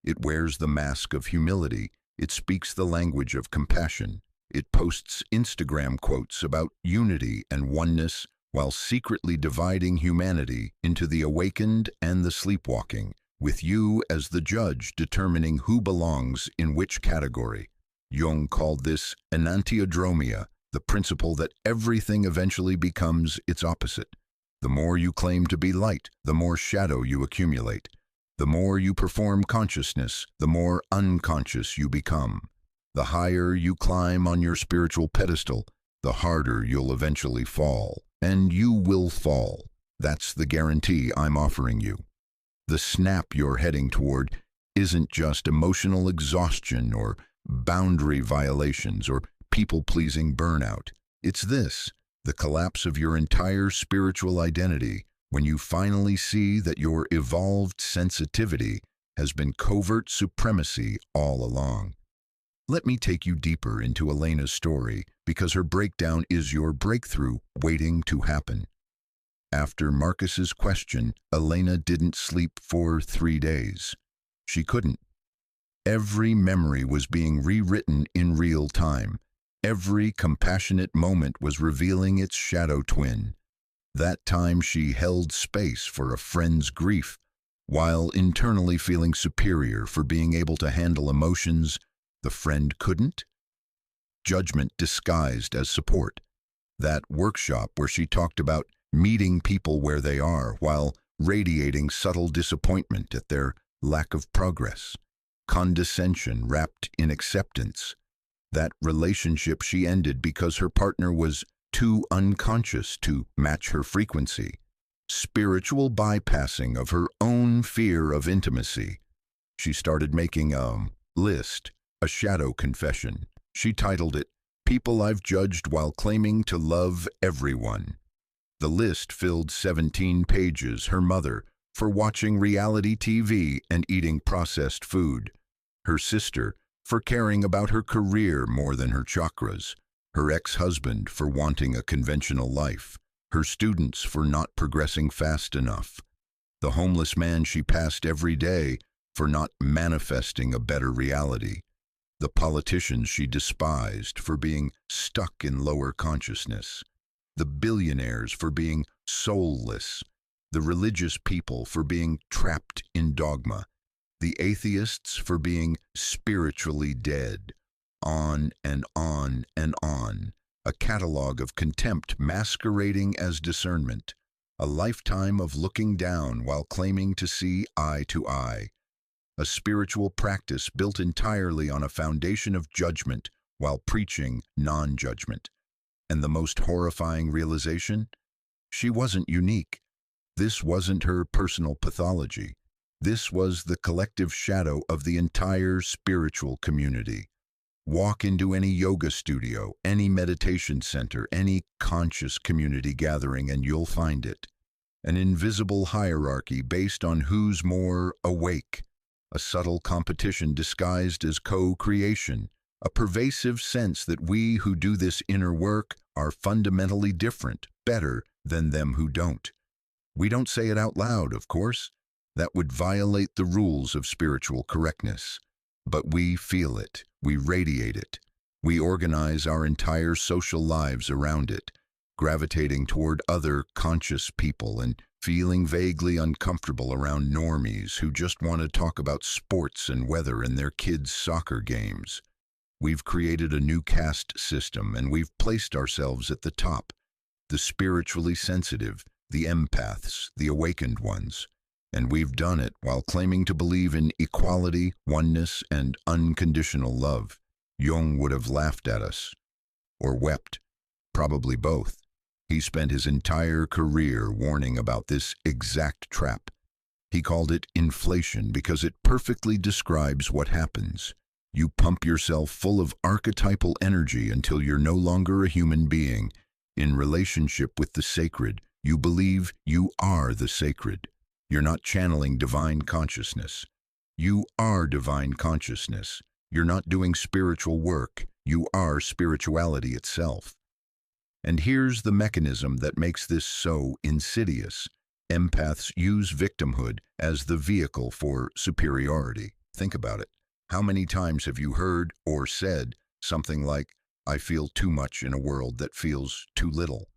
It wears the mask of humility. It speaks the language of compassion. It posts Instagram quotes about unity and oneness while secretly dividing humanity into the awakened and the sleepwalking, with you as the judge determining who belongs in which category. Jung called this Enantiodromia, the principle that everything eventually becomes its opposite. The more you claim to be light, the more shadow you accumulate. The more you perform consciousness, the more unconscious you become. The higher you climb on your spiritual pedestal, the harder you'll eventually fall. And you will fall. That's the guarantee I'm offering you. The snap you're heading toward isn't just emotional exhaustion or boundary violations or people-pleasing burnout. It's this, the collapse of your entire spiritual identity when you finally see that your evolved sensitivity has been covert supremacy all along. Let me take you deeper into Elena's story because her breakdown is your breakthrough waiting to happen. After Marcus's question, Elena didn't sleep for 3 days. She couldn't. Every memory was being rewritten in real time. Every compassionate moment was revealing its shadow twin. That time she held space for a friend's grief, while internally feeling superior for being able to handle emotions the friend couldn't? Judgment disguised as support. That workshop where she talked about meeting people where they are while radiating subtle disappointment at their lack of progress. Condescension wrapped in acceptance. That relationship she ended because her partner was too unconscious to match her frequency. Spiritual bypassing of her own fear of intimacy. She started making a list, a shadow confession. She titled it, "People I've Judged While Claiming to Love Everyone." The list filled 17 pages. Her mother, for watching reality TV and eating processed food. Her sister, for caring about her career more than her chakras. Her ex-husband, for wanting a conventional life. Her students, for not progressing fast enough. The homeless man she passed every day, for not manifesting a better reality. The politicians she despised, for being stuck in lower consciousness. The billionaires, for being soulless. The religious people, for being trapped in dogma. The atheists, for being spiritually dead. On and on and on. A catalog of contempt masquerading as discernment. A lifetime of looking down while claiming to see eye to eye. A spiritual practice built entirely on a foundation of judgment while preaching non-judgment. And the most horrifying realization? She wasn't unique. This wasn't her personal pathology. This was the collective shadow of the entire spiritual community. Walk into any yoga studio, any meditation center, any conscious community gathering, and you'll find it. An invisible hierarchy based on who's more awake. A subtle competition disguised as co-creation. A pervasive sense that we who do this inner work are fundamentally different, better than them who don't. We don't say it out loud, of course. That would violate the rules of spiritual correctness. But we feel it, we radiate it. We organize our entire social lives around it, gravitating toward other conscious people and feeling vaguely uncomfortable around normies who just want to talk about sports and weather and their kids' soccer games. We've created a new caste system and we've placed ourselves at the top, the spiritually sensitive, the empaths, the awakened ones. And we've done it while claiming to believe in equality, oneness, and unconditional love. Jung would have laughed at us. Or wept. Probably both. He spent his entire career warning about this exact trap. He called it inflation because it perfectly describes what happens. You pump yourself full of archetypal energy until you're no longer a human being. In relationship with the sacred, you believe you are the sacred. You're not channeling divine consciousness. You are divine consciousness. You're not doing spiritual work. You are spirituality itself. And here's the mechanism that makes this so insidious. Empaths use victimhood as the vehicle for superiority. Think about it. How many times have you heard or said something like, "I feel too much in a world that feels too little"?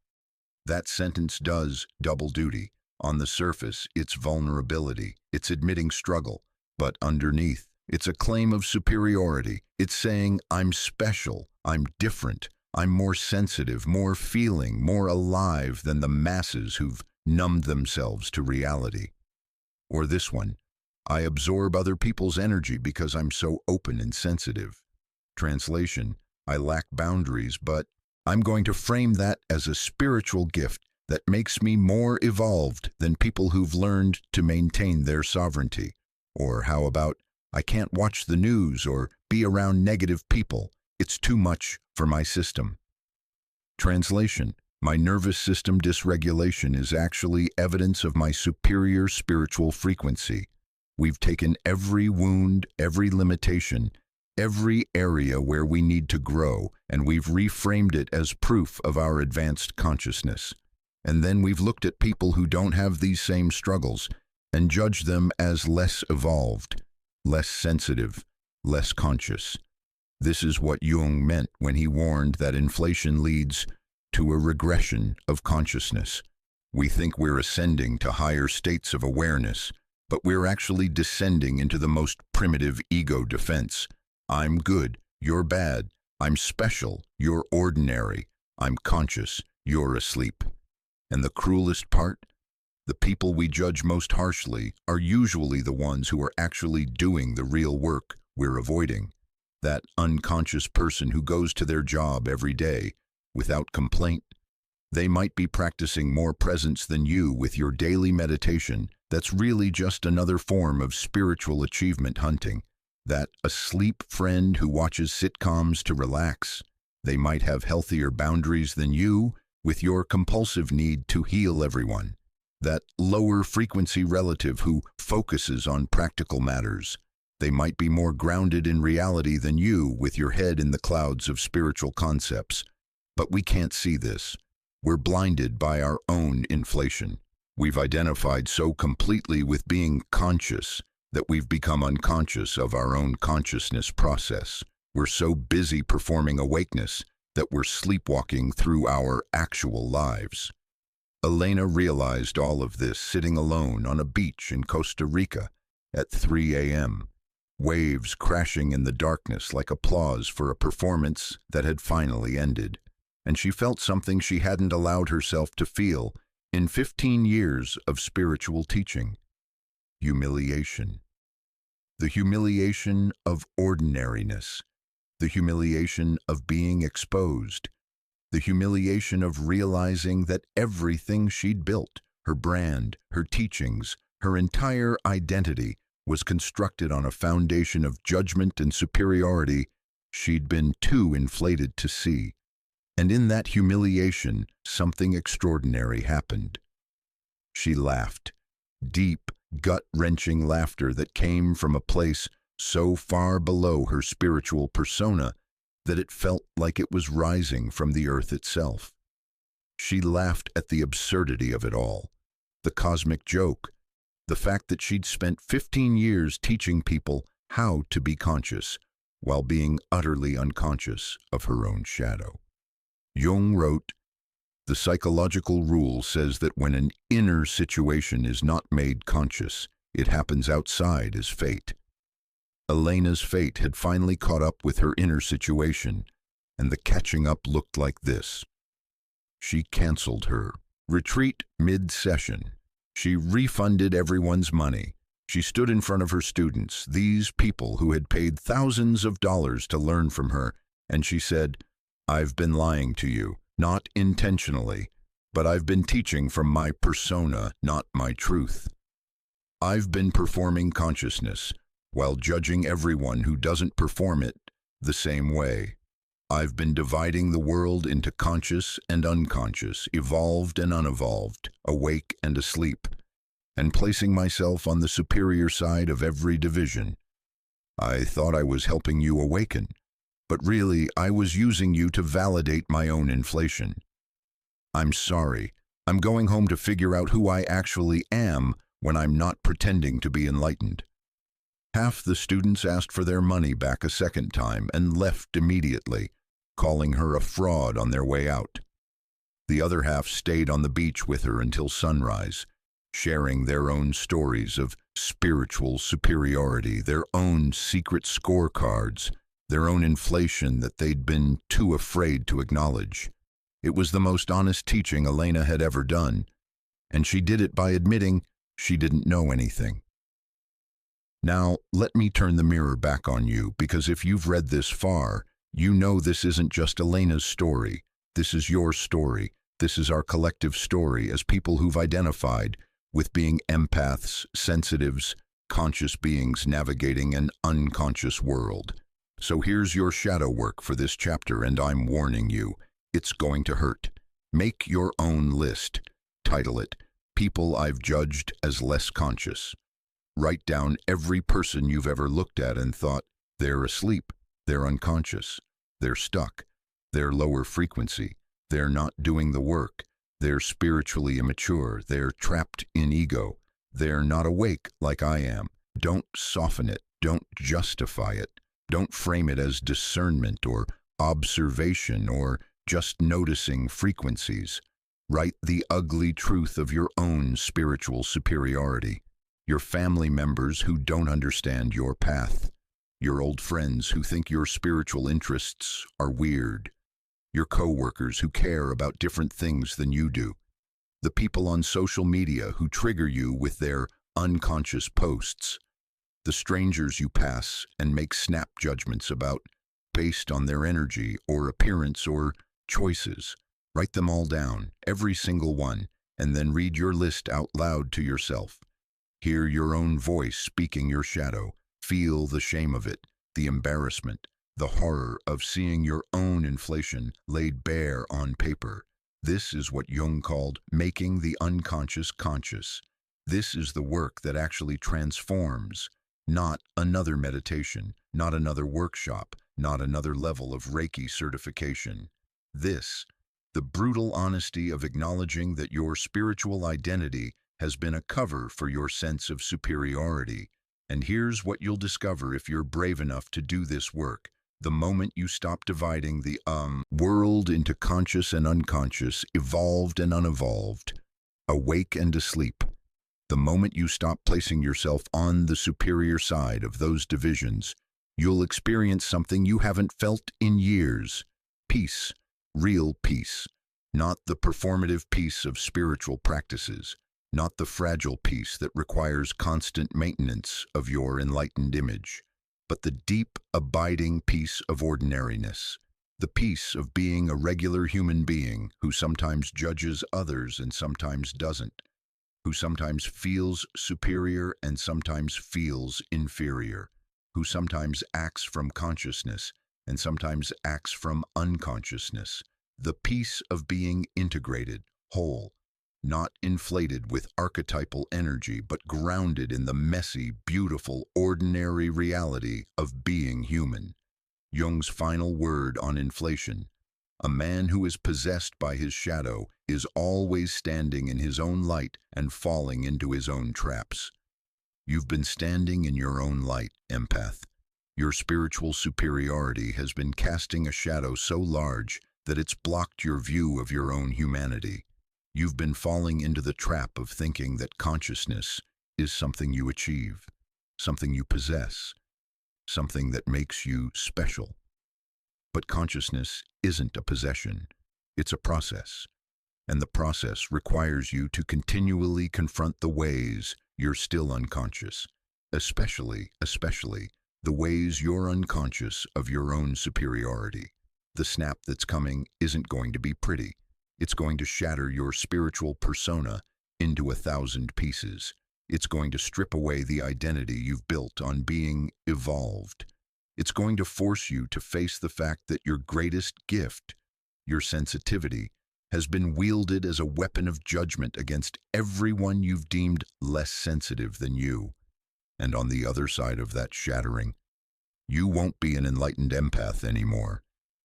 That sentence does double duty. On the surface, it's vulnerability, it's admitting struggle, but underneath, it's a claim of superiority. It's saying, I'm special, I'm different, I'm more sensitive, more feeling, more alive than the masses who've numbed themselves to reality. Or this one, I absorb other people's energy because I'm so open and sensitive. Translation, I lack boundaries, but I'm going to frame that as a spiritual gift that makes me more evolved than people who've learned to maintain their sovereignty. Or how about, I can't watch the news or be around negative people. It's too much for my system. Translation, my nervous system dysregulation is actually evidence of my superior spiritual frequency. We've taken every wound, every limitation, every area where we need to grow, and we've reframed it as proof of our advanced consciousness. And then we've looked at people who don't have these same struggles and judged them as less evolved, less sensitive, less conscious. This is what Jung meant when he warned that inflation leads to a regression of consciousness. We think we're ascending to higher states of awareness, but we're actually descending into the most primitive ego defense. I'm good, you're bad. I'm special, you're ordinary. I'm conscious, you're asleep. And the cruelest part? The people we judge most harshly are usually the ones who are actually doing the real work we're avoiding. That unconscious person who goes to their job every day without complaint. They might be practicing more presence than you with your daily meditation. That's really just another form of spiritual achievement hunting. That asleep friend who watches sitcoms to relax. They might have healthier boundaries than you with your compulsive need to heal everyone. That lower frequency relative who focuses on practical matters. They might be more grounded in reality than you with your head in the clouds of spiritual concepts. But we can't see this. We're blinded by our own inflation. We've identified so completely with being conscious that we've become unconscious of our own consciousness process. We're so busy performing awakeness that we're sleepwalking through our actual lives. Elena realized all of this sitting alone on a beach in Costa Rica at 3 a.m., waves crashing in the darkness like applause for a performance that had finally ended. And she felt something she hadn't allowed herself to feel in 15 years of spiritual teaching. Humiliation. The humiliation of ordinariness. The humiliation of being exposed. The humiliation of realizing that everything she'd built, her brand, her teachings, her entire identity, was constructed on a foundation of judgment and superiority she'd been too inflated to see. And in that humiliation, something extraordinary happened. She laughed, deep, gut-wrenching laughter that came from a place so far below her spiritual persona that it felt like it was rising from the earth itself. She laughed at the absurdity of it all, the cosmic joke, the fact that she'd spent 15 years teaching people how to be conscious while being utterly unconscious of her own shadow. Jung wrote, "The psychological rule says that when an inner situation is not made conscious, it happens outside as fate." Elena's fate had finally caught up with her inner situation, and the catching up looked like this. She canceled her retreat mid-session. She refunded everyone's money. She stood in front of her students, these people who had paid thousands of dollars to learn from her, and she said, "I've been lying to you, not intentionally, but I've been teaching from my persona, not my truth. I've been performing consciousness while judging everyone who doesn't perform it the same way. I've been dividing the world into conscious and unconscious, evolved and unevolved, awake and asleep, and placing myself on the superior side of every division. I thought I was helping you awaken, but really I was using you to validate my own inflation. I'm sorry. I'm going home to figure out who I actually am when I'm not pretending to be enlightened." Half the students asked for their money back a second time and left immediately, calling her a fraud on their way out. The other half stayed on the beach with her until sunrise, sharing their own stories of spiritual superiority, their own secret scorecards, their own inflation that they'd been too afraid to acknowledge. It was the most honest teaching Elena had ever done, and she did it by admitting she didn't know anything. Now, let me turn the mirror back on you, because if you've read this far, you know this isn't just Elena's story. This is your story. This is our collective story as people who've identified with being empaths, sensitives, conscious beings navigating an unconscious world. So here's your shadow work for this chapter, and I'm warning you, it's going to hurt. Make your own list. Title it, "People I've Judged as Less Conscious." Write down every person you've ever looked at and thought, they're asleep, they're unconscious, they're stuck, they're lower frequency, they're not doing the work, they're spiritually immature, they're trapped in ego, they're not awake like I am. Don't soften it, don't justify it, don't frame it as discernment or observation or just noticing frequencies. Write the ugly truth of your own spiritual superiority. your family members who don't understand your path, your old friends who think your spiritual interests are weird, your coworkers who care about different things than you do, the people on social media who trigger you with their unconscious posts, the strangers you pass and make snap judgments about based on their energy or appearance or choices. Write them all down, every single one, and then read your list out loud to yourself. Hear your own voice speaking your shadow. Feel the shame of it, the embarrassment, the horror of seeing your own inflation laid bare on paper. This is what Jung called making the unconscious conscious. This is the work that actually transforms, not another meditation, not another workshop, not another level of Reiki certification. This, the brutal honesty of acknowledging that your spiritual identity has been a cover for your sense of superiority. And here's what you'll discover if you're brave enough to do this work. The moment you stop dividing the world into conscious and unconscious, evolved and unevolved, awake and asleep, the moment you stop placing yourself on the superior side of those divisions, you'll experience something you haven't felt in years. Peace, real peace, not the performative peace of spiritual practices, not the fragile peace that requires constant maintenance of your enlightened image, but the deep, abiding peace of ordinariness, the peace of being a regular human being who sometimes judges others and sometimes doesn't, who sometimes feels superior and sometimes feels inferior, who sometimes acts from consciousness and sometimes acts from unconsciousness, the peace of being integrated, whole, not inflated with archetypal energy, but grounded in the messy, beautiful, ordinary reality of being human. Jung's final word on inflation: a man who is possessed by his shadow is always standing in his own light and falling into his own traps. You've been standing in your own light, empath. Your spiritual superiority has been casting a shadow so large that it's blocked your view of your own humanity. You've been falling into the trap of thinking that consciousness is something you achieve, something you possess, something that makes you special. But consciousness isn't a possession, it's a process. And the process requires you to continually confront the ways you're still unconscious, especially the ways you're unconscious of your own superiority. The snap that's coming isn't going to be pretty. It's going to shatter your spiritual persona into 1,000 pieces. It's going to strip away the identity you've built on being evolved. It's going to force you to face the fact that your greatest gift, your sensitivity, has been wielded as a weapon of judgment against everyone you've deemed less sensitive than you. And on the other side of that shattering, you won't be an enlightened empath anymore.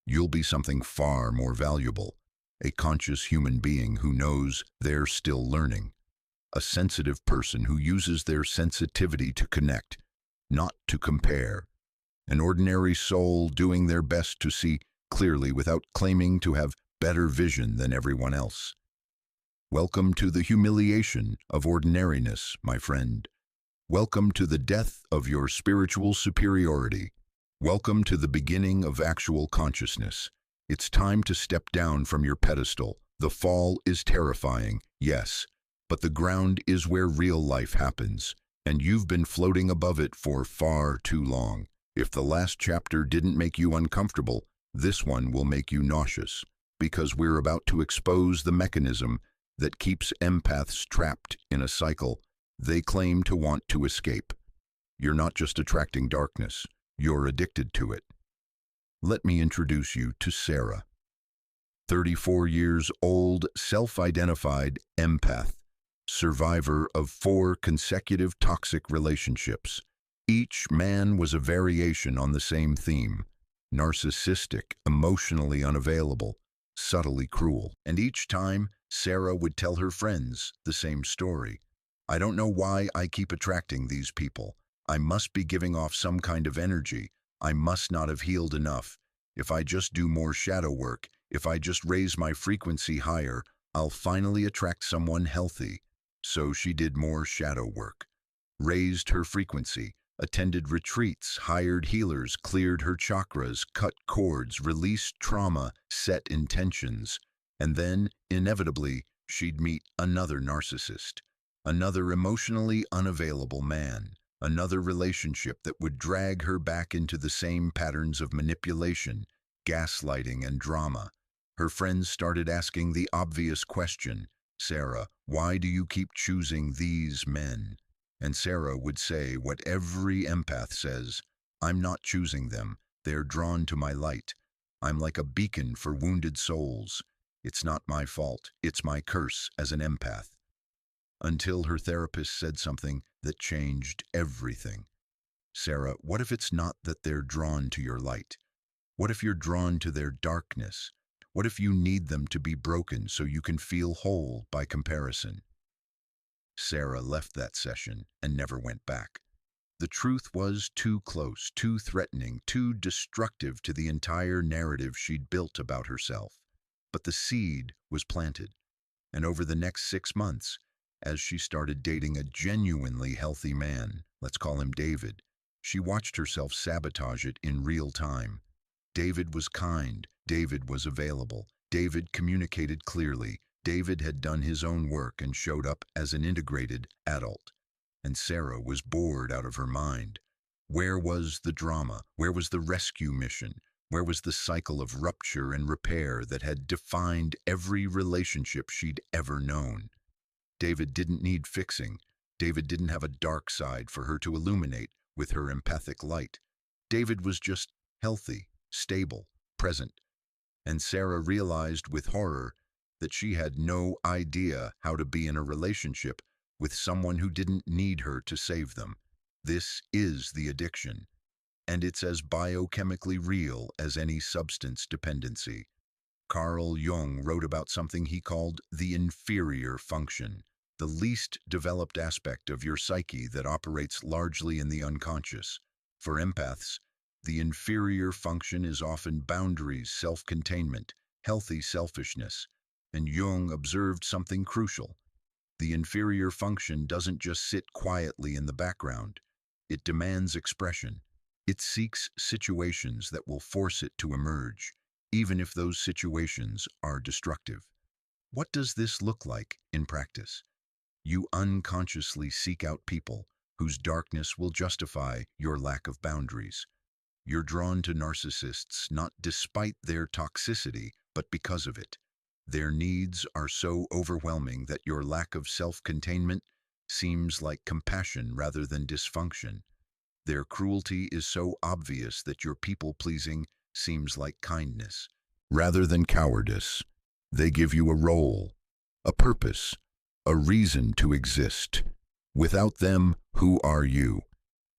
You'll be something far more valuable, a conscious human being who knows they're still learning, a sensitive person who uses their sensitivity to connect, not to compare, an ordinary soul doing their best to see clearly without claiming to have better vision than everyone else. Welcome to the humiliation of ordinariness, my friend. Welcome to the death of your spiritual superiority. Welcome to the beginning of actual consciousness. It's time to step down from your pedestal. The fall is terrifying, yes, but the ground is where real life happens, and you've been floating above it for far too long. If the last chapter didn't make you uncomfortable, this one will make you nauseous, because we're about to expose the mechanism that keeps empaths trapped in a cycle they claim to want to escape. You're not just attracting darkness, you're addicted to it. Let me introduce you to Sarah, 34 years old, self-identified empath, survivor of 4 consecutive toxic relationships. Each man was a variation on the same theme: narcissistic, emotionally unavailable, subtly cruel. And each time, Sarah would tell her friends the same story. I don't know why I keep attracting these people. I must be giving off some kind of energy. I must not have healed enough. If I just do more shadow work, if I just raise my frequency higher, I'll finally attract someone healthy. So she did more shadow work. raised her frequency, attended retreats, hired healers, cleared her chakras, cut cords, released trauma, set intentions. And then, inevitably, she'd meet another narcissist, another emotionally unavailable man, another relationship that would drag her back into the same patterns of manipulation, gaslighting, and drama. Her friends started asking the obvious question, "Sarah, why do you keep choosing these men?" And Sarah would say what every empath says, "I'm not choosing them. They're drawn to my light. I'm like a beacon for wounded souls. It's not my fault. It's my curse as an empath." Until her therapist said something that changed everything. "Sarah, what if it's not that they're drawn to your light? What if you're drawn to their darkness? What if you need them to be broken so you can feel whole by comparison?" Sarah left that session and never went back. The truth was too close, too threatening, too destructive to the entire narrative she'd built about herself. But the seed was planted, and over the next 6 months, as she started dating a genuinely healthy man, let's call him David, she watched herself sabotage it in real time. David was kind, David was available, David communicated clearly, David had done his own work and showed up as an integrated adult. And Sarah was bored out of her mind. Where was the drama? Where was the rescue mission? Where was the cycle of rupture and repair that had defined every relationship she'd ever known? David didn't need fixing. David didn't have a dark side for her to illuminate with her empathic light. David was just healthy, stable, present. And Sarah realized with horror that she had no idea how to be in a relationship with someone who didn't need her to save them. This is the addiction, and it's as biochemically real as any substance dependency. Carl Jung wrote about something he called the inferior function, the least developed aspect of your psyche that operates largely in the unconscious. For empaths, the inferior function is often boundaries, self-containment, healthy selfishness. And Jung observed something crucial. The inferior function doesn't just sit quietly in the background. It demands expression. It seeks situations that will force it to emerge, even if those situations are destructive. What does this look like in practice? You unconsciously seek out people whose darkness will justify your lack of boundaries. You're drawn to narcissists not despite their toxicity, but because of it. Their needs are so overwhelming that your lack of self-containment seems like compassion rather than dysfunction. Their cruelty is so obvious that your people-pleasing seems like kindness. Rather than cowardice, they give you a role, a purpose, a reason to exist. Without them, who are you?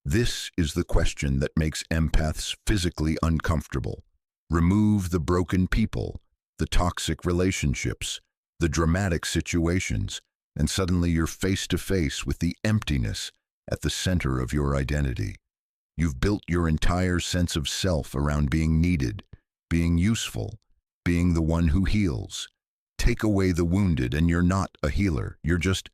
This is the question that makes empaths physically uncomfortable. Remove the broken people, the toxic relationships, the dramatic situations, and suddenly you're face to face with the emptiness at the center of your identity. You've built your entire sense of self around being needed, being useful, being the one who heals. Take away the wounded and you're not a healer. You're just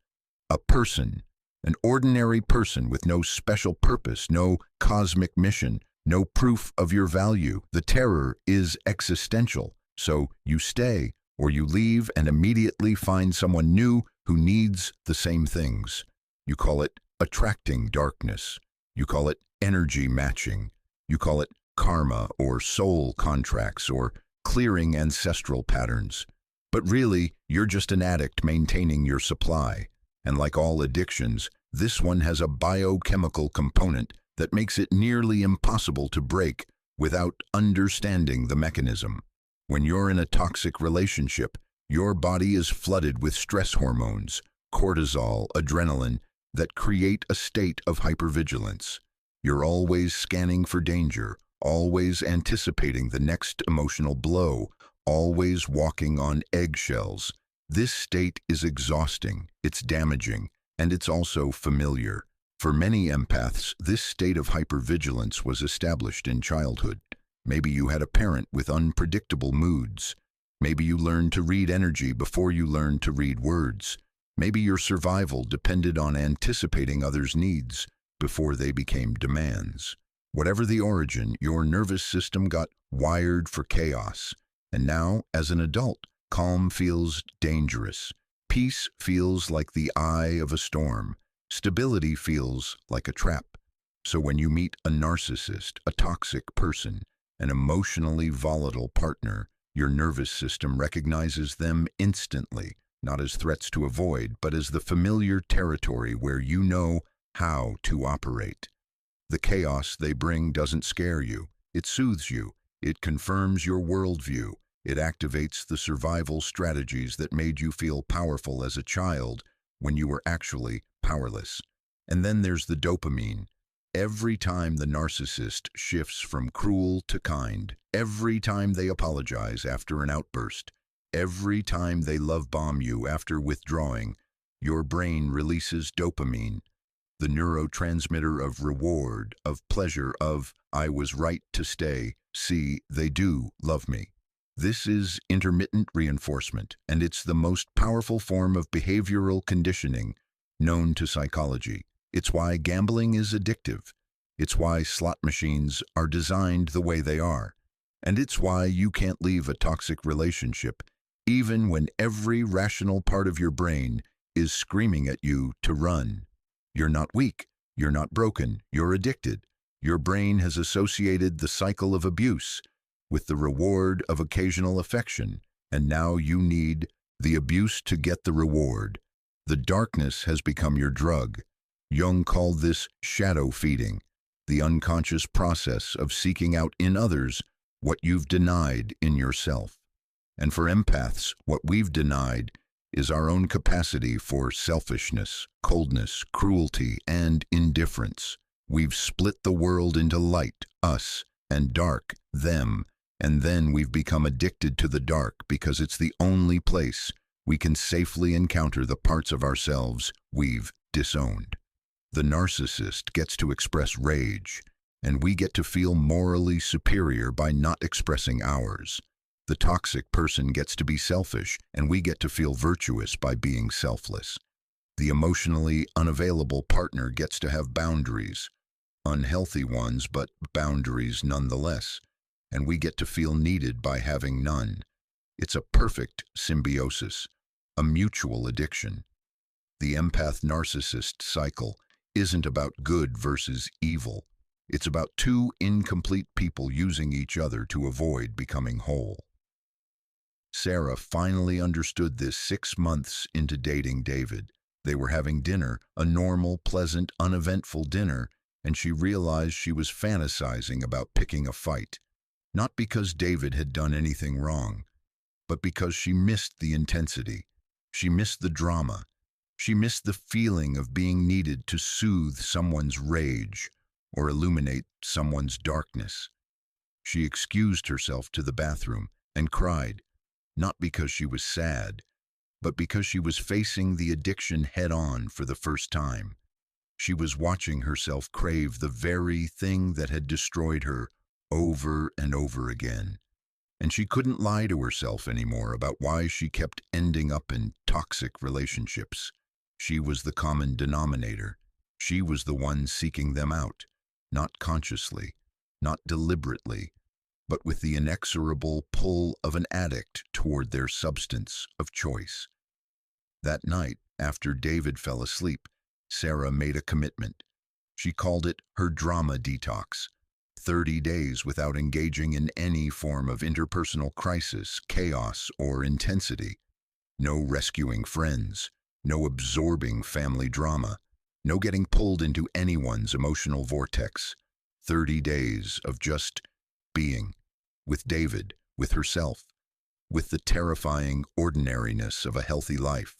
a person, an ordinary person with no special purpose, no cosmic mission, no proof of your value. The terror is existential. So you stay or you leave and immediately find someone new who needs the same things. You call it attracting darkness. You call it energy matching. You call it karma or soul contracts or clearing ancestral patterns. But really, you're just an addict maintaining your supply. And like all addictions, this one has a biochemical component that makes it nearly impossible to break without understanding the mechanism. When you're in a toxic relationship, your body is flooded with stress hormones, cortisol, adrenaline, that create a state of hypervigilance. You're always scanning for danger, always anticipating the next emotional blow, always walking on eggshells. This state is exhausting, it's damaging, and it's also familiar. For many empaths, this state of hypervigilance was established in childhood. Maybe you had a parent with unpredictable moods. Maybe you learned to read energy before you learned to read words. Maybe your survival depended on anticipating others' needs before they became demands. Whatever the origin, your nervous system got wired for chaos. And now, as an adult, calm feels dangerous. Peace feels like the eye of a storm. Stability feels like a trap. So when you meet a narcissist, a toxic person, an emotionally volatile partner, your nervous system recognizes them instantly, not as threats to avoid, but as the familiar territory where you know how to operate. The chaos they bring doesn't scare you. It soothes you. It confirms your worldview. It activates the survival strategies that made you feel powerful as a child when you were actually powerless. And then there's the dopamine. Every time the narcissist shifts from cruel to kind, every time they apologize after an outburst, every time they love bomb you after withdrawing, your brain releases dopamine, the neurotransmitter of reward, of pleasure, of I was right to stay, see, they do love me. This is intermittent reinforcement, and it's the most powerful form of behavioral conditioning known to psychology. It's why gambling is addictive. It's why slot machines are designed the way they are. And it's why you can't leave a toxic relationship, even when every rational part of your brain is screaming at you to run. You're not weak. You're not broken. You're addicted. Your brain has associated the cycle of abuse with the reward of occasional affection, and now you need the abuse to get the reward. The darkness has become your drug. Jung called this shadow feeding, the unconscious process of seeking out in others what you've denied in yourself. And for empaths, what we've denied is our own capacity for selfishness, coldness, cruelty, and indifference. We've split the world into light, us, and dark, them, and then we've become addicted to the dark because it's the only place we can safely encounter the parts of ourselves we've disowned. The narcissist gets to express rage, and we get to feel morally superior by not expressing ours. The toxic person gets to be selfish, and we get to feel virtuous by being selfless. The emotionally unavailable partner gets to have boundaries, unhealthy ones, but boundaries nonetheless, and we get to feel needed by having none. It's a perfect symbiosis, a mutual addiction. The empath-narcissist cycle isn't about good versus evil. It's about two incomplete people using each other to avoid becoming whole. Sarah finally understood this 6 months into dating David. They were having dinner, a normal, pleasant, uneventful dinner, and she realized she was fantasizing about picking a fight. Not because David had done anything wrong, but because she missed the intensity. She missed the drama. She missed the feeling of being needed to soothe someone's rage or illuminate someone's darkness. She excused herself to the bathroom and cried, not because she was sad, but because she was facing the addiction head-on for the first time. She was watching herself crave the very thing that had destroyed her over and over again. And she couldn't lie to herself anymore about why she kept ending up in toxic relationships. She was the common denominator. She was the one seeking them out, not consciously, not deliberately, but with the inexorable pull of an addict toward their substance of choice. That night, after David fell asleep, Sarah made a commitment. She called it her drama detox. 30 days without engaging in any form of interpersonal crisis, chaos, or intensity. No rescuing friends, no absorbing family drama, no getting pulled into anyone's emotional vortex. 30 days of just being, with David, with herself, with the terrifying ordinariness of a healthy life.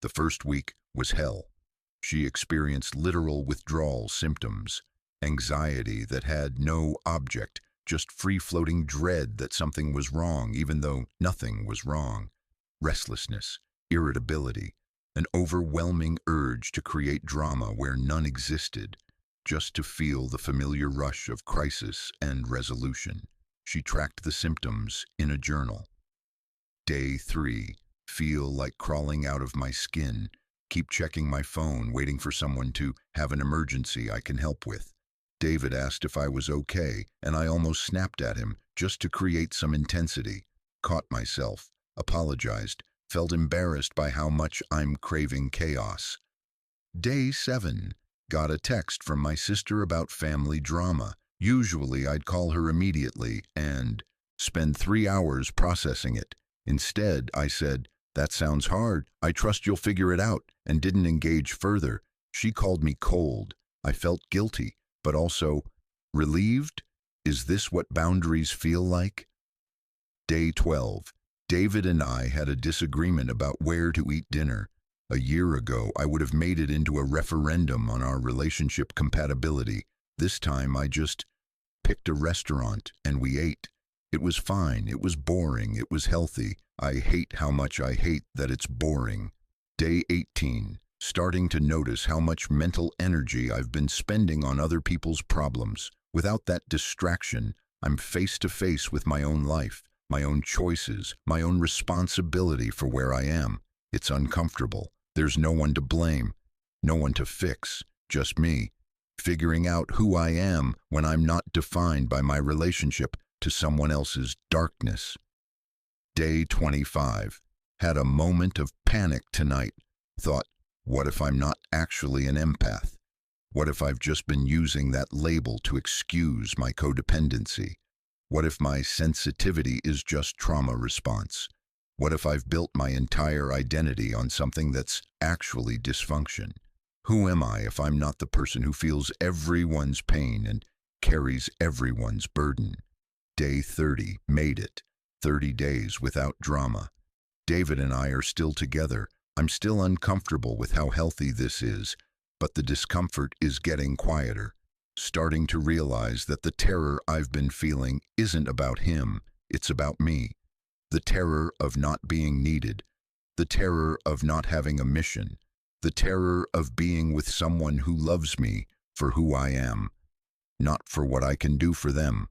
The first week was hell. She experienced literal withdrawal symptoms, anxiety that had no object, just free-floating dread that something was wrong even though nothing was wrong, restlessness, irritability, an overwhelming urge to create drama where none existed, just to feel the familiar rush of crisis and resolution. She tracked the symptoms in a journal. Day 3, feel like crawling out of my skin, keep checking my phone, waiting for someone to have an emergency I can help with. David asked if I was okay, and I almost snapped at him just to create some intensity. Caught myself, apologized, felt embarrassed by how much I'm craving chaos. Day 7. Got a text from my sister about family drama. Usually I'd call her immediately and spend 3 hours processing it. Instead, I said, "That sounds hard. I trust you'll figure it out," and didn't engage further. She called me cold. I felt guilty, but also relieved. Is this what boundaries feel like? Day 12. David and I had a disagreement about where to eat dinner. A year ago, I would have made it into a referendum on our relationship compatibility. This time, I just picked a restaurant and we ate. It was fine, it was boring, it was healthy. I hate how much I hate that it's boring. Day 18. Starting to notice how much mental energy I've been spending on other people's problems. Without that distraction, I'm face to face with my own life, my own choices, my own responsibility for where I am. It's uncomfortable. There's no one to blame, no one to fix, just me, figuring out who I am when I'm not defined by my relationship to someone else's darkness. Day 25. Had a moment of panic tonight. Thought, what if I'm not actually an empath? What if I've just been using that label to excuse my codependency? What if my sensitivity is just trauma response? What if I've built my entire identity on something that's actually dysfunction? Who am I if I'm not the person who feels everyone's pain and carries everyone's burden? Day 30. Made it. 30 days without drama. David and I are still together. I'm still uncomfortable with how healthy this is, but the discomfort is getting quieter. Starting to realize that the terror I've been feeling isn't about him, it's about me. The terror of not being needed, the terror of not having a mission, the terror of being with someone who loves me for who I am, not for what I can do for them.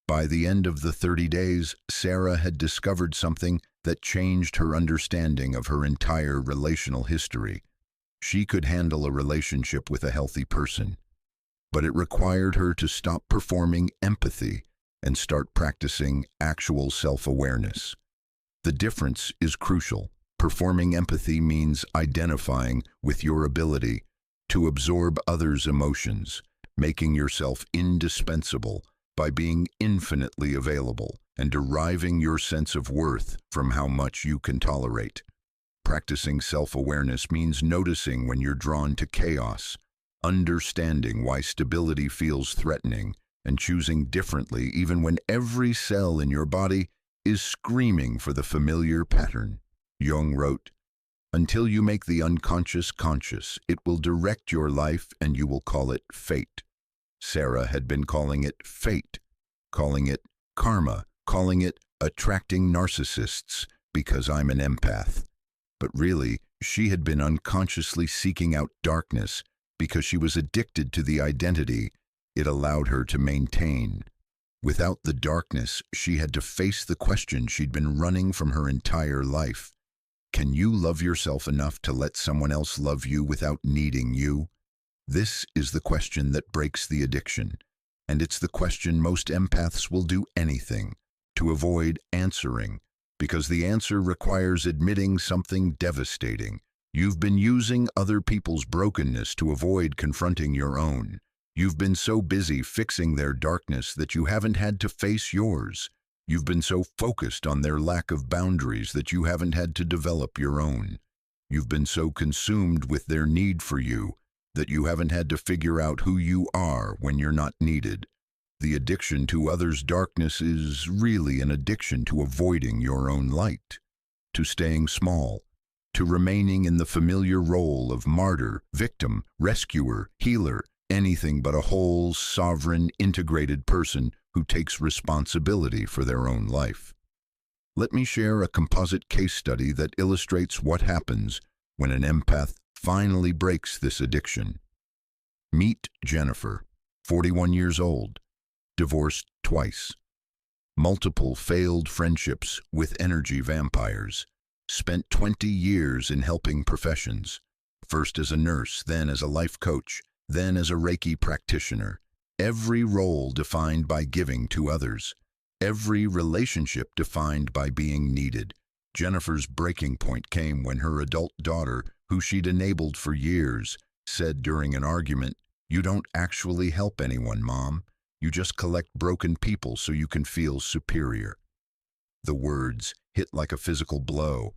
By the end of the 30 days, Sarah had discovered something that changed her understanding of her entire relational history. She could handle a relationship with a healthy person, but it required her to stop performing empathy and start practicing actual self-awareness. The difference is crucial. Performing empathy means identifying with your ability to absorb others' emotions, making yourself indispensable by being infinitely available and deriving your sense of worth from how much you can tolerate. Practicing self-awareness means noticing when you're drawn to chaos, understanding why stability feels threatening, and choosing differently even when every cell in your body is screaming for the familiar pattern. Jung wrote, "Until you make the unconscious conscious, it will direct your life and you will call it fate." Sarah had been calling it fate, calling it karma, calling it attracting narcissists because I'm an empath. But really, she had been unconsciously seeking out darkness because she was addicted to the identity it allowed her to maintain. Without the darkness, she had to face the question she'd been running from her entire life. Can you love yourself enough to let someone else love you without needing you? This is the question that breaks the addiction, and it's the question most empaths will do anything to avoid answering, because the answer requires admitting something devastating. You've been using other people's brokenness to avoid confronting your own. You've been so busy fixing their darkness that you haven't had to face yours. You've been so focused on their lack of boundaries that you haven't had to develop your own. You've been so consumed with their need for you that you haven't had to figure out who you are when you're not needed. The addiction to others' darkness is really an addiction to avoiding your own light, to staying small, to remaining in the familiar role of martyr, victim, rescuer, healer, anything but a whole, sovereign, integrated person who takes responsibility for their own life. Let me share a composite case study that illustrates what happens when an empath finally breaks this addiction. Meet Jennifer, 41 years old, divorced twice, multiple failed friendships with energy vampires, spent 20 years in helping professions, first as a nurse, then as a life coach, then as a Reiki practitioner. Every role defined by giving to others. Every relationship defined by being needed. Jennifer's breaking point came when her adult daughter, who she'd enabled for years, said during an argument, "You don't actually help anyone, Mom. You just collect broken people so you can feel superior." The words hit like a physical blow.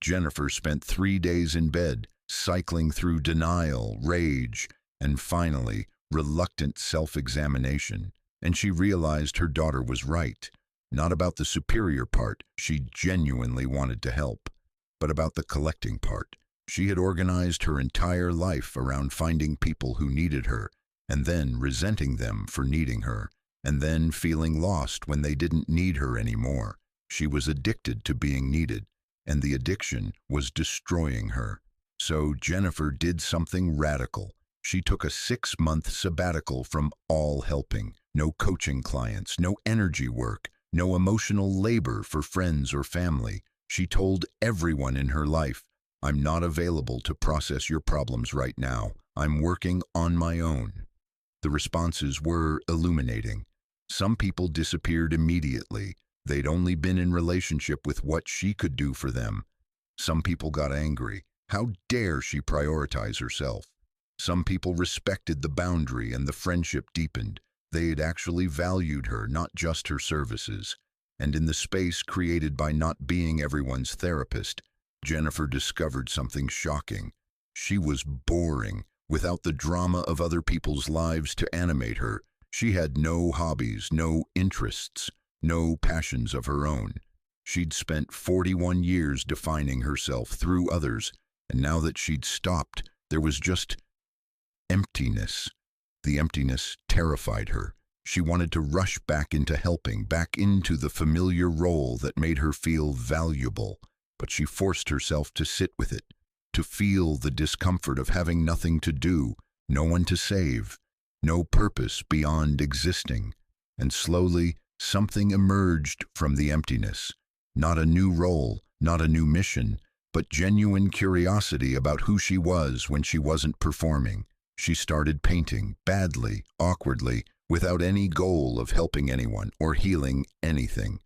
Jennifer spent 3 days in bed, cycling through denial, rage, and finally, reluctant self-examination. And she realized her daughter was right. Not about the superior part, she genuinely wanted to help, but about the collecting part. She had organized her entire life around finding people who needed her, and then resenting them for needing her, and then feeling lost when they didn't need her anymore. She was addicted to being needed, and the addiction was destroying her. So Jennifer did something radical. She took a 6-month sabbatical from all helping. No coaching clients, no energy work, no emotional labor for friends or family. She told everyone in her life, "I'm not available to process your problems right now. I'm working on my own." The responses were illuminating. Some people disappeared immediately. They'd only been in relationship with what she could do for them. Some people got angry. How dare she prioritize herself? Some people respected the boundary and the friendship deepened. They had actually valued her, not just her services. And in the space created by not being everyone's therapist, Jennifer discovered something shocking. She was boring. Without the drama of other people's lives to animate her, she had no hobbies, no interests, no passions of her own. She'd spent 41 years defining herself through others, and now that she'd stopped, there was just emptiness. The emptiness terrified her. She wanted to rush back into helping, back into the familiar role that made her feel valuable, but she forced herself to sit with it, to feel the discomfort of having nothing to do, no one to save, no purpose beyond existing. And slowly, something emerged from the emptiness. Not a new role, not a new mission, but genuine curiosity about who she was when she wasn't performing. She started painting, badly, awkwardly, without any goal of helping anyone or healing anything.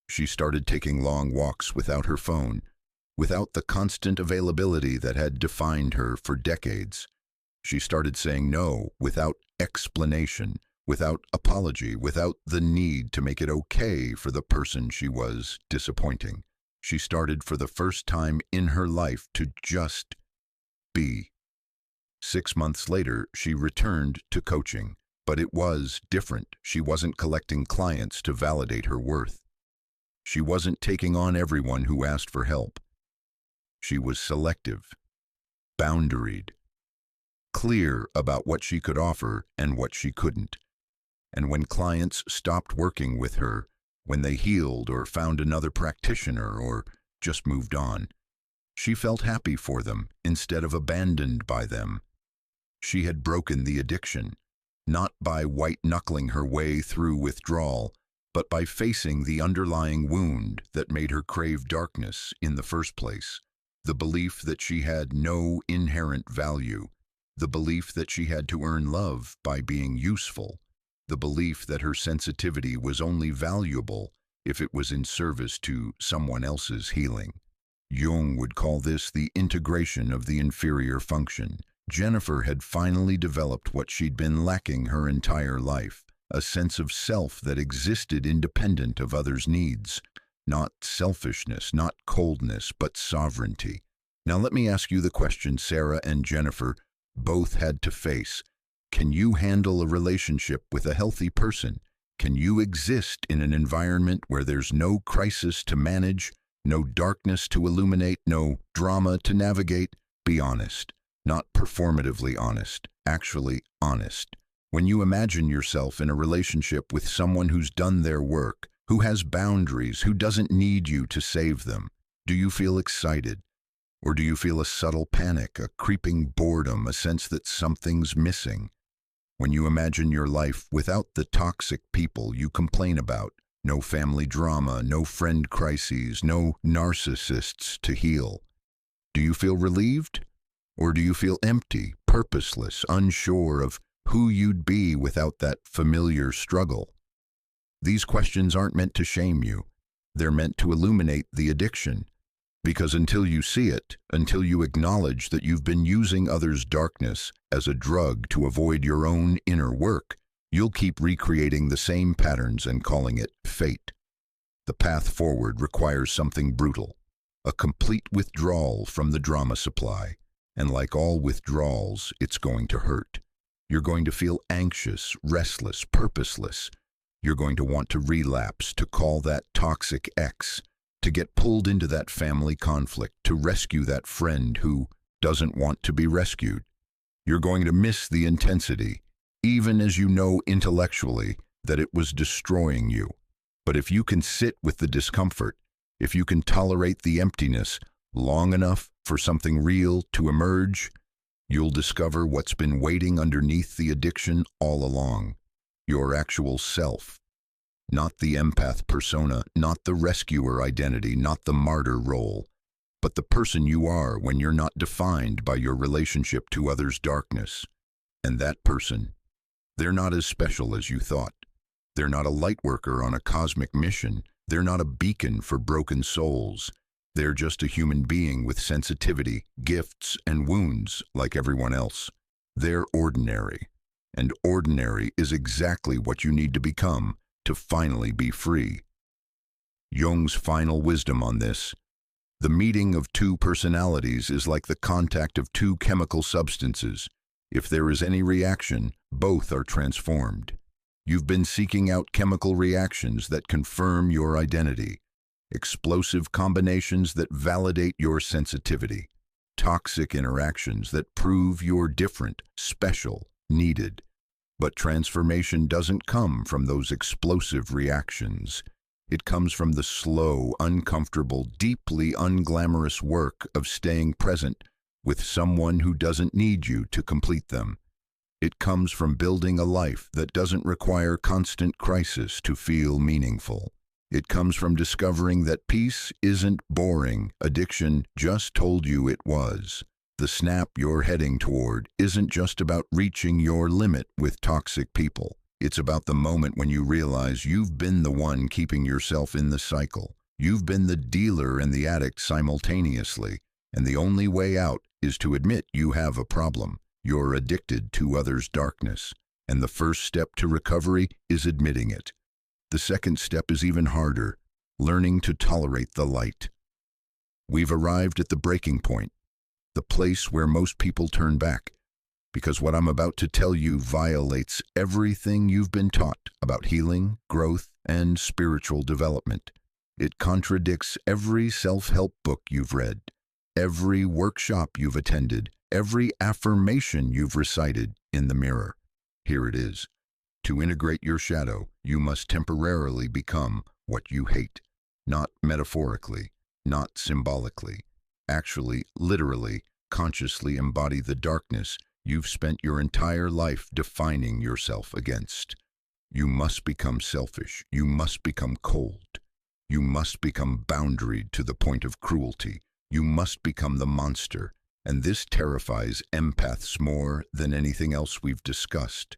She started taking long walks without her phone, without the constant availability that had defined her for decades. She started saying no without explanation, without apology, without the need to make it okay for the person she was disappointing. She started for the first time in her life to just be. 6 months later, she returned to coaching, but it was different. She wasn't collecting clients to validate her worth. She wasn't taking on everyone who asked for help. She was selective, boundaried, clear about what she could offer and what she couldn't. And when clients stopped working with her, when they healed or found another practitioner or just moved on, she felt happy for them instead of abandoned by them. She had broken the addiction, not by white-knuckling her way through withdrawal, but by facing the underlying wound that made her crave darkness in the first place. The belief that she had no inherent value, the belief that she had to earn love by being useful, the belief that her sensitivity was only valuable if it was in service to someone else's healing. Jung would call this the integration of the inferior function. Jennifer had finally developed what she'd been lacking her entire life, a sense of self that existed independent of others' needs. Not selfishness, not coldness, but sovereignty. Now let me ask you the question Sarah and Jennifer both had to face. Can you handle a relationship with a healthy person? Can you exist in an environment where there's no crisis to manage, no darkness to illuminate, no drama to navigate? Be honest. Not performatively honest, actually honest. When you imagine yourself in a relationship with someone who's done their work, who has boundaries, who doesn't need you to save them, do you feel excited? Or do you feel a subtle panic, a creeping boredom, a sense that something's missing? When you imagine your life without the toxic people you complain about, No family drama, no friend crises, no narcissists to heal. Do you feel relieved? Or do you feel empty, purposeless, unsure of who you'd be without that familiar struggle? These questions aren't meant to shame you. They're meant to illuminate the addiction. Because until you see it, until you acknowledge that you've been using others' darkness as a drug to avoid your own inner work, you'll keep recreating the same patterns and calling it fate. The path forward requires something brutal, a complete withdrawal from the drama supply. And like all withdrawals, it's going to hurt. You're going to feel anxious, restless, purposeless. You're going to want to relapse, to call that toxic ex, to get pulled into that family conflict, to rescue that friend who doesn't want to be rescued. You're going to miss the intensity, even as you know intellectually that it was destroying you. But if you can sit with the discomfort, if you can tolerate the emptiness long enough for something real to emerge, you'll discover what's been waiting underneath the addiction all along. Your actual self. Not the empath persona, not the rescuer identity, not the martyr role, but the person you are when you're not defined by your relationship to others' darkness. And that person, they're not as special as you thought. They're not a light worker on a cosmic mission. They're not a beacon for broken souls. They're just a human being with sensitivity, gifts, and wounds like everyone else. They're ordinary. And ordinary is exactly what you need to become to finally be free. Jung's final wisdom on this: the meeting of two personalities is like the contact of two chemical substances. If there is any reaction, both are transformed. You've been seeking out chemical reactions that confirm your identity, explosive combinations that validate your sensitivity, toxic interactions that prove you're different, special, needed. But transformation doesn't come from those explosive reactions. It comes from the slow, uncomfortable, deeply unglamorous work of staying present with someone who doesn't need you to complete them. It comes from building a life that doesn't require constant crisis to feel meaningful. It comes from discovering that peace isn't boring. Addiction just told you it was. The snap you're heading toward isn't just about reaching your limit with toxic people. It's about the moment when you realize you've been the one keeping yourself in the cycle. You've been the dealer and the addict simultaneously, and the only way out is to admit you have a problem. You're addicted to others' darkness, and the first step to recovery is admitting it. The second step is even harder: learning to tolerate the light. We've arrived at the breaking point, the place where most people turn back, because what I'm about to tell you violates everything you've been taught about healing, growth, and spiritual development. It contradicts every self-help book you've read, every workshop you've attended, every affirmation you've recited in the mirror. Here it is. To integrate your shadow, you must temporarily become what you hate. Not metaphorically, not symbolically. Actually, literally, consciously embody the darkness you've spent your entire life defining yourself against. You must become selfish. You must become cold. You must become boundaried to the point of cruelty. You must become the monster. And this terrifies empaths more than anything else we've discussed,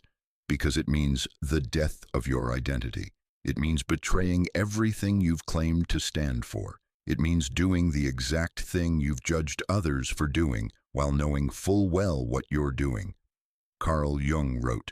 because it means the death of your identity. It means betraying everything you've claimed to stand for. It means doing the exact thing you've judged others for doing while knowing full well what you're doing. Carl Jung wrote,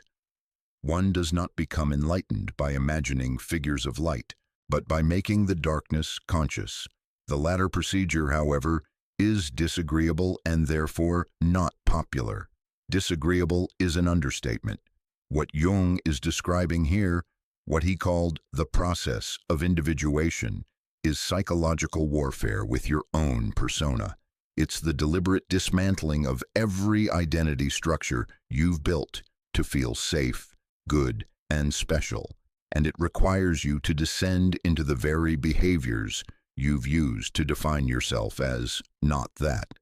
"One does not become enlightened by imagining figures of light, but by making the darkness conscious. The latter procedure, however, is disagreeable and therefore not popular." Disagreeable is an understatement. What Jung is describing here, what he called the process of individuation, is psychological warfare with your own persona. It's the deliberate dismantling of every identity structure you've built to feel safe, good, and special, and it requires you to descend into the very behaviors you've used to define yourself as not that.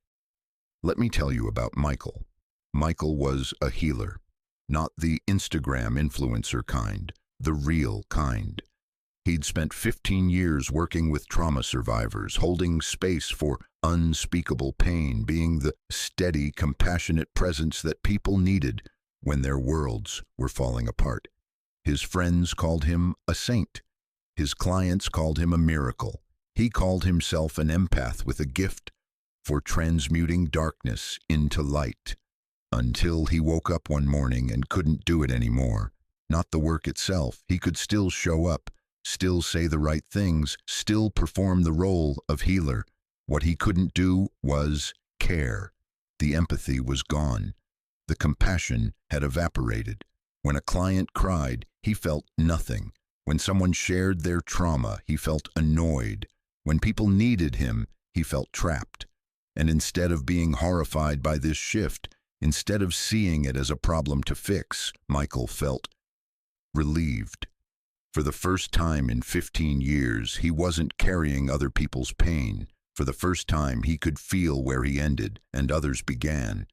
Let me tell you about Michael. Michael was a healer, not the Instagram influencer kind, the real kind. He'd spent 15 years working with trauma survivors, holding space for unspeakable pain, being the steady, compassionate presence that people needed when their worlds were falling apart. His friends called him a saint. His clients called him a miracle. He called himself an empath with a gift for transmuting darkness into light. Until he woke up one morning and couldn't do it anymore. Not the work itself. He could still show up, still say the right things, still perform the role of healer. What he couldn't do was care. The empathy was gone. The compassion had evaporated. When a client cried, he felt nothing. When someone shared their trauma, he felt annoyed. When people needed him, he felt trapped. And instead of being horrified by this shift, instead of seeing it as a problem to fix, Michael felt relieved. For the first time in 15 years, he wasn't carrying other people's pain. For the first time, he could feel where he ended and others began.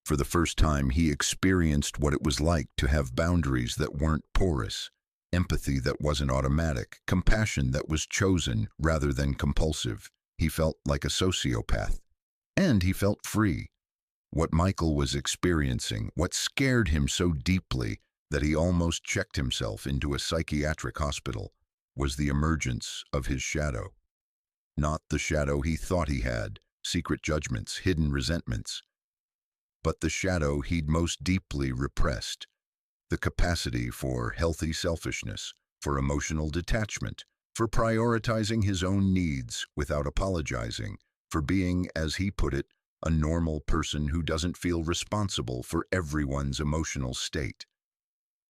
For the first time, he experienced what it was like to have boundaries that weren't porous, empathy that wasn't automatic, compassion that was chosen rather than compulsive. He felt like a sociopath. And he felt free. What Michael was experiencing, what scared him so deeply that he almost checked himself into a psychiatric hospital, was the emergence of his shadow. Not the shadow he thought he had, secret judgments, hidden resentments, but the shadow he'd most deeply repressed, the capacity for healthy selfishness, for emotional detachment, for prioritizing his own needs without apologizing, for being, as he put it, a normal person who doesn't feel responsible for everyone's emotional state.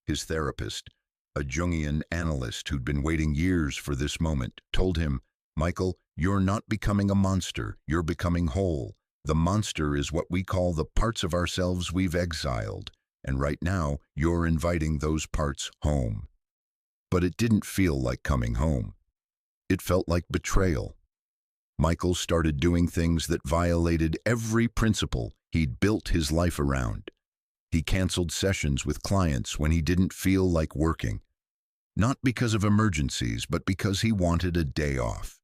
His therapist, a Jungian analyst who'd been waiting years for this moment, told him, "Michael, you're not becoming a monster, you're becoming whole. The monster is what we call the parts of ourselves we've exiled, and right now you're inviting those parts home." But it didn't feel like coming home. It felt like betrayal. Michael started doing things that violated every principle he'd built his life around. He canceled sessions with clients when he didn't feel like working, not because of emergencies, but because he wanted a day off.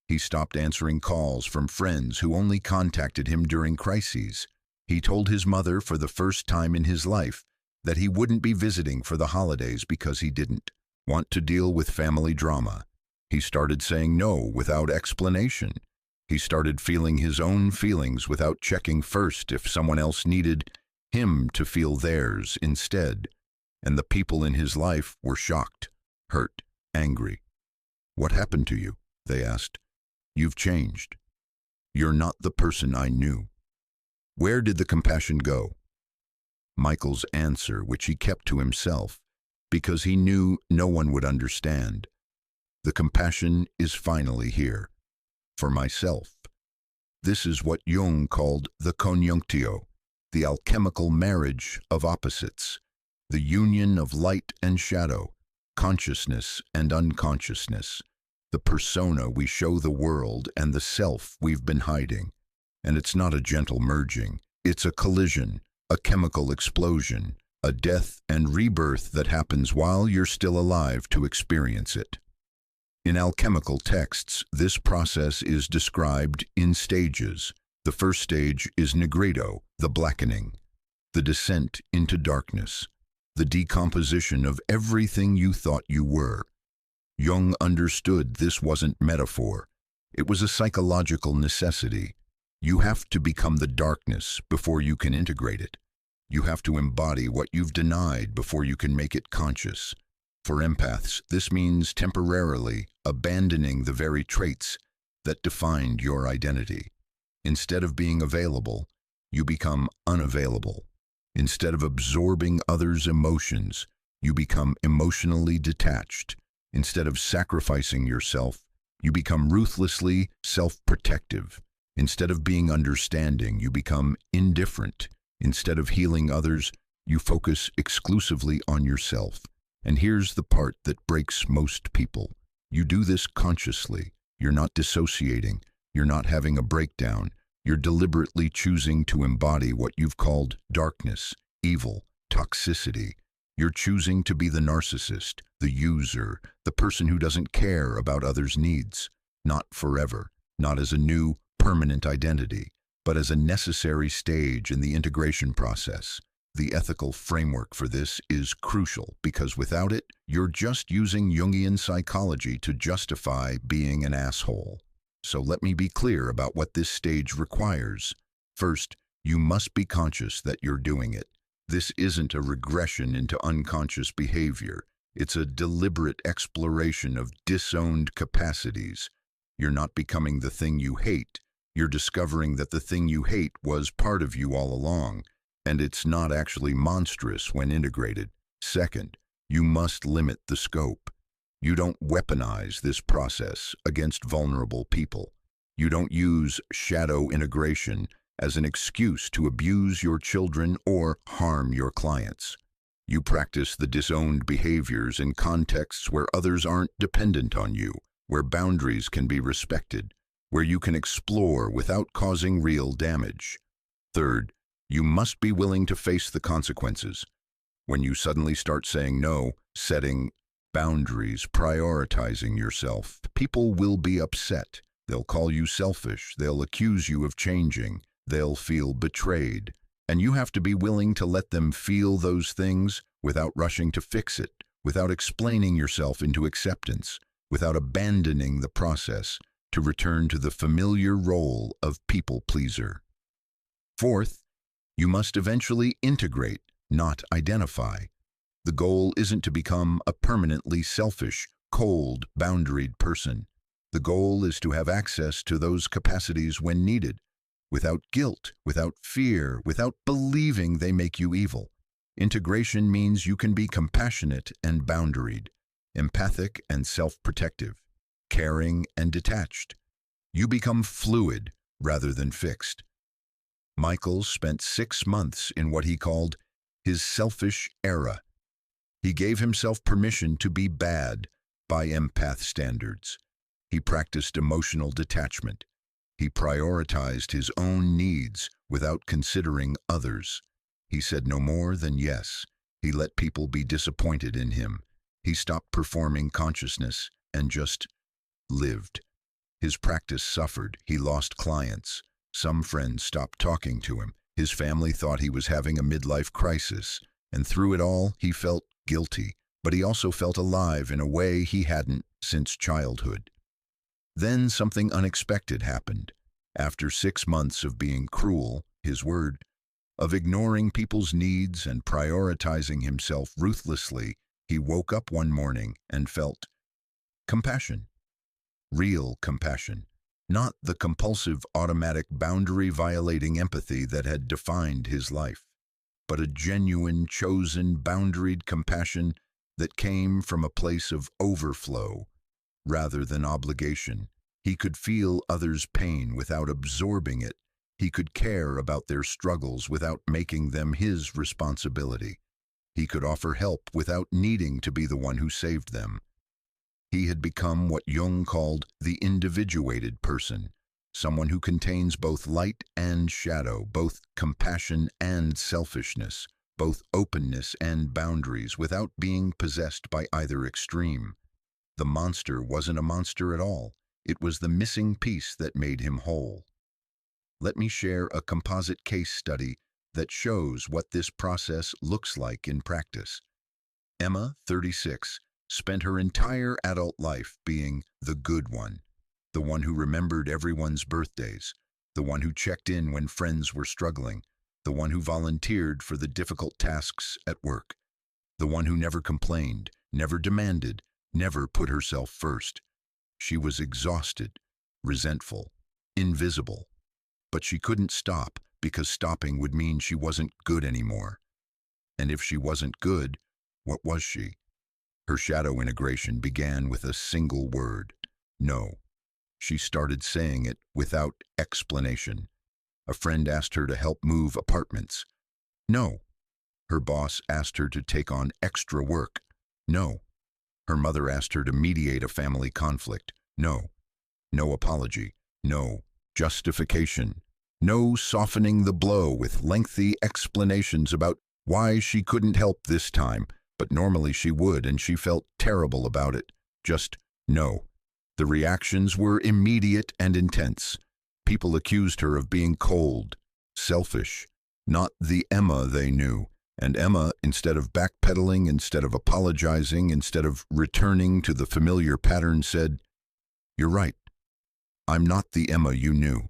He stopped answering calls from friends who only contacted him during crises. He told his mother for the first time in his life that he wouldn't be visiting for the holidays because he didn't want to deal with family drama. He started saying no without explanation. He started feeling his own feelings without checking first if someone else needed him to feel theirs instead. And the people in his life were shocked, hurt, angry. "What happened to you?" they asked. "You've changed. You're not the person I knew." Where did the compassion go? Michael's answer, which he kept to himself, because he knew no one would understand. The compassion is finally here. For myself. This is what Jung called the conjunctio, the alchemical marriage of opposites, the union of light and shadow, consciousness and unconsciousness, the persona we show the world and the self we've been hiding. And it's not a gentle merging, it's a collision, a chemical explosion, a death and rebirth that happens while you're still alive to experience it. In alchemical texts, this process is described in stages. The first stage is nigredo, the blackening, the descent into darkness, the decomposition of everything you thought you were. Jung understood this wasn't metaphor. It was a psychological necessity. You have to become the darkness before you can integrate it. You have to embody what you've denied before you can make it conscious. For empaths, this means temporarily abandoning the very traits that defined your identity. Instead of being available, you become unavailable. Instead of absorbing others' emotions, you become emotionally detached. Instead of sacrificing yourself, you become ruthlessly self-protective. Instead of being understanding, you become indifferent. Instead of healing others, you focus exclusively on yourself. And here's the part that breaks most people. You do this consciously. You're not dissociating. You're not having a breakdown. You're deliberately choosing to embody what you've called darkness, evil, toxicity. You're choosing to be the narcissist, the user, the person who doesn't care about others' needs. Not forever, not as a new, permanent identity, but as a necessary stage in the integration process. The ethical framework for this is crucial because without it, you're just using Jungian psychology to justify being an asshole. So let me be clear about what this stage requires. First, you must be conscious that you're doing it. This isn't a regression into unconscious behavior. It's a deliberate exploration of disowned capacities. You're not becoming the thing you hate. You're discovering that the thing you hate was part of you all along, and it's not actually monstrous when integrated. Second, you must limit the scope. You don't weaponize this process against vulnerable people. You don't use shadow integration as an excuse to abuse your children or harm your clients. You practice the disowned behaviors in contexts where others aren't dependent on you, where boundaries can be respected, where you can explore without causing real damage. Third, you must be willing to face the consequences. When you suddenly start saying no, setting boundaries, prioritizing yourself, people will be upset. They'll call you selfish. They'll accuse you of changing. They'll feel betrayed. And you have to be willing to let them feel those things without rushing to fix it, without explaining yourself into acceptance, without abandoning the process to return to the familiar role of people pleaser. Fourth, you must eventually integrate, not identify. The goal isn't to become a permanently selfish, cold, boundaried person. The goal is to have access to those capacities when needed, without guilt, without fear, without believing they make you evil. Integration means you can be compassionate and boundaried, empathic and self-protective, caring and detached. You become fluid rather than fixed. Michael spent 6 months in what he called his selfish era. He gave himself permission to be bad by empath standards. He practiced emotional detachment. He prioritized his own needs without considering others. He said no more than yes. He let people be disappointed in him. He stopped performing consciousness and just lived. His practice suffered. He lost clients. Some friends stopped talking to him. His family thought he was having a midlife crisis. And through it all, he felt guilty. But he also felt alive in a way he hadn't since childhood. Then something unexpected happened. After 6 months of being cruel, his word, of ignoring people's needs and prioritizing himself ruthlessly, he woke up one morning and felt compassion. Real compassion. Not the compulsive, automatic, boundary-violating empathy that had defined his life, but a genuine, chosen, boundaried compassion that came from a place of overflow rather than obligation. He could feel others' pain without absorbing it. He could care about their struggles without making them his responsibility. He could offer help without needing to be the one who saved them. He had become what Jung called the individuated person, someone who contains both light and shadow, both compassion and selfishness, both openness and boundaries, without being possessed by either extreme. The monster wasn't a monster at all. It was the missing piece that made him whole. Let me share a composite case study that shows what this process looks like in practice. Emma, 36, spent her entire adult life being the good one, the one who remembered everyone's birthdays, the one who checked in when friends were struggling, the one who volunteered for the difficult tasks at work, the one who never complained, never demanded, never put herself first. She was exhausted, resentful, invisible. But she couldn't stop because stopping would mean she wasn't good anymore. And if she wasn't good, what was she? Her shadow integration began with a single word: no. She started saying it without explanation. A friend asked her to help move apartments. No. Her boss asked her to take on extra work. No. Her mother asked her to mediate a family conflict. No. No apology. No justification. No softening the blow with lengthy explanations about why she couldn't help this time. But normally she would, and she felt terrible about it. Just no. The reactions were immediate and intense. People accused her of being cold, selfish, not the Emma they knew. And Emma, instead of backpedaling, instead of apologizing, instead of returning to the familiar pattern, said, "You're right. I'm not the Emma you knew."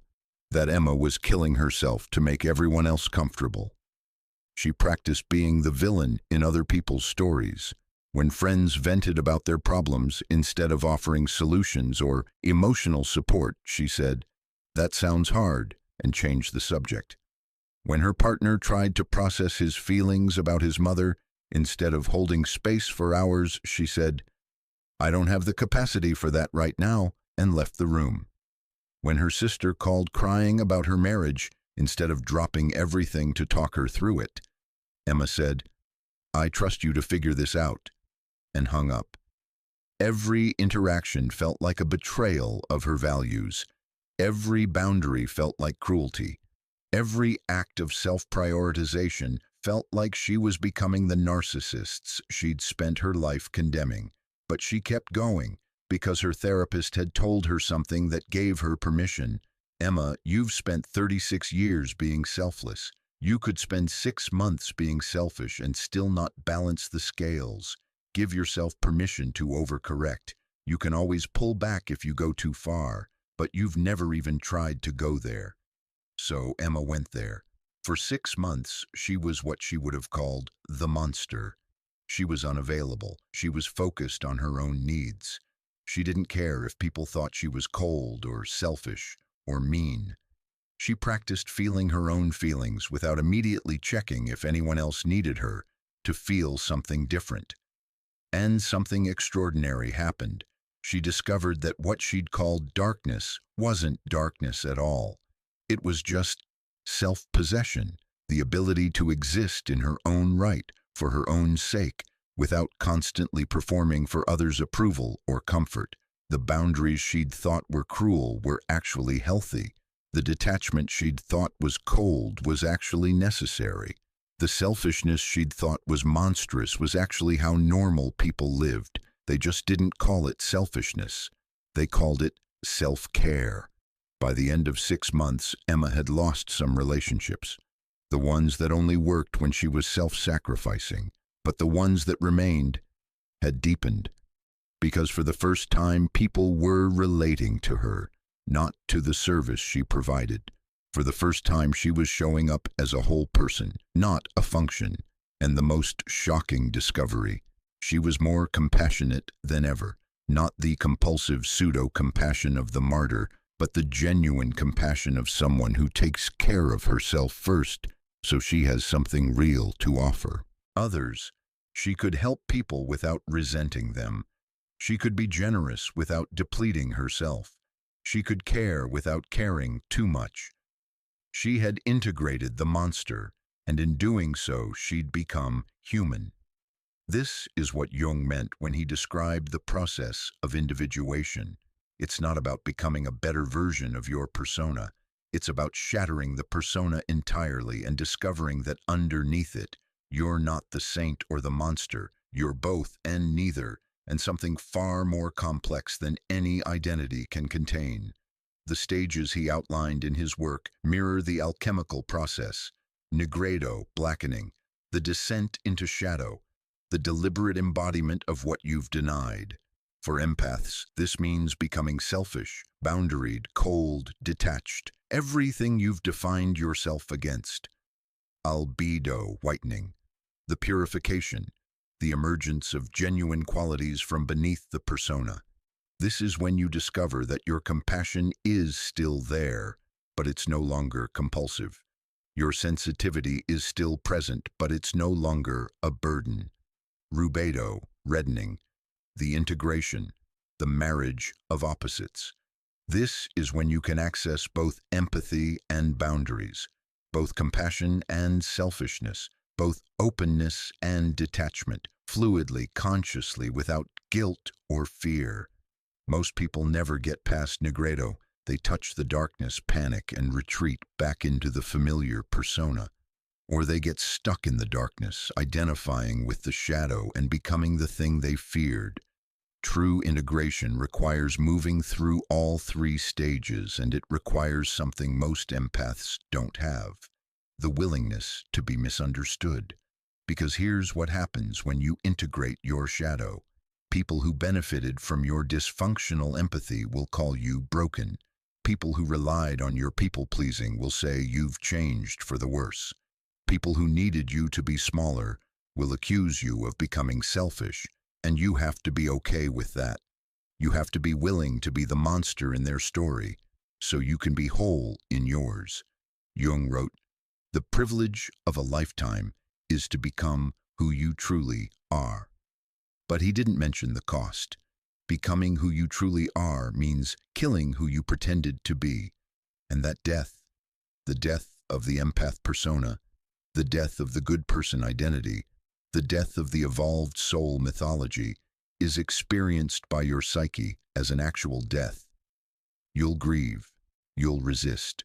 That Emma was killing herself to make everyone else comfortable. She practiced being the villain in other people's stories. When friends vented about their problems, instead of offering solutions or emotional support, she said, "That sounds hard," and changed the subject. When her partner tried to process his feelings about his mother, instead of holding space for hours, she said, "I don't have the capacity for that right now," and left the room. When her sister called crying about her marriage, instead of dropping everything to talk her through it, Emma said, "I trust you to figure this out," and hung up. Every interaction felt like a betrayal of her values. Every boundary felt like cruelty. Every act of self-prioritization felt like she was becoming the narcissists she'd spent her life condemning. But she kept going because her therapist had told her something that gave her permission. "Emma, you've spent 36 years being selfless. You could spend 6 months being selfish and still not balance the scales. Give yourself permission to overcorrect. You can always pull back if you go too far, but you've never even tried to go there." So Emma went there. For 6 months, she was what she would have called the monster. She was unavailable. She was focused on her own needs. She didn't care if people thought she was cold or selfish or mean. She practiced feeling her own feelings without immediately checking if anyone else needed her to feel something different. And something extraordinary happened. She discovered that what she'd called darkness wasn't darkness at all. It was just self-possession, the ability to exist in her own right, for her own sake, without constantly performing for others' approval or comfort. The boundaries she'd thought were cruel were actually healthy. The detachment she'd thought was cold was actually necessary. The selfishness she'd thought was monstrous was actually how normal people lived. They just didn't call it selfishness. They called it self-care. By the end of 6 months, Emma had lost some relationships. The ones that only worked when she was self-sacrificing. But the ones that remained had deepened. Because for the first time, people were relating to her, not to the service she provided. For the first time, she was showing up as a whole person, not a function. And the most shocking discovery, she was more compassionate than ever. Not the compulsive pseudo-compassion of the martyr, but the genuine compassion of someone who takes care of herself first, so she has something real to offer others. She could help people without resenting them. She could be generous without depleting herself. She could care without caring too much. She had integrated the monster, and in doing so, she'd become human. This is what Jung meant when he described the process of individuation. It's not about becoming a better version of your persona. It's about shattering the persona entirely and discovering that underneath it, you're not the saint or the monster. You're both and neither, and something far more complex than any identity can contain. The stages he outlined in his work mirror the alchemical process: nigredo, blackening, the descent into shadow, the deliberate embodiment of what you've denied. For empaths, this means becoming selfish, boundaried, cold, detached, everything you've defined yourself against. Albedo, whitening, the purification, the emergence of genuine qualities from beneath the persona. This is when you discover that your compassion is still there, but it's no longer compulsive. Your sensitivity is still present, but it's no longer a burden. Rubedo, reddening, the integration, the marriage of opposites. This is when you can access both empathy and boundaries, both compassion and selfishness, both openness and detachment, fluidly, consciously, without guilt or fear. Most people never get past nigredo. They touch the darkness, panic, and retreat back into the familiar persona. Or they get stuck in the darkness, identifying with the shadow and becoming the thing they feared. True integration requires moving through all three stages, and it requires something most empaths don't have: the willingness to be misunderstood. Because here's what happens when you integrate your shadow. People who benefited from your dysfunctional empathy will call you broken. People who relied on your people-pleasing will say you've changed for the worse. People who needed you to be smaller will accuse you of becoming selfish, and you have to be okay with that. You have to be willing to be the monster in their story, so you can be whole in yours. Jung wrote, "The privilege of a lifetime is to become who you truly are." But he didn't mention the cost. Becoming who you truly are means killing who you pretended to be. And that death, the death of the empath persona, the death of the good person identity, the death of the evolved soul mythology, is experienced by your psyche as an actual death. You'll grieve. You'll resist.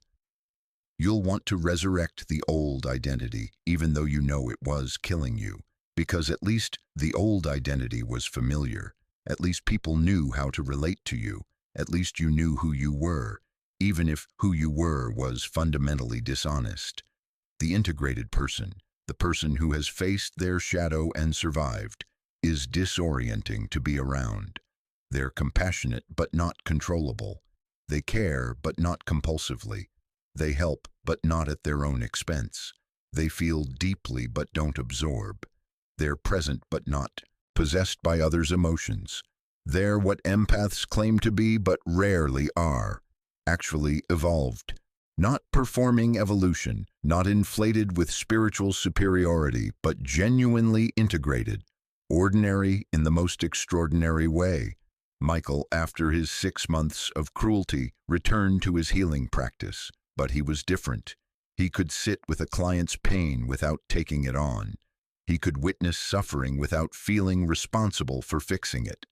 You'll want to resurrect the old identity, even though you know it was killing you. Because at least the old identity was familiar. At least people knew how to relate to you. At least you knew who you were, even if who you were was fundamentally dishonest. The integrated person, the person who has faced their shadow and survived, is disorienting to be around. They're compassionate but not controllable. They care but not compulsively. They help but not at their own expense. They feel deeply but don't absorb. They're present but not possessed by others' emotions. They're what empaths claim to be but rarely are. Actually evolved. Not performing evolution, not inflated with spiritual superiority, but genuinely integrated. Ordinary in the most extraordinary way. Michael, after his 6 months of cruelty, returned to his healing practice. But he was different. He could sit with a client's pain without taking it on. He could witness suffering without feeling responsible for fixing it.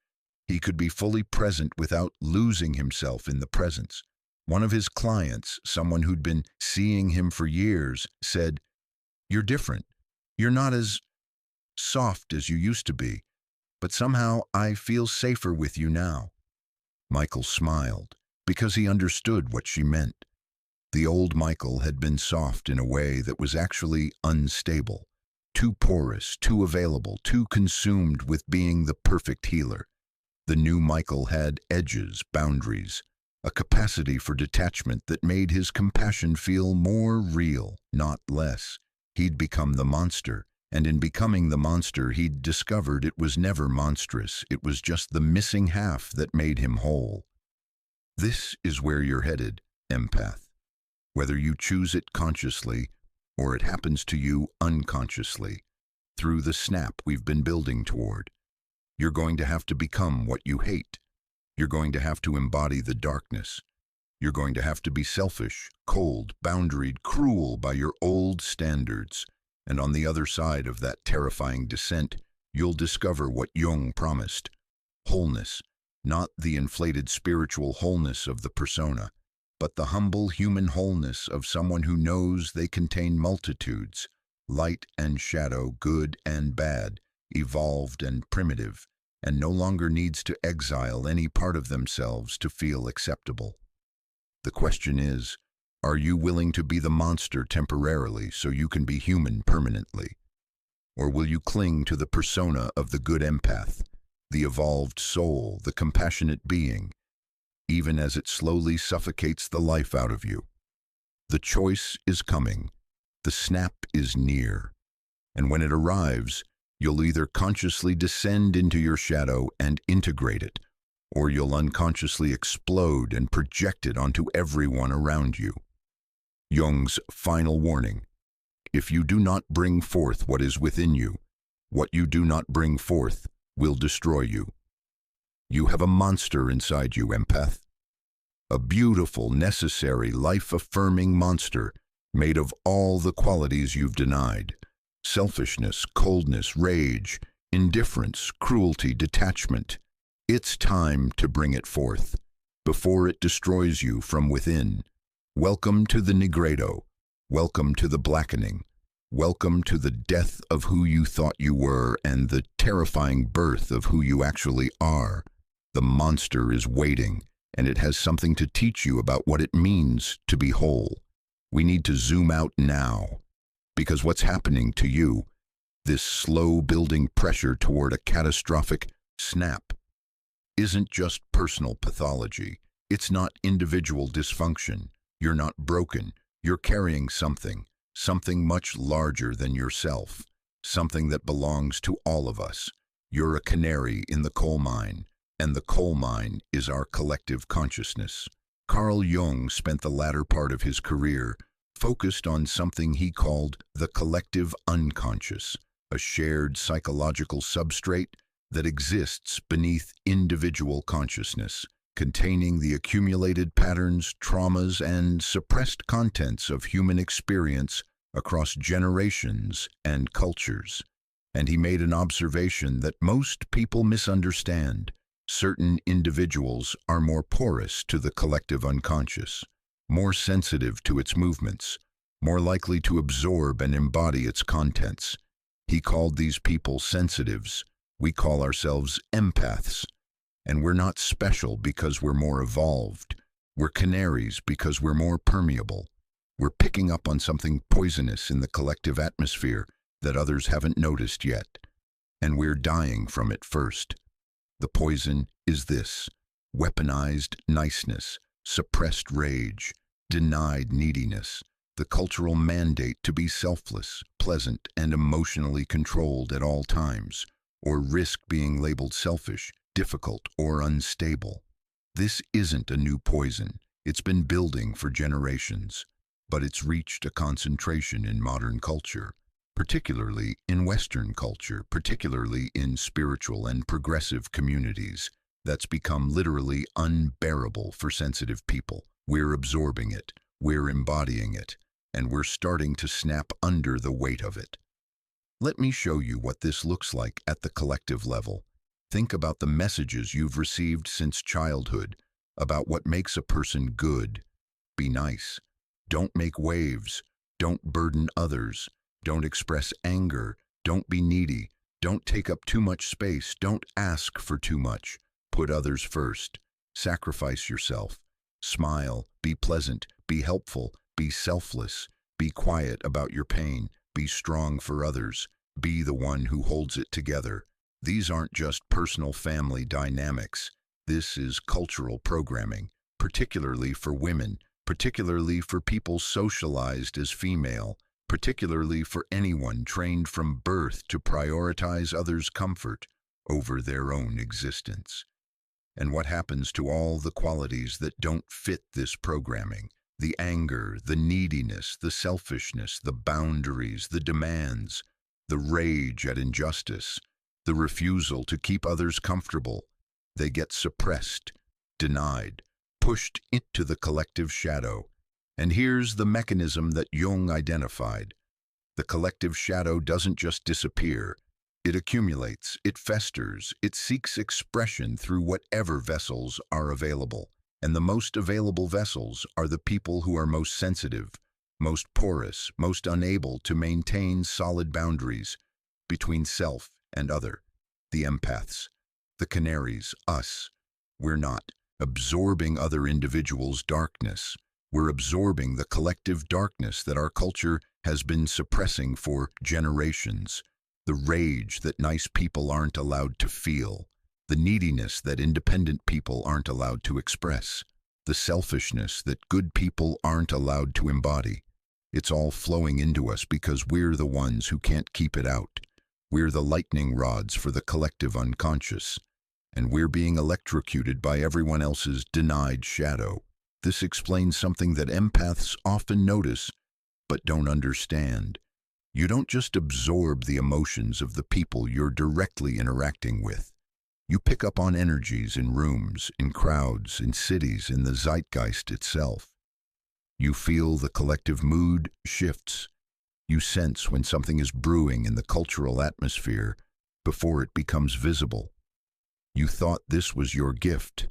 He could be fully present without losing himself in the presence. One of his clients, someone who'd been seeing him for years, said, "You're different. You're not as soft as you used to be, but somehow I feel safer with you now." Michael smiled, because he understood what she meant. The old Michael had been soft in a way that was actually unstable. Too porous, too available, too consumed with being the perfect healer. The new Michael had edges, boundaries, a capacity for detachment that made his compassion feel more real, not less. He'd become the monster, and in becoming the monster, he'd discovered it was never monstrous. It was just the missing half that made him whole. This is where you're headed, empath. Whether you choose it consciously or it happens to you unconsciously, through the snap we've been building toward. You're going to have to become what you hate. You're going to have to embody the darkness. You're going to have to be selfish, cold, boundaried, cruel by your old standards. And on the other side of that terrifying descent, you'll discover what Jung promised: wholeness, not the inflated spiritual wholeness of the persona, but the humble human wholeness of someone who knows they contain multitudes, light and shadow, good and bad, evolved and primitive, and no longer needs to exile any part of themselves to feel acceptable. The question is, are you willing to be the monster temporarily so you can be human permanently? Or will you cling to the persona of the good empath, the evolved soul, the compassionate being, even as it slowly suffocates the life out of you? The choice is coming. The snap is near. And when it arrives, you'll either consciously descend into your shadow and integrate it, or you'll unconsciously explode and project it onto everyone around you. Jung's final warning: if you do not bring forth what is within you, what you do not bring forth will destroy you. You have a monster inside you, empath. A beautiful, necessary, life-affirming monster made of all the qualities you've denied: selfishness, coldness, rage, indifference, cruelty, detachment. It's time to bring it forth, before it destroys you from within. Welcome to the Negredo. Welcome to the blackening. Welcome to the death of who you thought you were and the terrifying birth of who you actually are. The monster is waiting, and it has something to teach you about what it means to be whole. We need to zoom out now, because what's happening to you, this slow building pressure toward a catastrophic snap, isn't just personal pathology. It's not individual dysfunction. You're not broken. You're carrying something much larger than yourself, something that belongs to all of us. You're a canary in the coal mine, and the coal mine is our collective consciousness. Carl Jung spent the latter part of his career focused on something he called the collective unconscious, a shared psychological substrate that exists beneath individual consciousness, containing the accumulated patterns, traumas, and suppressed contents of human experience across generations and cultures. And he made an observation that most people misunderstand. Certain individuals are more porous to the collective unconscious, more sensitive to its movements, more likely to absorb and embody its contents. He called these people sensitives. We call ourselves empaths. And we're not special because we're more evolved. We're canaries because we're more permeable. We're picking up on something poisonous in the collective atmosphere that others haven't noticed yet. And we're dying from it first. The poison is this: weaponized niceness, suppressed rage, denied neediness, the cultural mandate to be selfless, pleasant, and emotionally controlled at all times, or risk being labeled selfish, difficult, or unstable. This isn't a new poison. It's been building for generations, but it's reached a concentration in modern culture, particularly in Western culture, particularly in spiritual and progressive communities, that's become literally unbearable for sensitive people. We're absorbing it, we're embodying it, and we're starting to snap under the weight of it. Let me show you what this looks like at the collective level. Think about the messages you've received since childhood about what makes a person good. Be nice. Don't make waves. Don't burden others. Don't express anger. Don't be needy. Don't take up too much space. Don't ask for too much. Put others first. Sacrifice yourself. Smile. Be pleasant. Be helpful. Be selfless. Be quiet about your pain. Be strong for others. Be the one who holds it together. These aren't just personal family dynamics. This is cultural programming, particularly for women, particularly for people socialized as female, particularly for anyone trained from birth to prioritize others' comfort over their own existence. And what happens to all the qualities that don't fit this programming? The anger, the neediness, the selfishness, the boundaries, the demands, the rage at injustice, the refusal to keep others comfortable. They get suppressed, denied, pushed into the collective shadow. And here's the mechanism that Jung identified. The collective shadow doesn't just disappear. It accumulates, it festers, it seeks expression through whatever vessels are available. And the most available vessels are the people who are most sensitive, most porous, most unable to maintain solid boundaries between self and other. The empaths, the canaries, us. We're not absorbing other individuals' darkness. We're absorbing the collective darkness that our culture has been suppressing for generations. The rage that nice people aren't allowed to feel. The neediness that independent people aren't allowed to express. The selfishness that good people aren't allowed to embody. It's all flowing into us because we're the ones who can't keep it out. We're the lightning rods for the collective unconscious, and we're being electrocuted by everyone else's denied shadow. This explains something that empaths often notice, but don't understand. You don't just absorb the emotions of the people you're directly interacting with. You pick up on energies in rooms, in crowds, in cities, in the zeitgeist itself. You feel the collective mood shifts. You sense when something is brewing in the cultural atmosphere before it becomes visible. You thought this was your gift,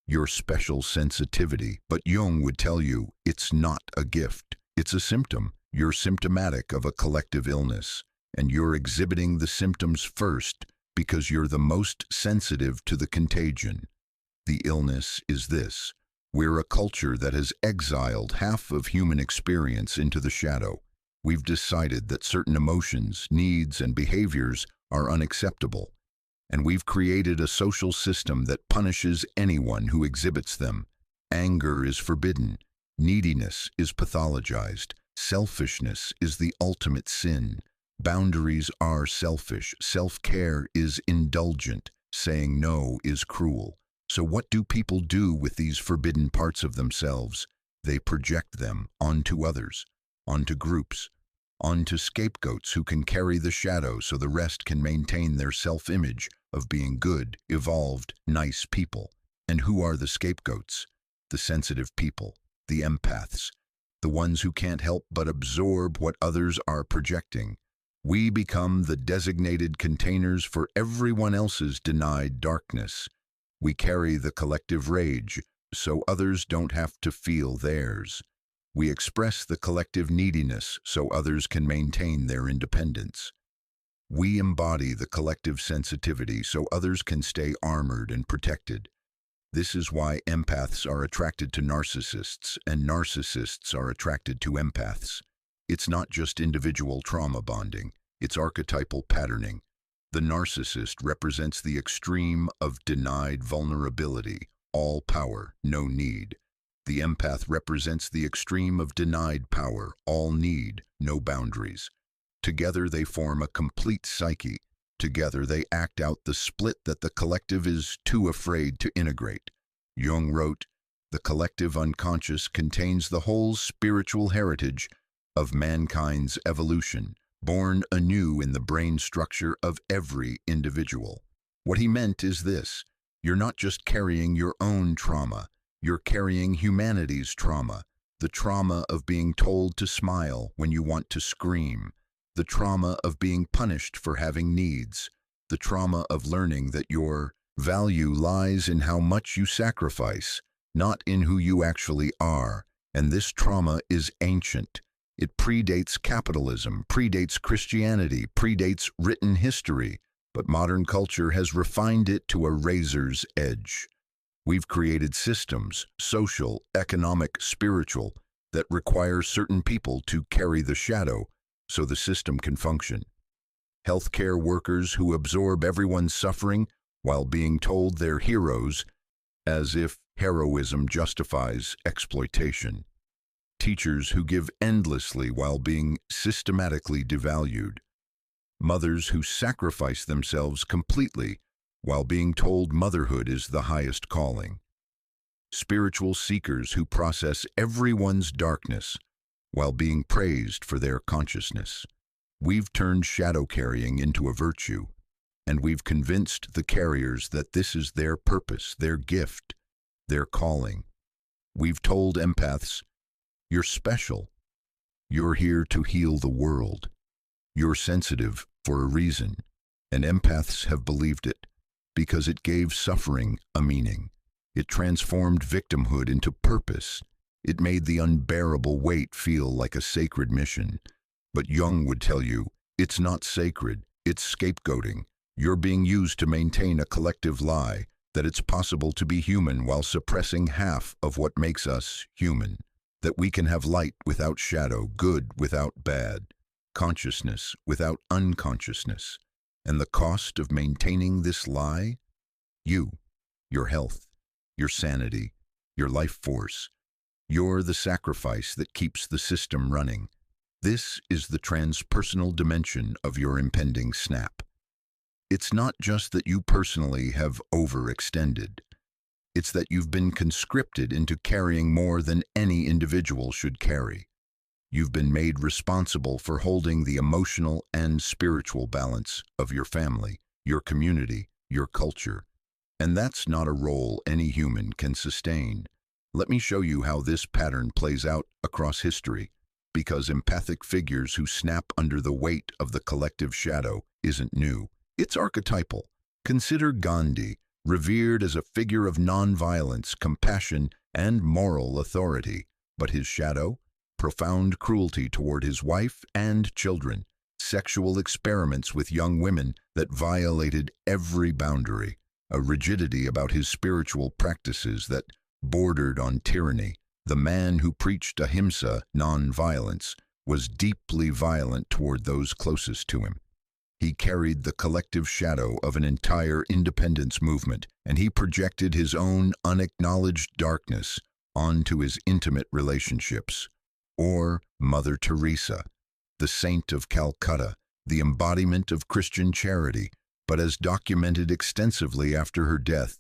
your special sensitivity, but Jung would tell you it's not a gift. It's a symptom. You're symptomatic of a collective illness, and you're exhibiting the symptoms first because you're the most sensitive to the contagion. The illness is this: we're a culture that has exiled half of human experience into the shadow. We've decided that certain emotions, needs, and behaviors are unacceptable, and we've created a social system that punishes anyone who exhibits them. Anger is forbidden, neediness is pathologized, selfishness is the ultimate sin, boundaries are selfish, self-care is indulgent, saying no is cruel. So what do people do with these forbidden parts of themselves? They project them onto others, onto groups, onto scapegoats who can carry the shadow so the rest can maintain their self-image of being good, evolved, nice people. And who are the scapegoats? The sensitive people, the empaths, the ones who can't help but absorb what others are projecting. We become the designated containers for everyone else's denied darkness. We carry the collective rage so others don't have to feel theirs. We express the collective neediness so others can maintain their independence. We embody the collective sensitivity so others can stay armored and protected. This is why empaths are attracted to narcissists and narcissists are attracted to empaths. It's not just individual trauma bonding, it's archetypal patterning. The narcissist represents the extreme of denied vulnerability, all power, no need. The empath represents the extreme of denied power, all need, no boundaries. Together they form a complete psyche. Together they act out the split that the collective is too afraid to integrate. Jung wrote, "The collective unconscious contains the whole spiritual heritage of mankind's evolution, born anew in the brain structure of every individual." What he meant is this: you're not just carrying your own trauma, you're carrying humanity's trauma, the trauma of being told to smile when you want to scream, the trauma of being punished for having needs, the trauma of learning that your value lies in how much you sacrifice, not in who you actually are. And this trauma is ancient. It predates capitalism, predates Christianity, predates written history, but modern culture has refined it to a razor's edge. We've created systems, social, economic, spiritual, that require certain people to carry the shadow so the system can function. Healthcare workers who absorb everyone's suffering while being told they're heroes, as if heroism justifies exploitation. Teachers who give endlessly while being systematically devalued. Mothers who sacrifice themselves completely while being told motherhood is the highest calling. Spiritual seekers who process everyone's darkness while being praised for their consciousness. We've turned shadow carrying into a virtue, and we've convinced the carriers that this is their purpose, their gift, their calling. We've told empaths, "You're special. You're here to heal the world. You're sensitive for a reason." And empaths have believed it because it gave suffering a meaning. It transformed victimhood into purpose. It made the unbearable weight feel like a sacred mission. But Jung would tell you, it's not sacred, it's scapegoating. You're being used to maintain a collective lie that it's possible to be human while suppressing half of what makes us human. That we can have light without shadow, good without bad, consciousness without unconsciousness. And the cost of maintaining this lie? You, your health, your sanity, your life force. You're the sacrifice that keeps the system running. This is the transpersonal dimension of your impending snap. It's not just that you personally have overextended. It's that you've been conscripted into carrying more than any individual should carry. You've been made responsible for holding the emotional and spiritual balance of your family, your community, your culture. And that's not a role any human can sustain. Let me show you how this pattern plays out across history, because empathic figures who snap under the weight of the collective shadow isn't new. It's archetypal. Consider Gandhi, revered as a figure of nonviolence, compassion, and moral authority. But his shadow? profound cruelty toward his wife and children, sexual experiments with young women that violated every boundary, a rigidity about his spiritual practices that bordered on tyranny. The man who preached ahimsa, non-violence, was deeply violent toward those closest to him. He carried the collective shadow of an entire independence movement, and he projected his own unacknowledged darkness onto his intimate relationships. Or Mother Teresa, the saint of Calcutta, the embodiment of Christian charity, but as documented extensively after her death,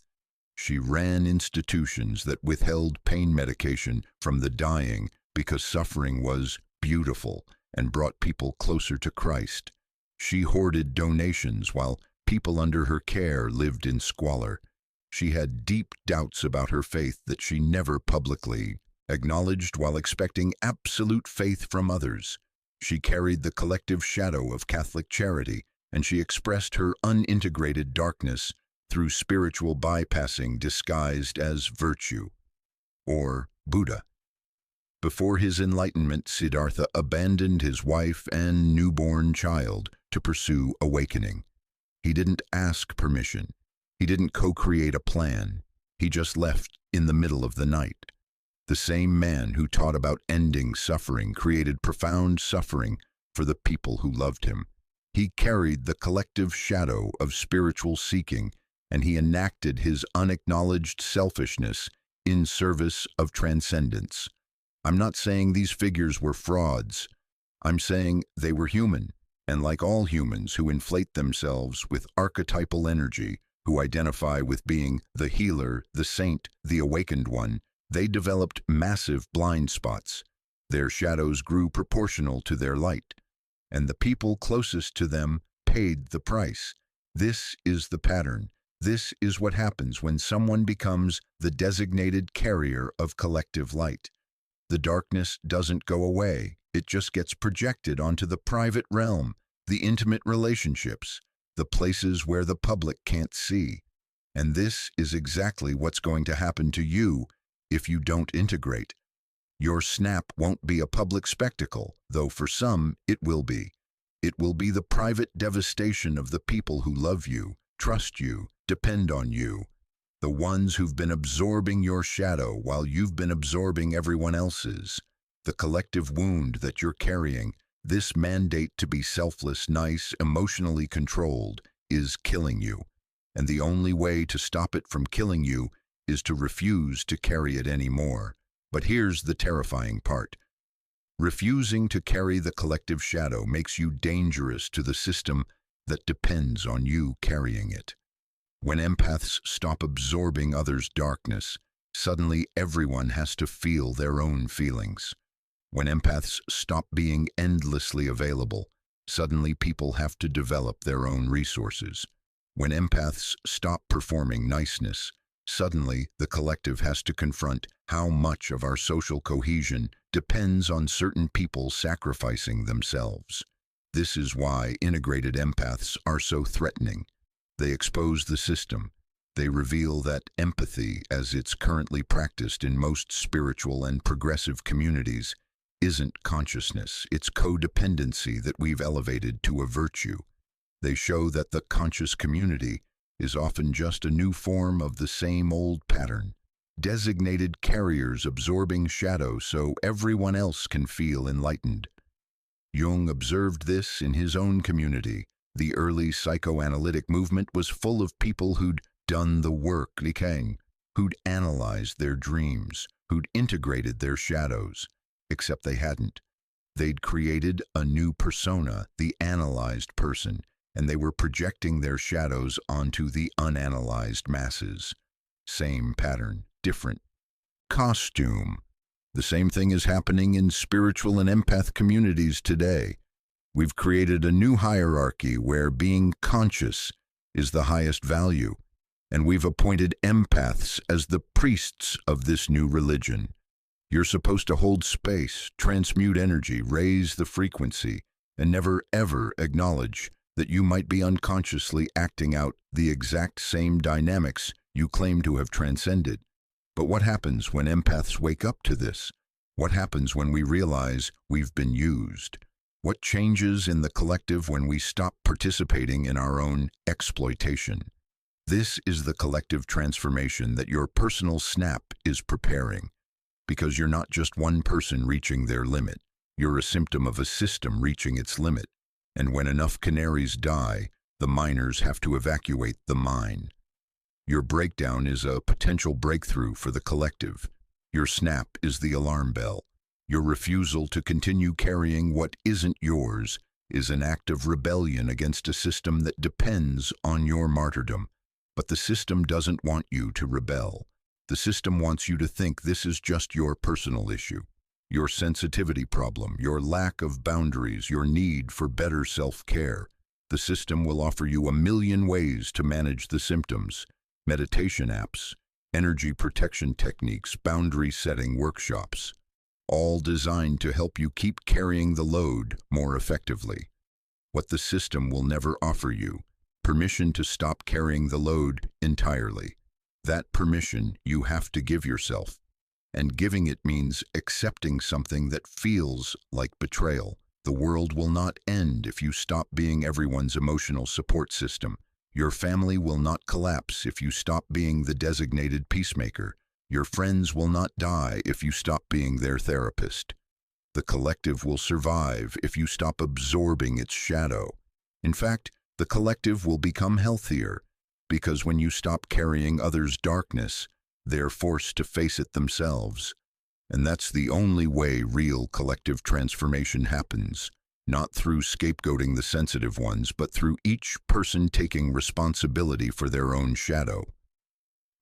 she ran institutions that withheld pain medication from the dying because suffering was beautiful and brought people closer to Christ. She hoarded donations while people under her care lived in squalor. She had deep doubts about her faith that she never publicly acknowledged while expecting absolute faith from others. She carried the collective shadow of Catholic charity, and she expressed her unintegrated darkness through spiritual bypassing disguised as virtue. Or Buddha. Before his enlightenment, Siddhartha abandoned his wife and newborn child to pursue awakening. He didn't ask permission. He didn't co-create a plan. He just left in the middle of the night. The same man who taught about ending suffering created profound suffering for the people who loved him. He carried the collective shadow of spiritual seeking, and he enacted his unacknowledged selfishness in service of transcendence. I'm not saying these figures were frauds. I'm saying they were human, and like all humans who inflate themselves with archetypal energy, who identify with being the healer, the saint, the awakened one, they developed massive blind spots. Their shadows grew proportional to their light, and the people closest to them paid the price. This is the pattern. This is what happens when someone becomes the designated carrier of collective light. The darkness doesn't go away. It just gets projected onto the private realm, the intimate relationships, the places where the public can't see. And this is exactly what's going to happen to you if you don't integrate. Your snap won't be a public spectacle, though for some it will be. It will be the private devastation of the people who love you, trust you, depend on you, the ones who've been absorbing your shadow while you've been absorbing everyone else's. The collective wound that you're carrying, this mandate to be selfless, nice, emotionally controlled, is killing you. And the only way to stop it from killing you is to refuse to carry it anymore. But here's the terrifying part. Refusing to carry the collective shadow makes you dangerous to the system that depends on you carrying it. When empaths stop absorbing others' darkness, suddenly everyone has to feel their own feelings. When empaths stop being endlessly available, suddenly people have to develop their own resources. When empaths stop performing niceness, suddenly the collective has to confront how much of our social cohesion depends on certain people sacrificing themselves. This is why integrated empaths are so threatening. They expose the system. They reveal that empathy, as it's currently practiced in most spiritual and progressive communities, isn't consciousness, it's codependency that we've elevated to a virtue. They show that the conscious community is often just a new form of the same old pattern, designated carriers absorbing shadow so everyone else can feel enlightened. Jung observed this in his own community. The early psychoanalytic movement was full of people who'd done the work, who'd analyzed their dreams, who'd integrated their shadows, except they hadn't. They'd created a new persona, the analyzed person, and they were projecting their shadows onto the unanalyzed masses. Same pattern, different costume. The same thing is happening in spiritual and empath communities today. We've created a new hierarchy where being conscious is the highest value, and we've appointed empaths as the priests of this new religion. You're supposed to hold space, transmute energy, raise the frequency, and never ever acknowledge that you might be unconsciously acting out the exact same dynamics you claim to have transcended. But what happens when empaths wake up to this? What happens when we realize we've been used? What changes in the collective when we stop participating in our own exploitation? This is the collective transformation that your personal snap is preparing, because you're not just one person reaching their limit. You're a symptom of a system reaching its limit. And when enough canaries die, the miners have to evacuate the mine. Your breakdown is a potential breakthrough for the collective. Your snap is the alarm bell. Your refusal to continue carrying what isn't yours is an act of rebellion against a system that depends on your martyrdom. But the system doesn't want you to rebel. The system wants you to think this is just your personal issue, your sensitivity problem, your lack of boundaries, your need for better self-care. The system will offer you a million ways to manage the symptoms: meditation apps, energy protection techniques, boundary setting workshops, all designed to help you keep carrying the load more effectively. What the system will never offer you: permission to stop carrying the load entirely. That permission you have to give yourself. And giving it means accepting something that feels like betrayal. The world will not end if you stop being everyone's emotional support system. Your family will not collapse if you stop being the designated peacemaker. Your friends will not die if you stop being their therapist. The collective will survive if you stop absorbing its shadow. In fact, the collective will become healthier, because when you stop carrying others' darkness, they're forced to face it themselves. And that's the only way real collective transformation happens, not through scapegoating the sensitive ones, but through each person taking responsibility for their own shadow.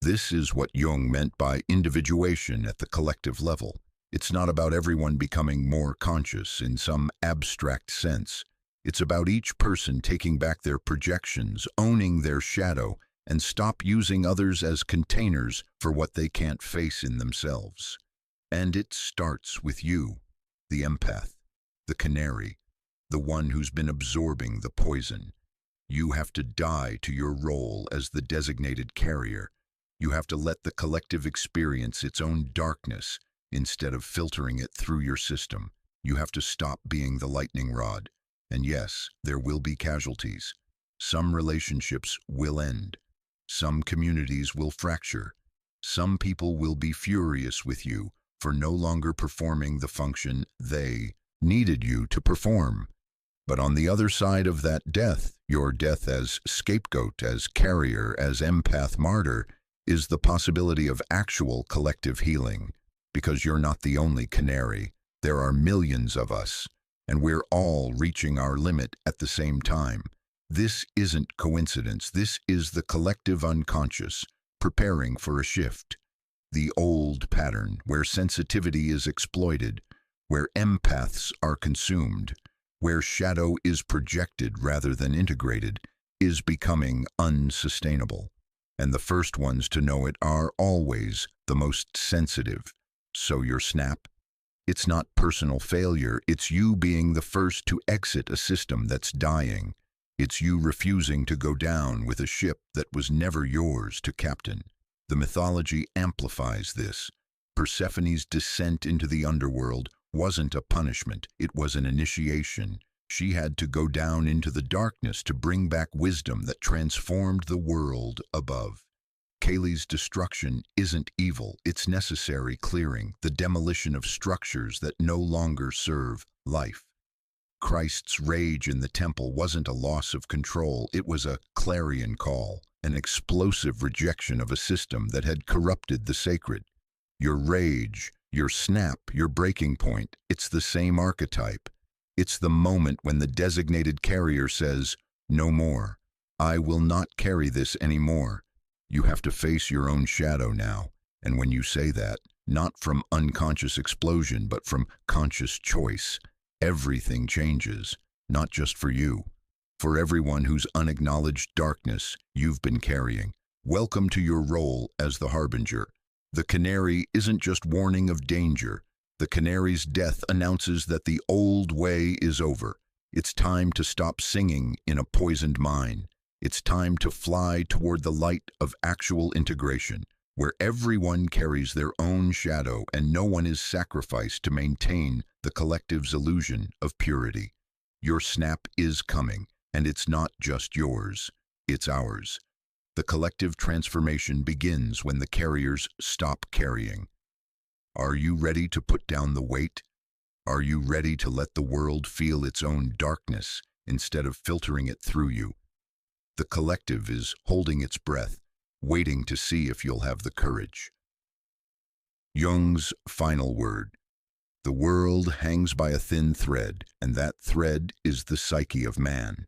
This is what Jung meant by individuation at the collective level. It's not about everyone becoming more conscious in some abstract sense. It's about each person taking back their projections, owning their shadow, and stop using others as containers for what they can't face in themselves. And it starts with you, the empath, the canary, the one who's been absorbing the poison. You have to die to your role as the designated carrier. You have to let the collective experience its own darkness instead of filtering it through your system. You have to stop being the lightning rod. And yes, there will be casualties. Some relationships will end. Some communities will fracture. Some people will be furious with you for no longer performing the function they needed you to perform. But on the other side of that death, your death as scapegoat, as carrier, as empath martyr, is the possibility of actual collective healing. Because you're not the only canary. There are millions of us, and we're all reaching our limit at the same time. This isn't coincidence. This is the collective unconscious preparing for a shift. The old pattern where sensitivity is exploited, where empaths are consumed, where shadow is projected rather than integrated, is becoming unsustainable. And the first ones to know it are always the most sensitive. So your snap? It's not personal failure. It's you being the first to exit a system that's dying. It's you refusing to go down with a ship that was never yours to captain. The mythology amplifies this. Persephone's descent into the underworld wasn't a punishment. It was an initiation. She had to go down into the darkness to bring back wisdom that transformed the world above. Kaylee's destruction isn't evil. It's necessary clearing, the demolition of structures that no longer serve life. Christ's rage in the temple wasn't a loss of control. It was a clarion call, an explosive rejection of a system that had corrupted the sacred. Your rage, your snap, your breaking point, it's the same archetype. It's the moment when the designated carrier says, "No more. I will not carry this anymore." You have to face your own shadow now. And when you say that, not from unconscious explosion, but from conscious choice, everything changes, not just for you. For everyone whose unacknowledged darkness you've been carrying. Welcome to your role as the harbinger. The canary isn't just warning of danger. The canary's death announces that the old way is over. It's time to stop singing in a poisoned mine. It's time to fly toward the light of actual integration, where everyone carries their own shadow and no one is sacrificed to maintain the collective's illusion of purity. Your snap is coming, and it's not just yours, it's ours. The collective transformation begins when the carriers stop carrying. Are you ready to put down the weight? Are you ready to let the world feel its own darkness instead of filtering it through you? The collective is holding its breath, waiting to see if you'll have the courage. Jung's final word. The world hangs by a thin thread, and that thread is the psyche of man.